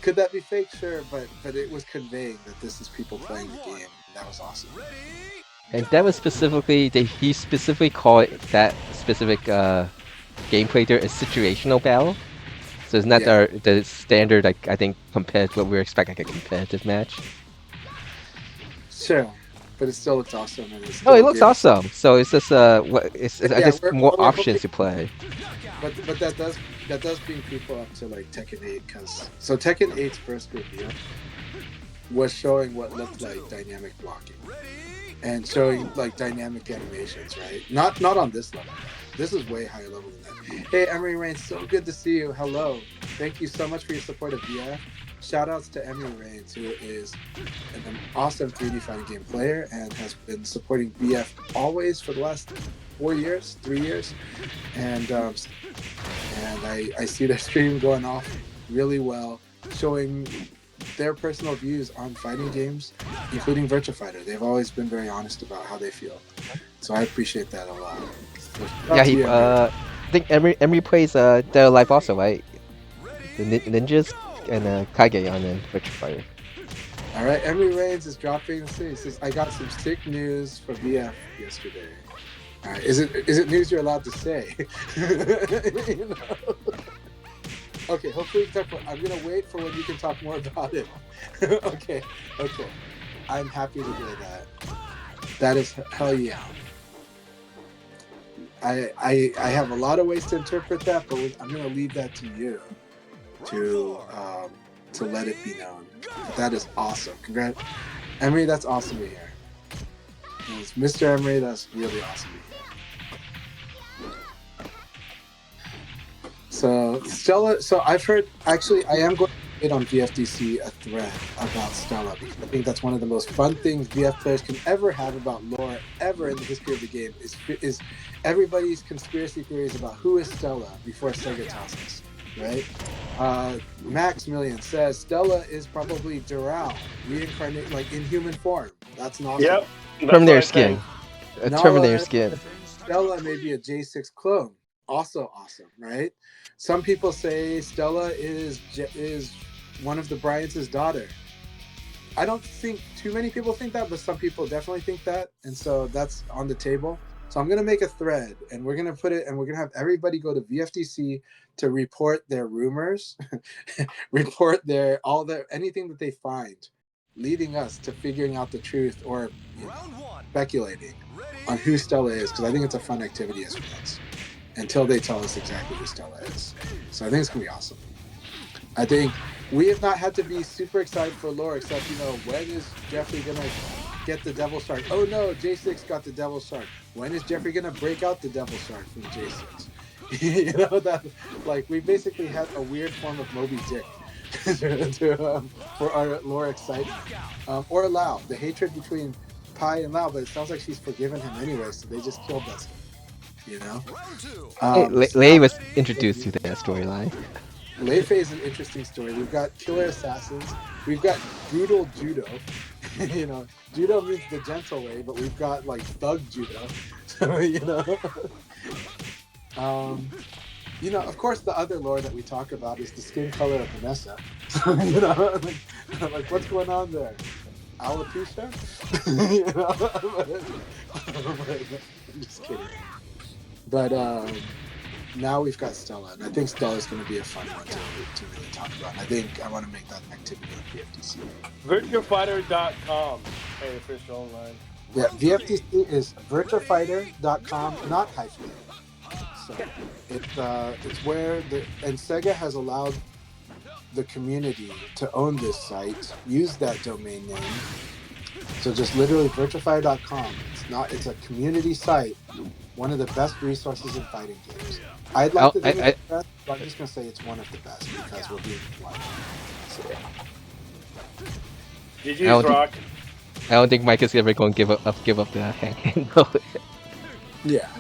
could that be fake? Sure, but it was conveying that this is people playing the game. And that was awesome. And that was he specifically called that specific gameplay there a situational battle. So it's not the standard, like I think compared to what we were expecting, like a competitive match. Sure, but it still looks awesome. And No, it looks awesome. So it's just I guess more we're options to play. But that does bring people up to like Tekken 8 because Tekken 8's first reveal was showing what looked like dynamic blocking and showing like dynamic animations, right? Not on this level. This is way higher level than that. Hey, Emery Rain, so good to see you. Hello. Thank you so much for your support of VF. Shout outs to Emery Reigns, who is an awesome 3D fighting game player and has been supporting VF always for the last 3 years. And I see their stream going off really well, showing their personal views on fighting games, including Virtua Fighter. They've always been very honest about how they feel. So I appreciate that a lot. Yeah, I think Emery plays Dead or Alive also, right? The ninjas and Kage on the Virtua Fighter. All right, Emery Reigns is dropping the city. Says, I got some sick news for VF yesterday. Is it news you're allowed to say? Okay, hopefully I'm gonna wait for when you can talk more about it. Okay. I'm happy to hear that. That is hell yeah. I have a lot of ways to interpret that, but I'm gonna leave that to you to let it be known. But that is awesome. Congrats, Emery. That's awesome to hear. It's Mr. Emery, that's really awesome to hear. So Stella. So I've heard. Actually, I am going to get on VFDC a thread about Stella because I think that's one of the most fun things VF players can ever have about lore ever in the history of the game. Is everybody's conspiracy theories about who is Stella before Sega tells us, right? Maximilian says Stella is probably Doral reincarnated, like in human form. That's not. Yep. Terminator skin. A Terminator skin. Stella may be a J6 clone. Also awesome, right? Some people say Stella is one of the Bryant's daughter. I don't think too many people think that, but some people definitely think that, and so that's on the table. So I'm gonna make a thread, and we're gonna put it, and we're gonna have everybody go to VFDC to report their rumors, report anything that they find, leading us to figuring out the truth or speculating on who Stella is, because I think it's a fun activity as fans until they tell us exactly who Stella is. So I think it's gonna be awesome. I think we have not had to be super excited for lore, except when is Jeffrey gonna get the Devil Shark? Oh no, J6 got the Devil Shark. When is Jeffrey gonna break out the Devil Shark from J6? That like we basically had a weird form of Moby Dick for our lore excitement, or Lao. The hatred between Pai and Lao, but it sounds like she's forgiven him anyway, so they just killed us. You know. Round two. So Lei now was introduced to that storyline. Lei Fei is an interesting story. We've got killer assassins. We've got brutal judo. You know, judo means the gentle way, but we've got like thug judo. So you know, of course, the other lore that we talk about is the skin color of Vanessa. So, you know, like what's going on there? Alopecia? You know, I'm just kidding. But now we've got Stella, and I think Stella's going to be a fun one to really talk about. And I think I want to make that an activity on VFDC. VirtuaFighter.com. Hey, official online. Yeah, VFDC is virtuafighter.com, not hyphen. So it's where and Sega has allowed the community to own this site, use that domain name. So just literally virtuafighter.com. It's a community site, one of the best resources in fighting games. I'd like to think it's the best, but I'm just gonna say it's one of the best because we're being blunt. So, GG's Rock. I don't think Mike is ever going to give up the handle. yeah.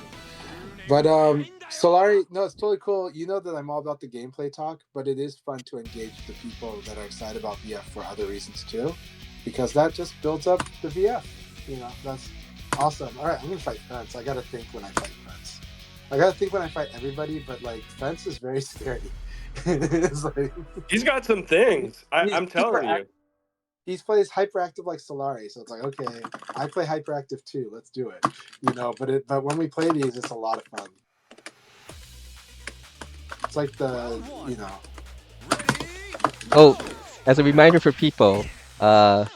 But Solari, no, it's totally cool. You know that I'm all about the gameplay talk, but it is fun to engage the people that are excited about VF for other reasons too, because that just builds up the VF. You know, that's awesome. All right, I'm gonna fight Fence. I gotta think when I fight Fence. I gotta think when I fight everybody, but like Fence is very scary. It's like, He's got some things. I'm telling you. he plays hyperactive like Solari, so it's like, okay, I play hyperactive too. Let's do it. You know, but when we play these, it's a lot of fun. It's like you know. Oh, as a reminder for people, the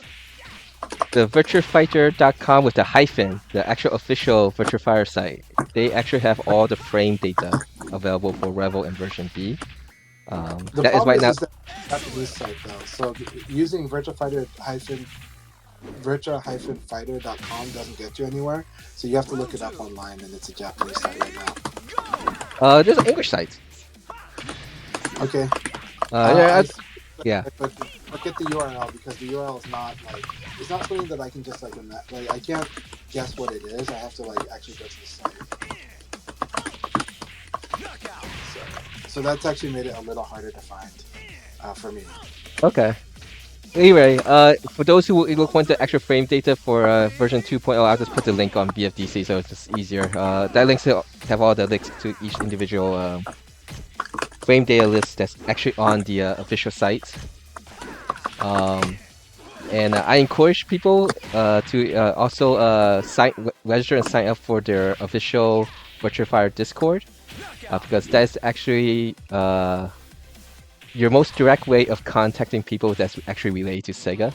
virtuafighter.com with the hyphen, the actual official Virtua Fighter site, they actually have all the frame data available for Revel and version B. The that is problem right is, now. is that Japanese site though, so using virtua-fighter.com doesn't get you anywhere. So you have to look it up online, and it's a Japanese site right now. There's an English site. Okay. Yeah. But get the URL because the URL is not like it's not something that I can just like I can't guess what it is. I have to like actually go to the site. So that's actually made it a little harder to find for me. Okay. Anyway, for those who want the extra frame data for version 2.0, I'll just put the link on BFDC so it's just easier. That links to have all the links to each individual frame data list that's actually on the official site. And I encourage people to also register and sign up for their official Virtua Fighter Discord because that's actually your most direct way of contacting people that's actually related to Sega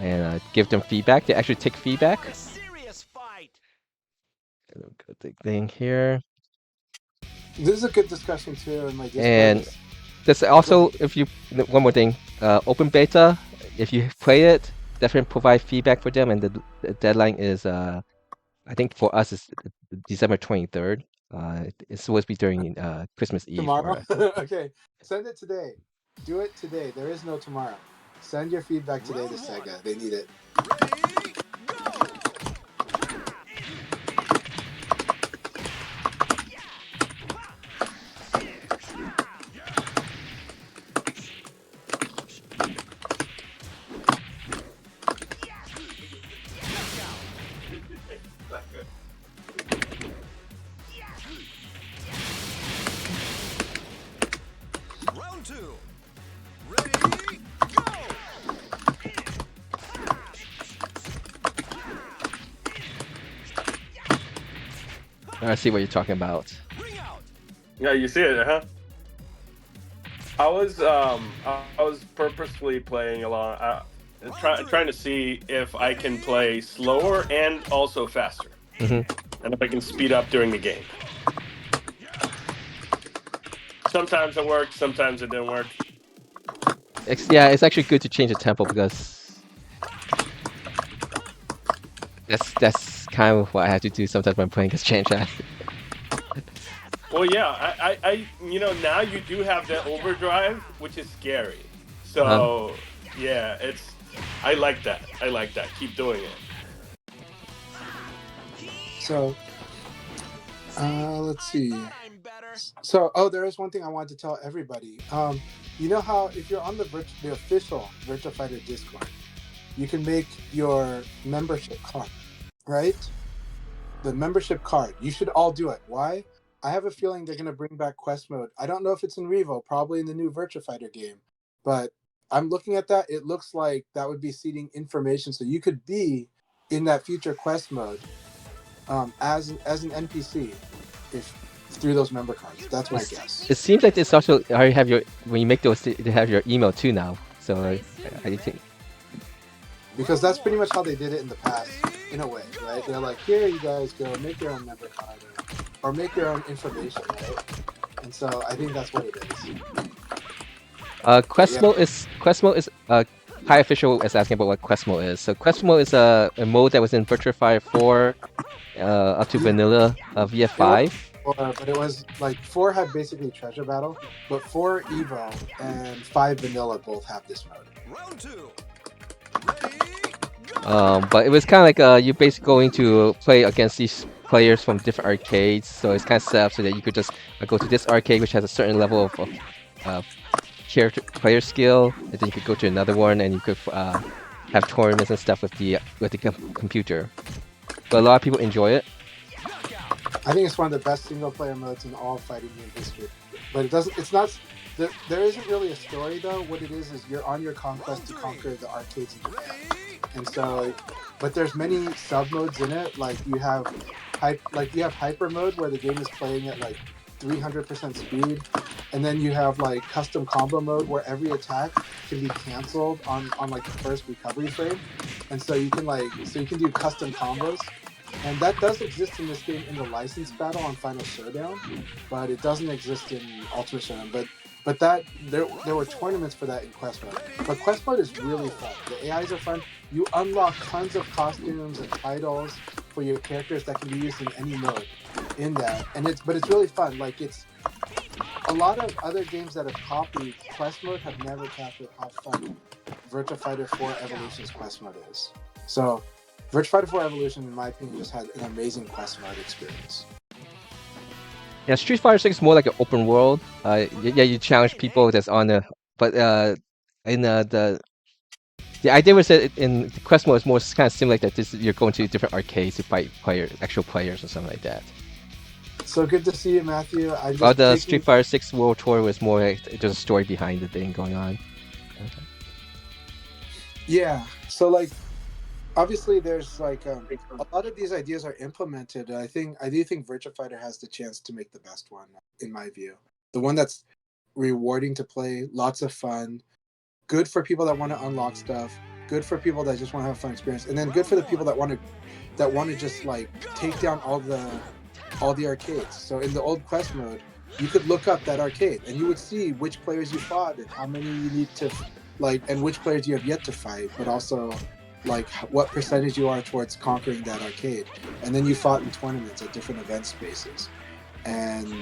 and give them feedback. They actually take feedback. A serious fight. Good thing here. This is a good discussion too in my Discord. And there's also, if you one more thing, open beta. If you play it, definitely provide feedback for them. And the deadline is, I think for us is December 23rd. It's supposed to be during Christmas Eve. Tomorrow? Okay, send it today. Do it today. There is no tomorrow. Send your feedback today to Sega. They need it. Round two. Ready, go! I see what you're talking about. Ring out. Yeah, you see it, huh? I was purposefully playing along, trying to see if I can play slower and also faster, and if I can speed up during the game. Sometimes it worked, sometimes it didn't work. It's actually good to change the tempo because that's kind of what I have to do sometimes when playing against Chan. Well, yeah, I now you do have that overdrive, which is scary. So yeah, I like that. Keep doing it. So, let's see. I'm better. So, there is one thing I wanted to tell everybody. You know how if you're on the official Virtua Fighter Discord, you can make your membership card, right? The membership card. You should all do it. Why? I have a feeling they're gonna bring back quest mode. I don't know if it's in Revo, probably in the new Virtua Fighter game, but I'm looking at that. It looks like that would be seeding information, so you could be in that future quest mode as an NPC if through those member cards. That's my guess. It seems like it's also already have your when you make those they have your email too now. So I think Because that's pretty much how they did it in the past, in a way, right? They're like, here you guys go, make your own member card or make your own information, right? And so I think that's what it is. quest mode is High Official is asking about what quest mode is. So quest mode is a mode that was in Virtua Fighter 4 up to vanilla VF5. But it was like 4 had basically treasure battle, but 4 Evo and 5 vanilla both have this mode. Round 2. But it was kind of like you're basically going to play against these players from different arcades. So it's kind of set up so that you could just go to this arcade, which has a certain level of character player skill, and then you could go to another one, and you could have tournaments and stuff with the computer. But a lot of people enjoy it. I think it's one of the best single player modes in all fighting game history. But it's not. There isn't really a story though. What it is you're on your conquest to conquer the arcades in Japan, and so, but there's many sub modes in it. Like you have hyper mode where the game is playing at like 300% speed, and then you have like custom combo mode where every attack can be canceled on like the first recovery frame, and so you can do custom combos. And that does exist in this game in the license battle on Final Showdown, but it doesn't exist in Ultimate Showdown. But that there were tournaments for that in Quest Mode. But Quest Mode is really fun. The AIs are fun. You unlock tons of costumes and titles for your characters that can be used in any mode in that. But it's really fun. Like it's a lot of other games that have copied Quest Mode have never captured how fun Virtua Fighter 4 Evolution's Quest Mode is. So Virtua Fighter 4 Evolution, in my opinion, just had an amazing quest mode experience. Yeah, Street Fighter 6 is more like an open world. Yeah, you challenge people that's on the, but in the idea was that in the quest mode is more kind of similar like that. You're going to different arcades to fight actual players or something like that. So good to see you, Matthew. The Street Fighter 6 World Tour was more like there's a story behind the thing going on. Yeah, so like obviously there's like a lot of these ideas are implemented. I do think Virtua Fighter has the chance to make the best one, in my view. The one that's rewarding to play, lots of fun, good for people that want to unlock stuff, good for people that just want to have a fun experience, and then good for the people that want to just like take down all the arcades. So in the old quest mode, you could look up that arcade and you would see which players you fought and how many you need to and which players you have yet to fight, but also like what percentage you are towards conquering that arcade. And then you fought in tournaments at different event spaces. And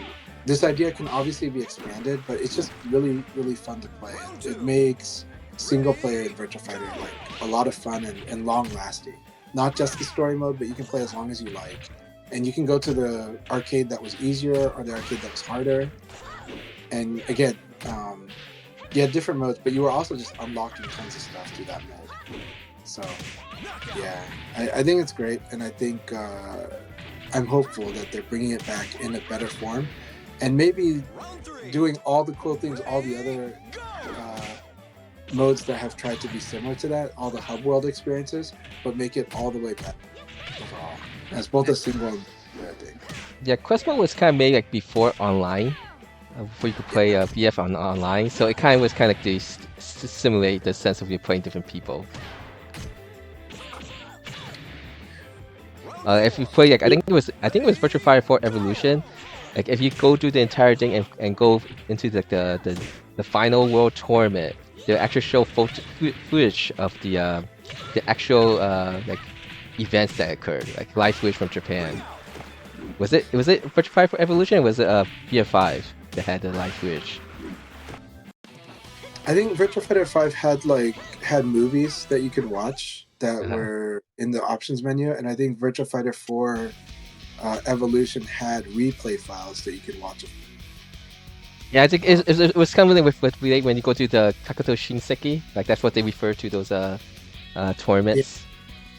this idea can obviously be expanded, but it's just really, really fun to play. It makes single player in Virtua Fighter like a lot of fun and long lasting. Not just the story mode, but you can play as long as you like. And you can go to the arcade that was easier or the arcade that was harder. And again, you had different modes, but you were also just unlocking tons of stuff through that mode. So, yeah, I think it's great, and I think I'm hopeful that they're bringing it back in a better form, and maybe doing all the cool things, all the other modes that have tried to be similar to that, all the hub world experiences, but make it all the way better overall, as both a single and I think. Yeah, Quest Mode was kind of made like before online, before you could play BF online, so it kind of was kind of like to simulate the sense of you playing different people. If you play like I think it was Virtua Fighter 4 Evolution, like if you go through the entire thing and go into like the final world tournament, they actually show footage of the actual like events that occurred, like live footage from Japan. Was it Virtua Fighter 4 Evolution or was it BF5 that had the live footage? I think Virtua Fighter 5 had movies that you could watch that were in the options menu, and I think Virtua Fighter 4 Evolution had replay files that you could watch. Yeah, I think it was kind of with when you go to the Kakuto Shinseki, like that's what they refer to those tournaments.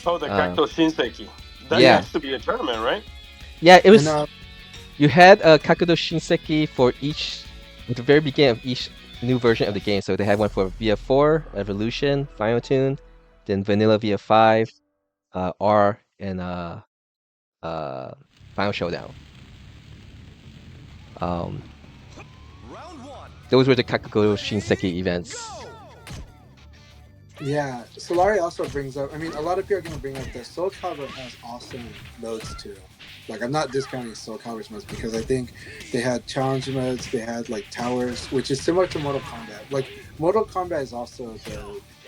Oh, the Uh, Kakto Shinseki. That yeah, used to be a tournament, right? yeah, it And was. You had a Kakuto Shinseki for each at the very beginning of each new version of the game. So they had one for VF4, Evolution, Final Tune, then Vanilla VF5, R, and uh, Final Showdown. Um, Round one. those were the Kakuto Shinseki events. yeah, Solari also brings up. I mean, a lot of people are going to bring up that Soul Calibur has awesome modes too. Like, I'm not discounting Soul Calibur's modes because I think they had challenge modes, they had like towers, which is similar to Mortal Kombat. Like, Mortal Kombat is also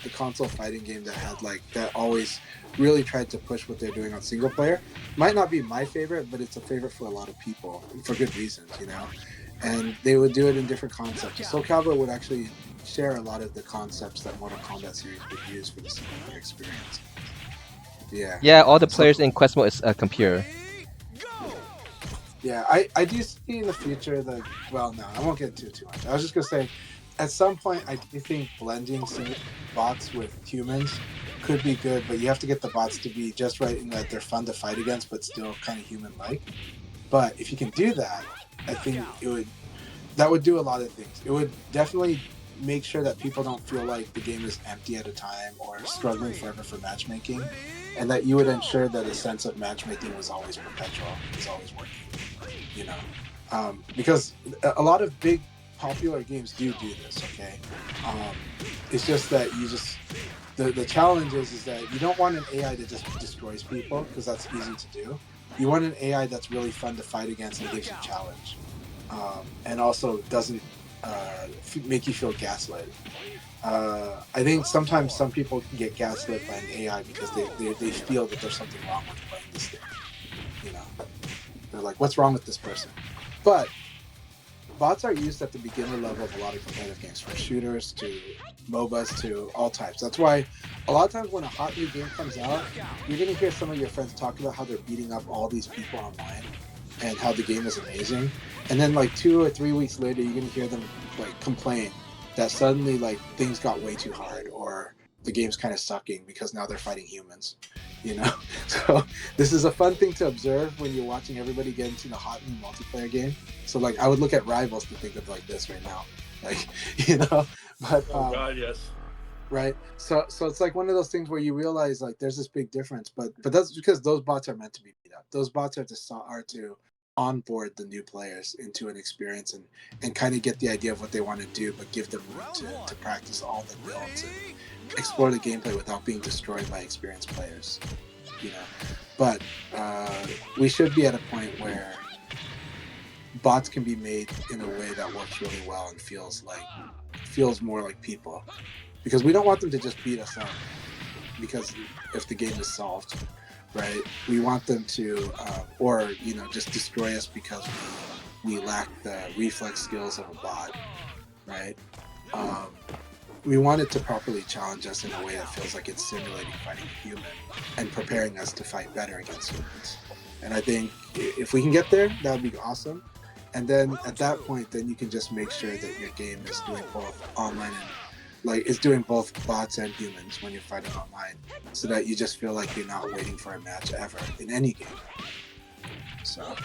the console fighting game that had like that always really tried to push what they're doing on single player. Might not be my favorite, but it's a favorite for a lot of people for good reasons, you know. And they would do it in different concepts. Soul Calibur would actually share a lot of the concepts that Mortal Kombat series would use for the single player experience. Yeah. Yeah, all the So, players in Quest mode is a computer. yeah, I do see in the future that. Well, no, I won't get into it too much. I was just gonna say, at some point, I do think blending single bots with humans could be good, but you have to get the bots to be just right in that they're fun to fight against, but still kind of human-like. But if you can do that, I think that would do a lot of things. It would definitely make sure that people don't feel like the game is empty at a time or struggling forever for matchmaking, and that you would ensure that a sense of matchmaking was always perpetual, was always working. You know, because a lot of big popular games do this. Okay, it's just that the challenge is that you don't want an AI that just destroys people because that's easy to do. You want an AI that's really fun to fight against and gives you challenge, and also doesn't make you feel gaslit. I think sometimes some people can get gaslit by an AI because they feel that there's something wrong with playing this thing. You know, they're like, what's wrong with this person? But bots are used at the beginner level of a lot of competitive games, from shooters to MOBAs to all types. That's why a lot of times when a hot new game comes out, you're going to hear some of your friends talk about how they're beating up all these people online and how the game is amazing. And then like 2 or 3 weeks later, you're going to hear them like complain that suddenly like things got way too hard or the game's kind of sucking because now they're fighting humans, you know? So this is a fun thing to observe when you're watching everybody get into the hot new multiplayer game. So like I would look at Rivals to think of like this right now, like, you know, but Oh God, yes. right. So it's like one of those things where you realize like there's this big difference, but that's because those bots are meant to be beat up. Those bots are to onboard the new players into an experience and kind of get the idea of what they want to do, but give them room to practice all the builds and explore the gameplay without being destroyed by experienced players, you know. But we should be at a point where bots can be made in a way that works really well and feels more like people, because we don't want them to just beat us up because if the game is solved, right? We want them to or you know, just destroy us because we lack the reflex skills of a bot, right? We want it to properly challenge us in a way that feels like it's simulating fighting a human and preparing us to fight better against humans. And I think if we can get there, that would be awesome. And then at that point, then you can just make sure that your game is doing both online and like it's doing both bots and humans when you're fighting online, so that you just feel like you're not waiting for a match ever in any game. So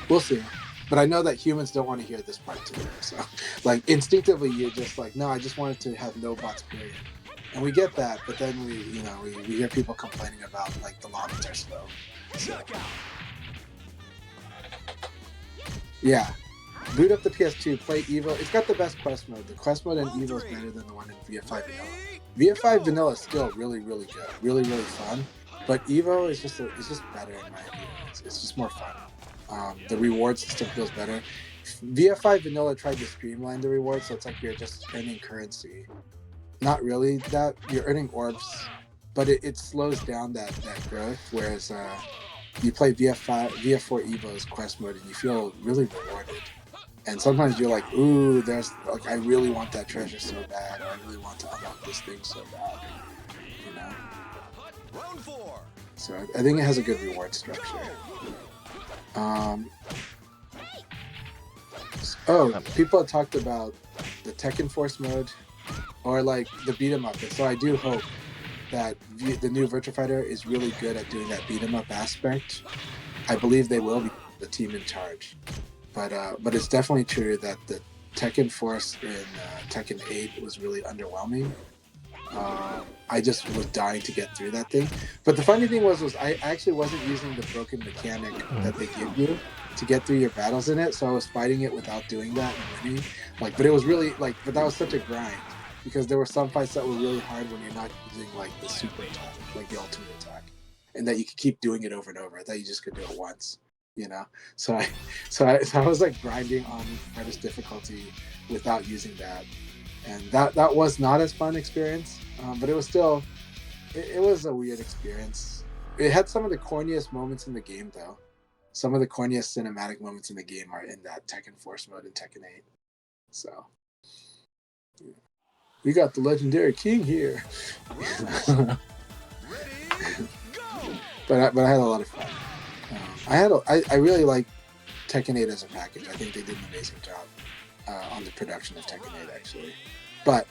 we'll see. But I know that humans don't want to hear this part too. So like instinctively you're just like, no, I just wanted to have no bots, period. And we get that, but then we hear people complaining about like the lobbies are slow. So yeah. Boot up the PS2, play Evo. It's got the best quest mode. The quest mode in Evo is better than the one in VF5 Vanilla. VF5 Vanilla is still really, really good, really, really fun. But Evo is just better in my opinion. It's just more fun. The reward system feels better. VF5 Vanilla tried to streamline the rewards, so it's like you're just earning currency. Not really that you're earning orbs, but it slows down that growth. Whereas you play VF4 Evo's quest mode and you feel really rewarded. And sometimes you're like, ooh, there's like I really want that treasure so bad, or I really want to unlock this thing so bad, you know. Round four. So I think it has a good reward structure. Um, oh, people talked about the Tekken Force mode or like the beat 'em up, and so I do hope that the new Virtua Fighter is really good at doing that beat 'em up aspect. I believe they will be the team in charge, but it's definitely true that the Tekken Force in Tekken 8 was really underwhelming. I just was dying to get through that thing. But the funny thing was I actually wasn't using the broken mechanic that they give you to get through your battles in it, so I was fighting it without doing that and winning. Like, but it was really like, but that was such a grind because there were some fights that were really hard when you're not using like the super attack, like the ultimate attack, and that you could keep doing it over and over. That you just could do it once, you know. So I was like grinding on hardest difficulty without using that, and that was not as fun experience, but it was still it was a weird experience. It had some of the corniest moments in the game, though. Some of the corniest cinematic moments in the game are in that Tekken Force mode in Tekken 8. So we got the legendary king here. but I had a lot of fun. I really like Tekken 8 as a package. I think they did an amazing job on the production of Tekken 8, actually. But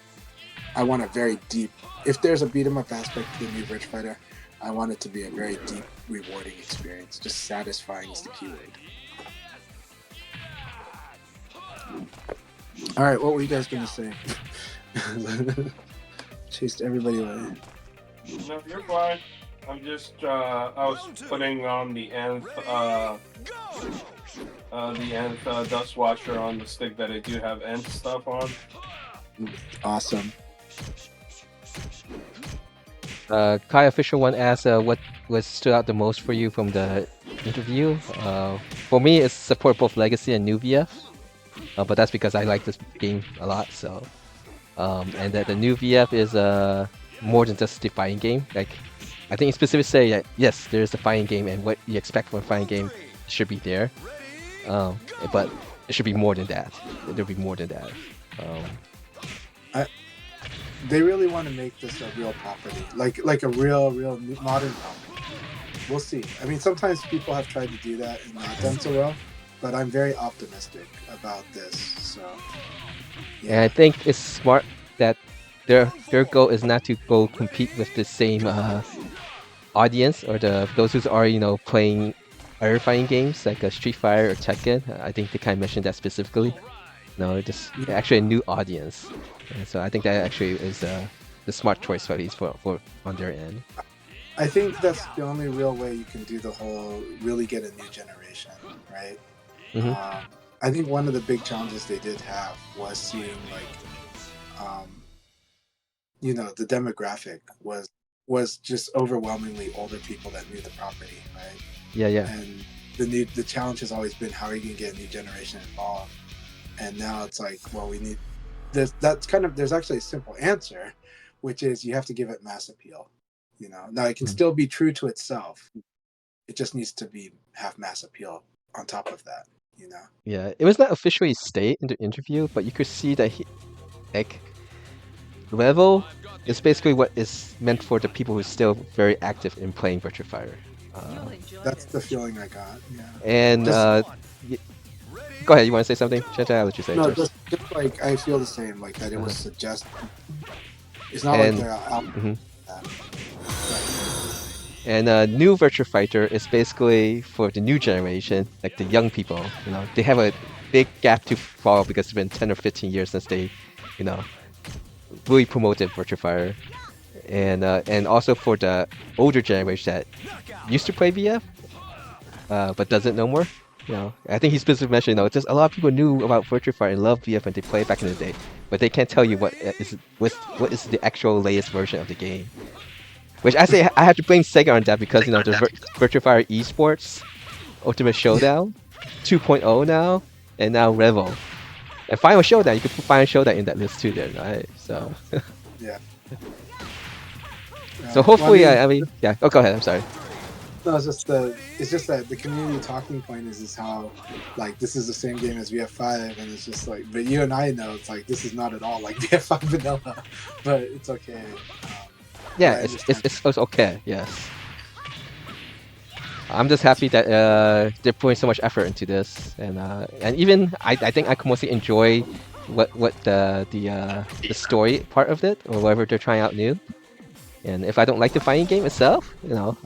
I want a very deep. If there's a beat 'em up aspect to the new Virtua Fighter, I want it to be a very deep, rewarding experience. Just satisfying is the keyword. All right, what were you guys gonna say? Chased everybody away. No, you're fine. I'm just I was putting on the nth Dust Watcher on the stick that I do have nth stuff on. Awesome. Kai Official One asks, what stood out the most for you from the interview? For me, it's support both Legacy and New VF, but that's because I like this game a lot. So, and that the New VF is more than just the fighting game. Like, I think it's specifically say that yes, there is a fighting game, and what you expect from a fighting game should be there. But it should be more than that. There'll be more than that. They really want to make this a real property, like a real modern property. We'll see. I mean, sometimes people have tried to do that and not done so well, but I'm very optimistic about this. So, yeah. And I think it's smart that their goal is not to go compete with the same audience or those who's already playing other fighting games like Street Fighter or Tekken. I think they kind of mentioned that specifically. No, just actually a new audience. And so I think that actually is the smart choice for these for on their end. I think that's the only real way you can do the whole really get a new generation, right? Mm-hmm. I think one of the big challenges they did have was seeing the demographic was just overwhelmingly older people that knew the property, right? Yeah. And the challenge has always been how are you gonna get a new generation involved? And now it's like, well, we need there's actually a simple answer, which is you have to give it mass appeal. Now it can still be true to itself. It just needs to have mass appeal on top of that. Yeah, it was not officially stated in the interview, but you could see that level is basically what is meant for the people who are still very active in playing Virtua Fighter. That's the feeling I got. Yeah. And go ahead. You want to say something, Chanta? I'll let you say No, it first. just like I feel the same. Like that, it was suggested. It's not like they're out. And new Virtua Fighter is basically for the new generation, like the young people. They have a big gap to follow because it's been 10 or 15 years since they, really promoted Virtua Fighter. And also for the older generation that used to play VF, but doesn't no more. I think he specifically mentioned, just a lot of people knew about Virtua Fighter and loved VF and they played back in the day, but they can't tell you what is the actual latest version of the game. Which I say I have to blame Sega on that because there's Virtua Fighter Esports, Ultimate Showdown, 2.0 now, and now Revo. And Final Showdown, you could put Final Showdown in that list too there, right? So yeah. So hopefully, I mean, yeah. Oh, go ahead. I'm sorry. No, it's just that the community talking point is how like this is the same game as VF5, and it's just like, but you and I know it's like this is not at all like VF5 vanilla, but it's okay. Yeah, it's okay. Yes. I'm just happy that they're putting so much effort into this, and even I think I can mostly enjoy what the story part of it or whatever they're trying out new. And if I don't like the fighting game itself,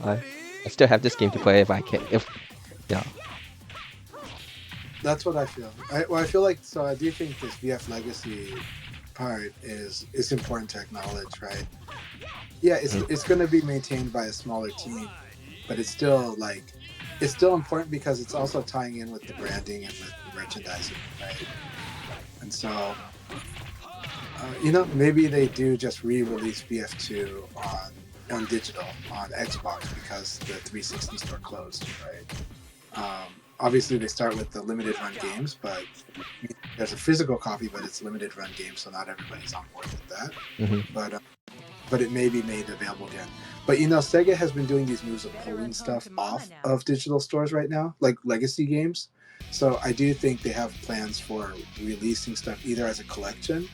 I still have this game to play if I can. If you know, That's what I feel. I feel like so. I do think this VF Legacy part is important to acknowledge, right? Yeah, it's going to be maintained by a smaller team, but it's still important because it's also tying in with the branding and with the merchandising, right? And so, maybe they do just re-release BF2 on digital on Xbox because the 360 store closed, right? Obviously, they start with the limited run games, but there's a physical copy, but it's limited run games, so not everybody's on board with that. But it may be made available again. But Sega has been doing these moves of pulling stuff off of digital stores right now, like legacy games. So I do think they have plans for releasing stuff either as a collection,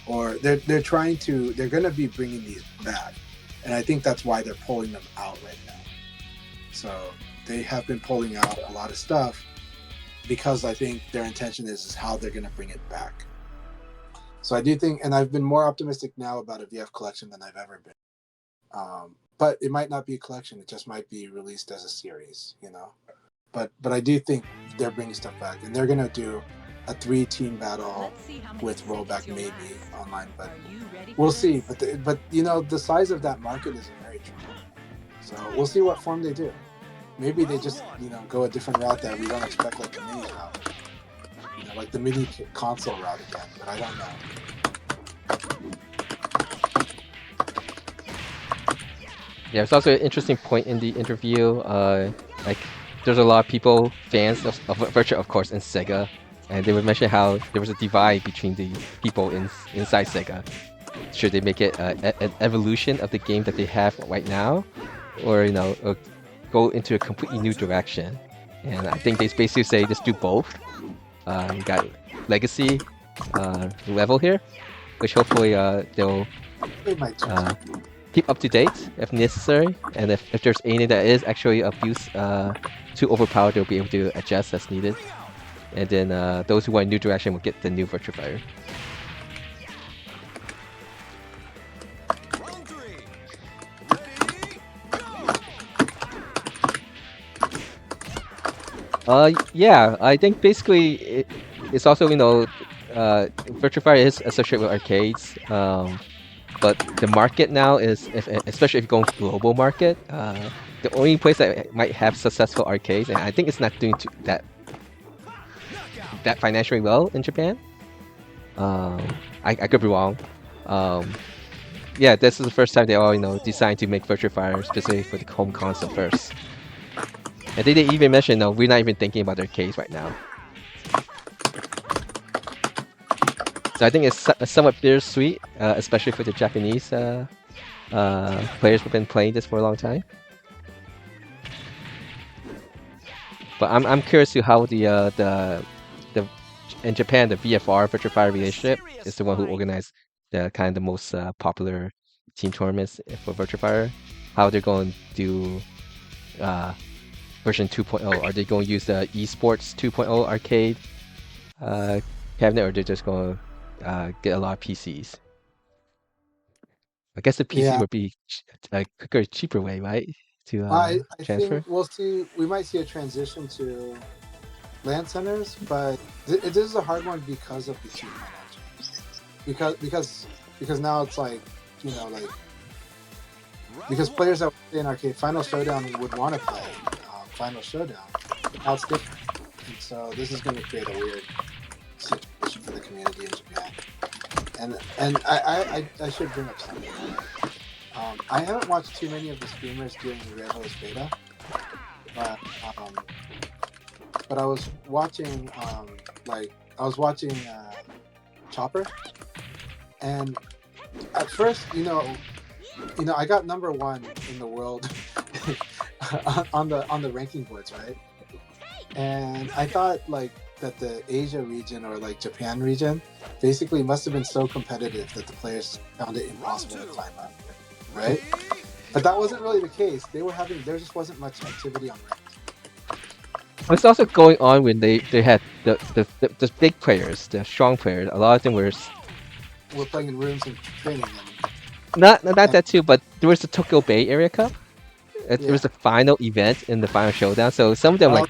or they're going to be bringing these back, and I think that's why they're pulling them out right now. So they have been pulling out a lot of stuff because I think their intention is how they're going to bring it back. So I do think, and I've been more optimistic now about a VF collection than I've ever been. But it might not be a collection; it just might be released as a series, But I do think they're bringing stuff back, and they're gonna do a 3-team battle with rollback maybe online, but we'll see. But the size of that market is very true. So we'll see what form they do. Maybe they just go a different route that we don't expect, like the mini route, like the mini console route again. But I don't know. yeah, it's also an interesting point in the interview. Like, there's a lot of people, fans of Virtua, of course, in Sega, and they would mention how there was a divide between the people inside Sega. Should they make it an evolution of the game that they have right now, or or go into a completely new direction? And I think they basically say just do both. You got legacy level here, which hopefully they'll keep up to date if necessary, and if there's anything that is actually abuse too overpowered, they'll be able to adjust as needed. And then those who want a new direction will get the new Virtua Fighter. Yeah, I think basically it's also Virtua Fighter is associated with arcades. But the market now is, especially if you go global market, the only place that might have successful arcades, and I think it's not doing that financially well in Japan. I could be wrong. Yeah, this is the first time they all decide to make Virtua Fighter specifically for the home console first. And they didn't even mention, no, we're not even thinking about arcades right now. So I think it's somewhat bittersweet, especially for the Japanese players who've been playing this for a long time. But I'm curious to how the in Japan the VFR Virtua Fighter relationship is the one who organized the kind of the most popular team tournaments for Virtua Fighter. How they're going to do version 2.0? Are they going to use the esports 2.0 arcade cabinet, or they're just going to get a lot of PCs? I guess the PC would be a quicker, cheaper way, right? To I transfer. think we'll see. We might see a transition to LAN centers, but this is a hard one because of the cheap financials. Because now it's like because players that play in arcade, Final Showdown would want to play Final Showdown. Now it's different, and so this is going to create a weird situation for the community in Japan. And I should bring up something. I haven't watched too many of the streamers during the Revo's beta, but I was watching Chopper, and at first, I got number 1 in the world on the ranking boards, right? And I thought that the Asia region or Japan region basically must have been so competitive that the players found it impossible to climb up, right? But that wasn't really the case. There just wasn't much activity on ranks. It's also going on when they had the big players, the strong players. A lot of them were We're playing in rooms and training, not and that too, but there was the Tokyo Bay Area Cup. It yeah. was the final event in the final showdown. So some of them Oh,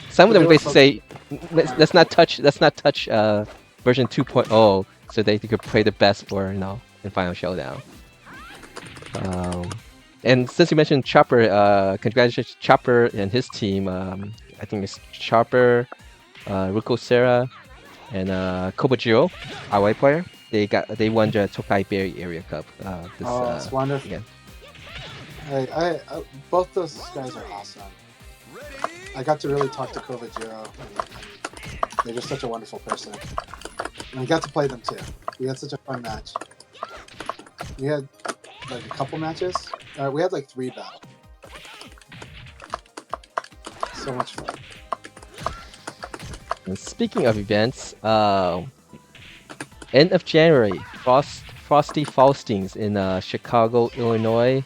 some of but they them were basically say focused. let's not touch version 2.0 so they could play the best for in final showdown. And since you mentioned Chopper, congratulations Chopper and his team. I think it's Chopper, Ruko Serra, and Kobajiro, our white player. They won the Tokai Berry Area Cup. Oh, it's wonderful. Again. I both those guys are awesome. I got to really talk to Kovajiro, and they're just such a wonderful person. And we got to play them too. We had such a fun match. We had like a couple matches. We had like 3 battles. So much fun. And speaking of events, end of January, Frosty Faustings in Chicago, Illinois.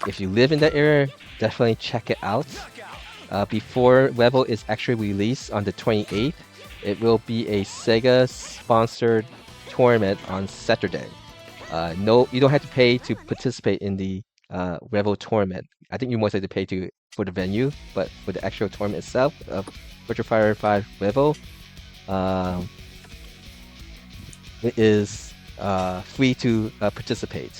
If you live in that area, definitely check it out. Before Level is actually released on the 28th, it will be a Sega-sponsored tournament on Saturday. No, you don't have to pay to participate in the Revel tournament. I think you must have to pay for the venue, but for the actual tournament itself of Virtua Fighter 5 Revel, it is free to participate.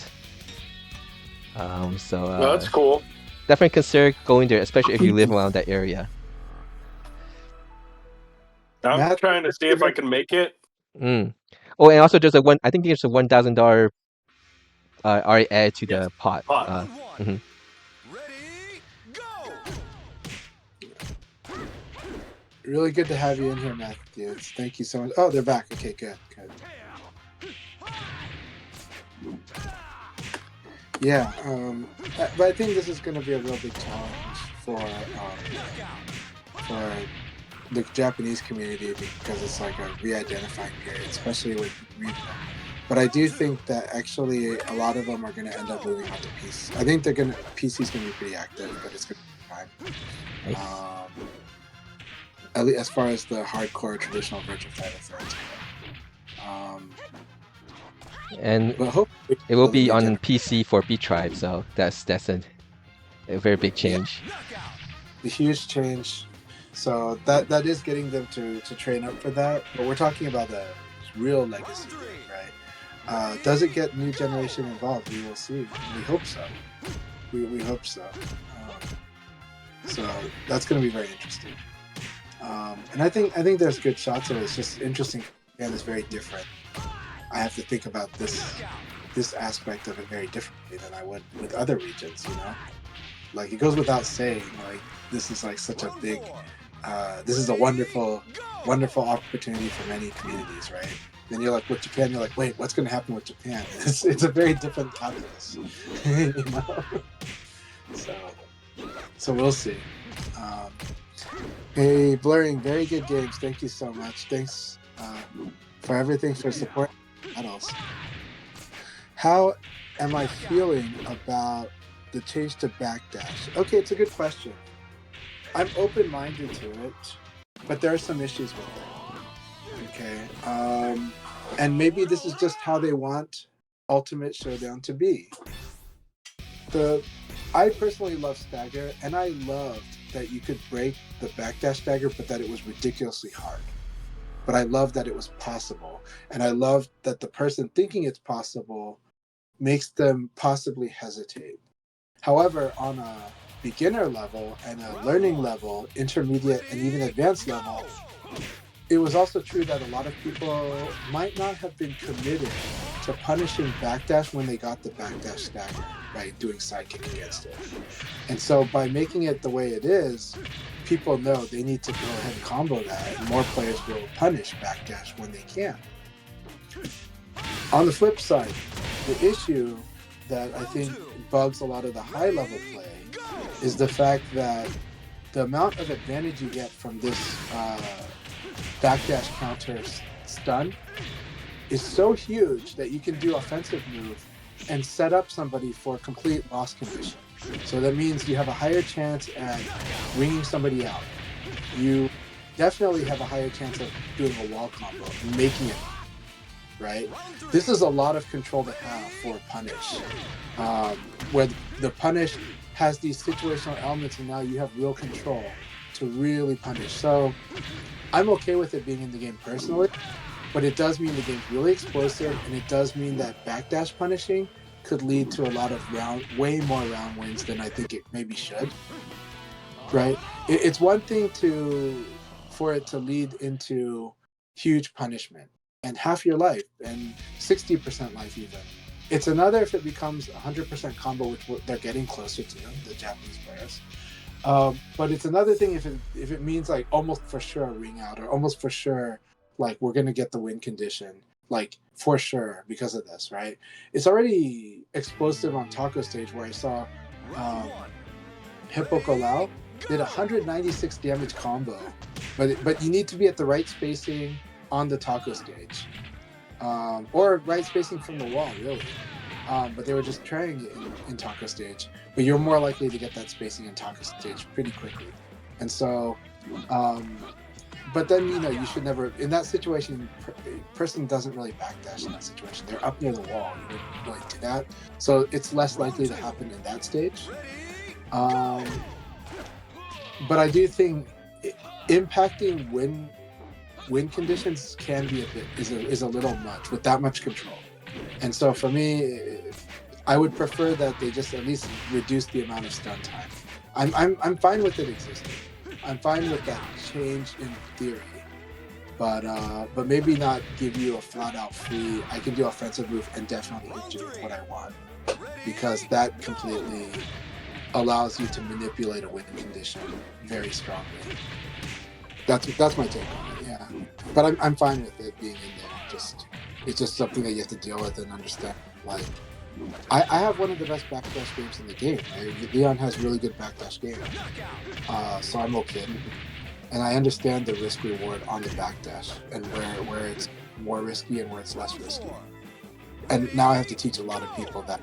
Well, that's cool. Definitely consider going there, especially if you live around that area. I'm Matt, trying to see if I can make it. Mm. Oh, and also there's I think there's a $1,000 already added to Yes, the pot. pot. Round one. Mhm. Ready, go! really good to have you in here, Matthew. Thank you so much. Oh, they're back. Okay, good. Yeah, but I think this is going to be a real big challenge for the Japanese community because it's like a re-identifying period, especially with regional. But I do think that actually a lot of them are going to end up moving on to PC. I think PC's going to be pretty active, but it's going to be fine. Nice. At least as far as the hardcore traditional Virtua Fighter fans. And But hopefully it will be on PC for B Tribe, so that's a very big change. A huge change. So that is getting them to train up for that. But we're talking about the real legacy, right? Does it get new generation involved? We will see. We hope so. We hope so. So that's going to be very interesting. And I think there's good shots of it. It's just interesting, and it's very different. I have to think about this aspect of it very differently than I would with other regions. Like it goes without saying. Like this is like such a big. This is a wonderful opportunity for many communities, right? Then you're like with Japan, you're like, wait, what's going to happen with Japan? It's a very different calculus, So we'll see. Hey, Blurring, very good games. Thank you so much. Thanks for everything, for support. Battles. How am I feeling about the change to backdash? Okay, it's a good question. I'm open-minded to it, but there are some issues with it. Okay, and maybe this is just how they want Ultimate Showdown to be. I personally love Stagger, and I loved that you could break the backdash stagger, but that it was ridiculously hard. But I love that it was possible, and I love that the person thinking it's possible makes them possibly hesitate. However, on a beginner level and a learning level, intermediate and even advanced level, it was also true that a lot of people might not have been committed to punishing backdash when they got the backdash stagger by doing sidekick against it. And so by making it the way it is, people know they need to go ahead and combo that, and more players will punish backdash when they can. On the flip side, the issue that I think bugs a lot of the high level play is the fact that the amount of advantage you get from this backdash counter stun is so huge that you can do offensive move and set up somebody for complete loss condition. So that means you have a higher chance at ringing somebody out. you definitely have a higher chance of doing a wall combo and making it, right? This is a lot of control to have for punish, where the punish has these situational elements, and now you have real control to really punish. So I'm okay with it being in the game personally, but it does mean the game's really explosive, and it does mean that backdash punishing could lead to a lot of way more round wins than I think it maybe should. Right? It's one thing for it to lead into huge punishment and half your life and 60% life even. It's another if it becomes 100% combo, which they're getting closer to, the Japanese players. But it's another thing if it means like almost for sure a ring out, or almost for sure like we're gonna get the win condition, like for sure because of this, right? It's already explosive on Taco Stage where I saw Hippo Colau did 196 damage combo, but you need to be at the right spacing on the Taco Stage, or right spacing from the wall, really. But they were just trying it in Taco Stage. But you're more likely to get that spacing in Taco Stage pretty quickly. And so, but then, you should never, in that situation, person doesn't really backdash in that situation. They're up near the wall. You wouldn't really do that. So it's less likely to happen in that stage. But I do think impacting win conditions can be is a little much with that much control. And so for me, I would prefer that they just at least reduce the amount of stun time. I'm fine with it existing. I'm fine with that change in theory, but maybe not give you a flat out free. I can do offensive move and definitely hit you with what I want, because that completely allows you to manipulate a win condition very strongly. That's my take on it. Yeah, but I'm fine with it being in there. It's just something that you have to deal with and understand. Like, I have one of the best backdash games in the game. Right? Leon has really good backdash game, so I'm okay. And I understand the risk reward on the backdash and where it's more risky and where it's less risky. And now I have to teach a lot of people that,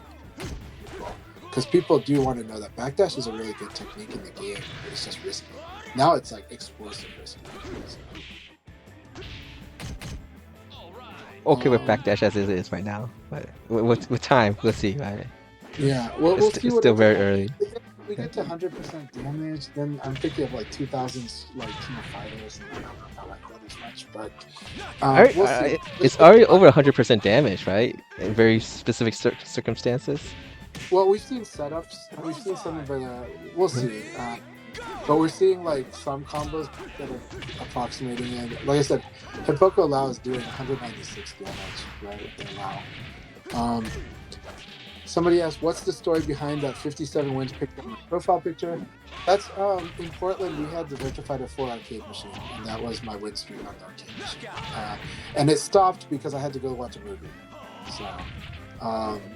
because people do want to know that backdash is a really good technique in the game, but it's just risky. Now it's like explosive risky. Okay with backdash as it is right now, but with time, we'll see. Right? Yeah, well, we'll see. It's still very early. We get to 100% damage, then I'm thinking of like 2000s like Team of Fighters, and I don't know if I like that as much, but we'll see. It's already over 100% damage, right? In very specific circumstances. Well, we've seen setups. We've seen some of the. We'll see. But we're seeing like some combos that are approximating it. Like I said, Hippoko Lao is doing 196 damage, right? With their Lao. Somebody asked, what's the story behind that 57 wins picture on my profile picture? That's in Portland, we had the Virtua 4 arcade machine, and that was my win streak on the arcade machine. And it stopped because I had to go watch a movie. So,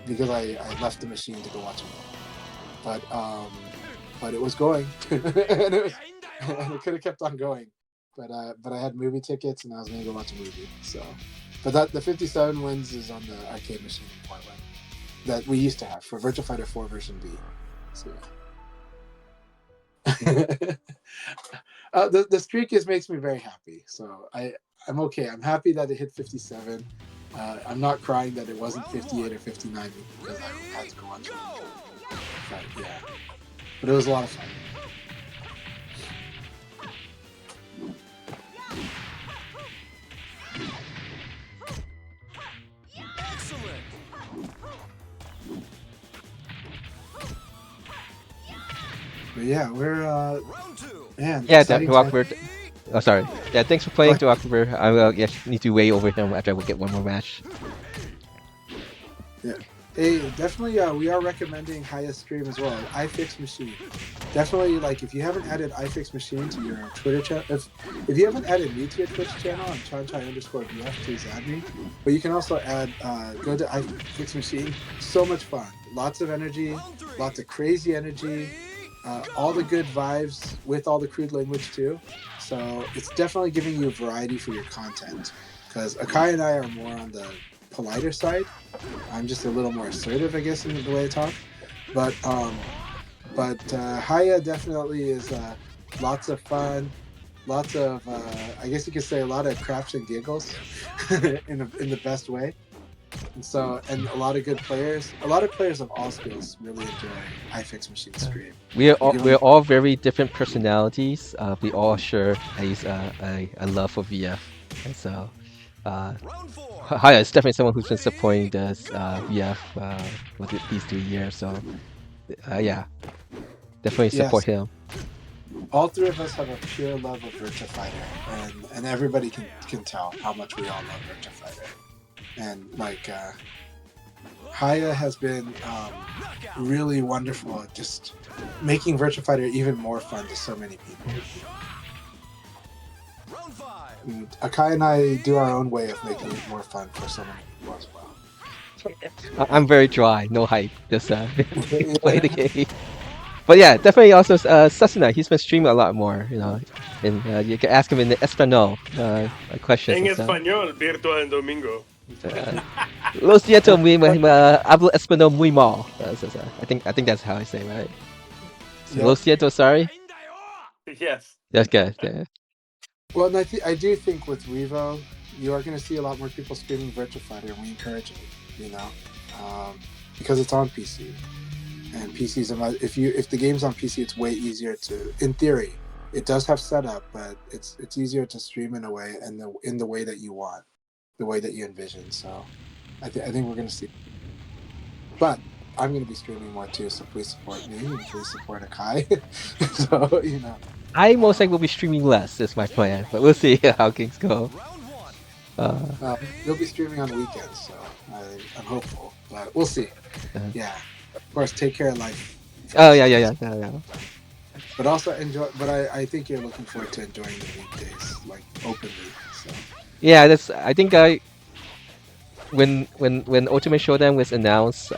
because I left the machine to go watch a movie. But it was going, and it could have kept on going. But I had movie tickets, and I was going to go watch a movie. So, but the 57 wins is on the arcade machine in Portland that we used to have for Virtua Fighter 4 version B. So the streak makes me very happy. So I'm okay. I'm happy that it hit 57. I'm not crying that it wasn't 58 or 59 because I had to go watch it. But yeah, but it was a lot of fun. But yeah, we're man. Yeah, exciting to Awkward. Oh, sorry. Yeah, thanks for playing to Awkward. I will need to weigh over him after I will get one more match. Yeah. Hey, definitely. We are recommending highest stream as well. iFix Machine. Definitely, like if you haven't added iFix Machine to your Twitter channel, if you haven't added me to your Twitch channel, I'm Chanchai_BF, please add me. But you can also add, go to iFix Machine. So much fun. Lots of energy. Lots of crazy energy. All the good vibes with all the crude language too. So it's definitely giving you a variety for your content. Because Akai and I are more on the politer side. I'm just a little more assertive, I guess, in the way I talk. But Haya definitely is lots of fun, lots of I guess you could say a lot of craps and giggles in the best way. And so, and a lot of good players, a lot of players of all skills really enjoy iFix Machine stream. We're all very different personalities. We all share a love for VF, and so Haya is definitely someone who's been supporting this VF for these 3 years. So yeah, definitely support Yes, him. all three of us have a pure love of Virtua Fighter, and everybody can tell how much we all love Virtua Fighter. And like Haya has been really wonderful at just making Virtua Fighter even more fun to so many people. And Akai and I do our own way of making it more fun for so many people as well. I'm very dry, no hype. Just play the game. But yeah, definitely also Susuna. He's been streaming a lot more, and you can ask him in the Espanol questions En and stuff. español, virtual en domingo. Lo siento, hablo español muy mal. I think that's how I say it, right? Yep. Lo siento, sorry. Yes. That's good. Yeah. Well, and I do think with Revo, you are going to see a lot more people streaming Virtua Fighter, and we encourage it, because it's on PC. And PC's if the game's on PC, it's way easier to. In theory, it does have setup, but it's easier to stream in a way and in the way that you want, the way that you envision. So, I think we're going to see. But I'm going to be streaming more too, so please support me and please support Akai. So I most likely will be streaming less. Is my plan, but we'll see how things go. You'll be streaming on the weekends, so I'm hopeful, but we'll see. Yeah, of course, take care of life. Oh yeah. But also enjoy. But I think you're looking forward to enjoying the weekdays like openly. So Yeah, I think when Ultimate Showdown was announced,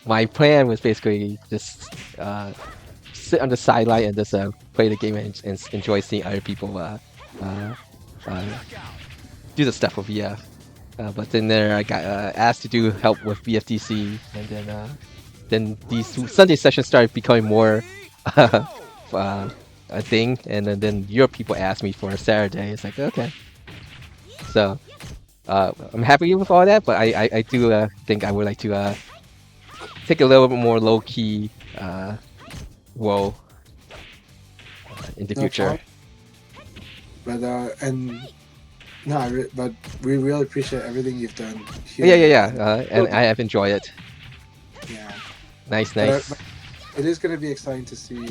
my plan was basically just sit on the sideline and just play the game and enjoy seeing other people do the stuff with VF. But then I got asked to do help with VFDC, and then these Sunday sessions started becoming more a thing, and then your people asked me for a Saturday. It's like, okay. So I'm happy with all that, but I do think I would like to take a little bit more low key role in the future. But but we really appreciate everything you've done here. Yeah. And I have enjoyed it. Yeah. Nice. But it is going to be exciting to see,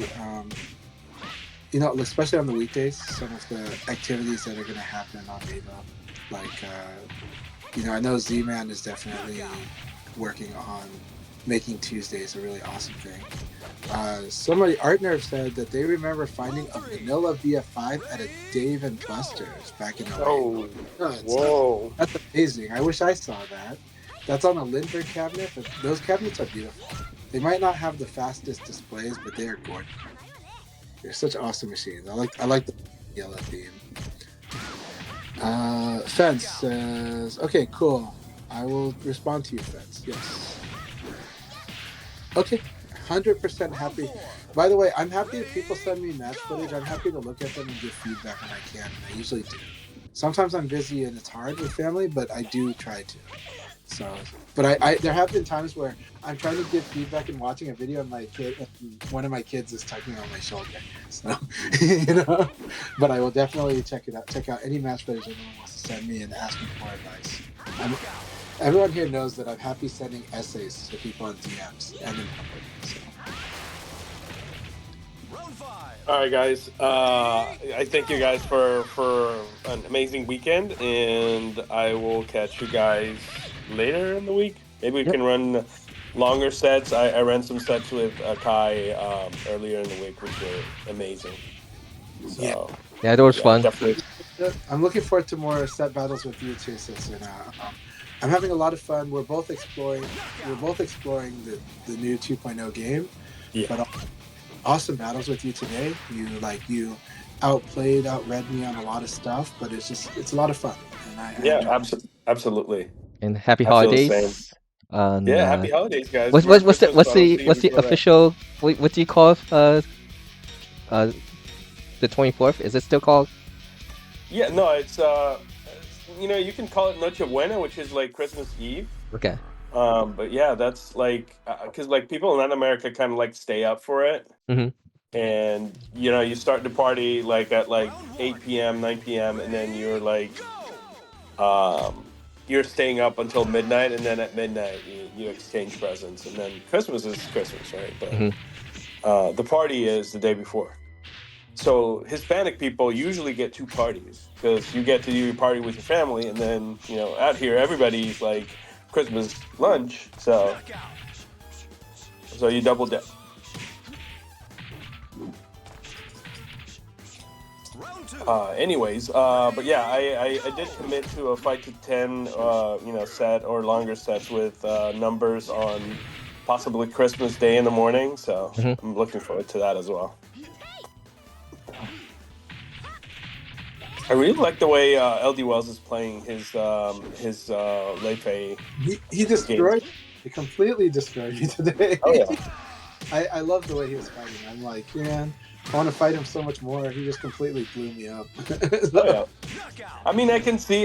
especially on the weekdays, some of the activities that are going to happen on Revo. Like, I know Z-Man is definitely working on making Tuesdays a really awesome thing. Somebody, ArtNerve, said that they remember finding a vanilla VF5 at a Dave and Buster's back in 08. Oh, whoa. That's amazing. I wish I saw that. That's on a Lindbergh cabinet, but those cabinets are beautiful. They might not have the fastest displays, but they are gorgeous. They're such awesome machines. I like the yellow theme. Fence says, okay, cool. I will respond to you, Fence. Yes. Okay, 100% happy. By the way, I'm happy if people send me match footage. I'm happy to look at them and give feedback when I can. I usually do. Sometimes I'm busy and it's hard with family, but I do try to. So, but I there have been times where I'm trying to give feedback and watching a video, and one of my kids is tugging on my shoulder. So, But I will definitely check it out. Check out any match footage anyone wants to send me and ask me for advice. Everyone here knows that I'm happy sending essays to people on DMs and in public. So. All right, guys. I thank you guys for an amazing weekend, and I will catch you guys later in the week. Maybe we can run longer sets. I ran some sets with Akai earlier in the week, which were amazing. So, yeah, that was fun. Definitely. I'm looking forward to more set battles with you too, Sister. I'm having a lot of fun. We're both exploring the new 2.0 game. Yeah. But awesome battles with you today. You outread me on a lot of stuff, but it's a lot of fun. And absolutely. And happy holidays. Happy holidays, guys. What's the official? What do you call the 24th? Is it still called Yeah, no, it's you can call it Noche Buena, which is like Christmas Eve. Okay. But yeah, that's like because like people in Latin America kind of like stay up for it, Hmm. and you start the party like at like 8 p.m., 9 p.m., and then you're staying up until midnight, and then at midnight you exchange presents, and then Christmas is Christmas, right? But Hmm. the party is the day before. So Hispanic people usually get two parties because you get to do your party with your family, and then out here everybody's like Christmas lunch, so you double dip. Round two. But yeah, I did commit to a 5 to 10 set or longer sets with numbers on possibly Christmas Day in the morning. So Hmm. I'm looking forward to that as well. I really like the way LD Wells is playing his Leifei He game. destroyed. He completely destroyed me today. Oh yeah. I love the way he was fighting. I'm like, man, I want to fight him so much more. He just completely blew me up. Oh yeah. Knockout. I mean, I can see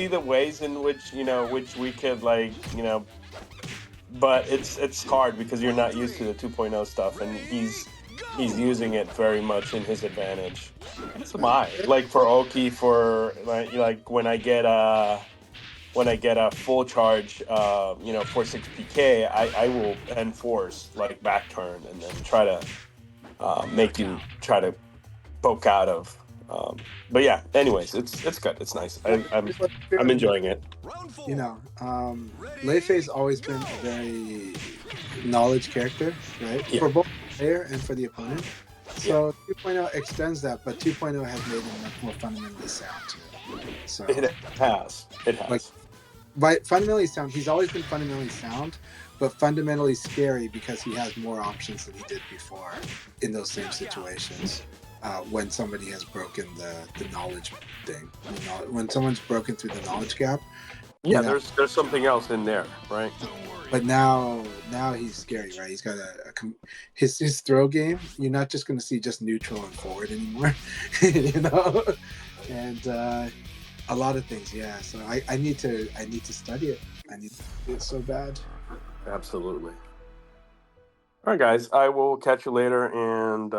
the ways in which which we could but it's hard because you're not used to the 2.0 stuff, and he's using it very much in his advantage. As am I. Like for Oki, for like when I get a full charge, 4-6 PK, I will enforce like back turn and then try to make you try to poke out of. But yeah, anyways, it's good. It's nice. I'm enjoying it. Round four. You know, Leifei's always been a very knowledge character, right? Yeah. For both the player and for the opponent. So 2.0 extends that, but 2.0 has made him much more fundamentally sound too. So It has. It has. Like, by fundamentally sound, he's always been fundamentally sound, but fundamentally scary because he has more options than he did before in those same situations. When somebody has broken the knowledge thing, when someone's broken through the knowledge gap. Yeah, there's something else in there, right? But now he's scary, right? He's got his throw game. You're not just going to see just neutral and forward anymore, and a lot of things. Yeah, so I need to study it. I need to study it so bad. Absolutely. All right, guys. I will catch you later, and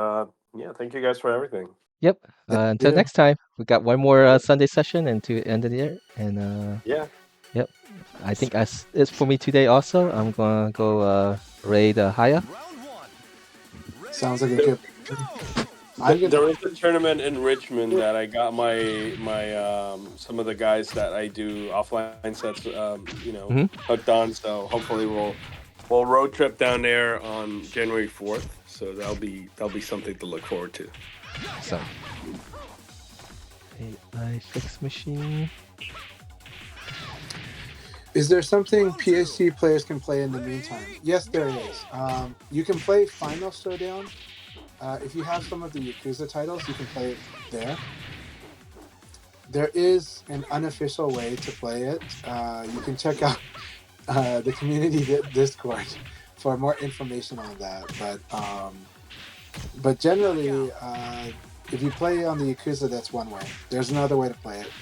thank you guys for everything. Yep. Until Yeah. next time, we got one more Sunday session and to end of the year. And Yeah. yep, I think that's it for me today. Also, I'm gonna go raid Haya. Round one. Sounds like a good. There is a tournament in Richmond that I got my some of the guys that I do offline sets hooked on. So hopefully we'll road trip down there on January 4th. So that'll be something to look forward to. So, AI fix machine. Is there something PSC players can play in the meantime? Yes, there is. You can play Final Showdown. If you have some of the Yakuza titles, you can play it there. There is an unofficial way to play it. You can check out the community Discord for more information on that. But generally, if you play on the Yakuza, that's one way. There's another way to play it.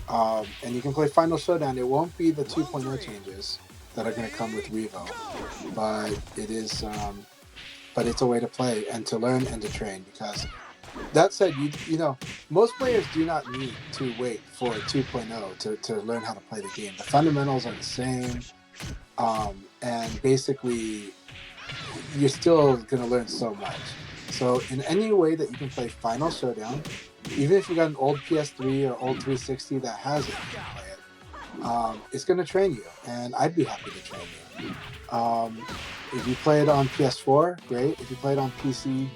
And you can play Final Showdown. It won't be the 2.0 changes that are going to come with Revo, but it is. But it's a way to play and to learn and to train. Because that said, most players do not need to wait for 2.0 to learn how to play the game. The fundamentals are the same, and basically, you're still going to learn so much. So in any way that you can play Final Showdown, even if you got an old PS3 or old 360 that has it, you can play it. It's going to train you, and I'd be happy to train you. If you play it on PS4, great. If you play it on PC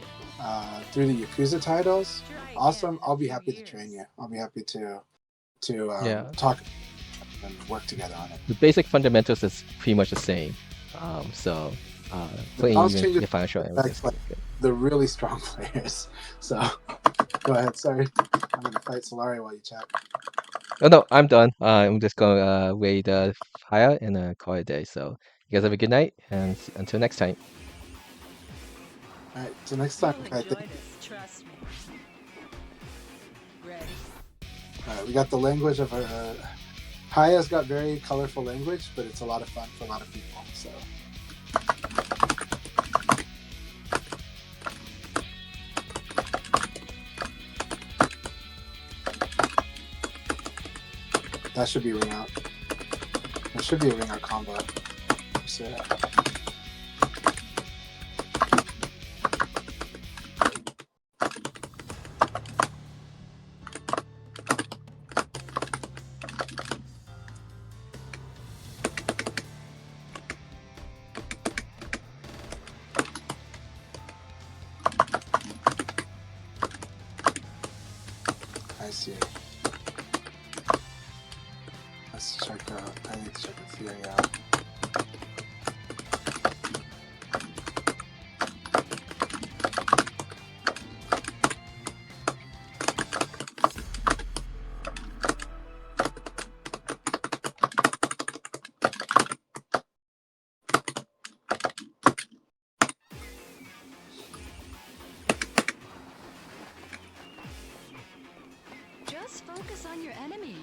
through the Yakuza titles, awesome. I'll be happy to train you. I'll be happy to talk and work together on it. The basic fundamentals is pretty much the same. Playing even the Final Showdown is like good. the really strong players. So go ahead. Sorry, I'm gonna fight Solari while you chat. Oh no, I'm done. I'm just gonna raid Haya and call it a day. So you guys have a good night, and until next time. All right. So next time, You'll I enjoy think this, trust me. Ready? We got the language of Haya's got very colorful language, but it's a lot of fun for a lot of people. So. That should be ring out. That should be a ring out combo. So, I see. Let's check out. I need to check the theory out. Just focus on your enemy.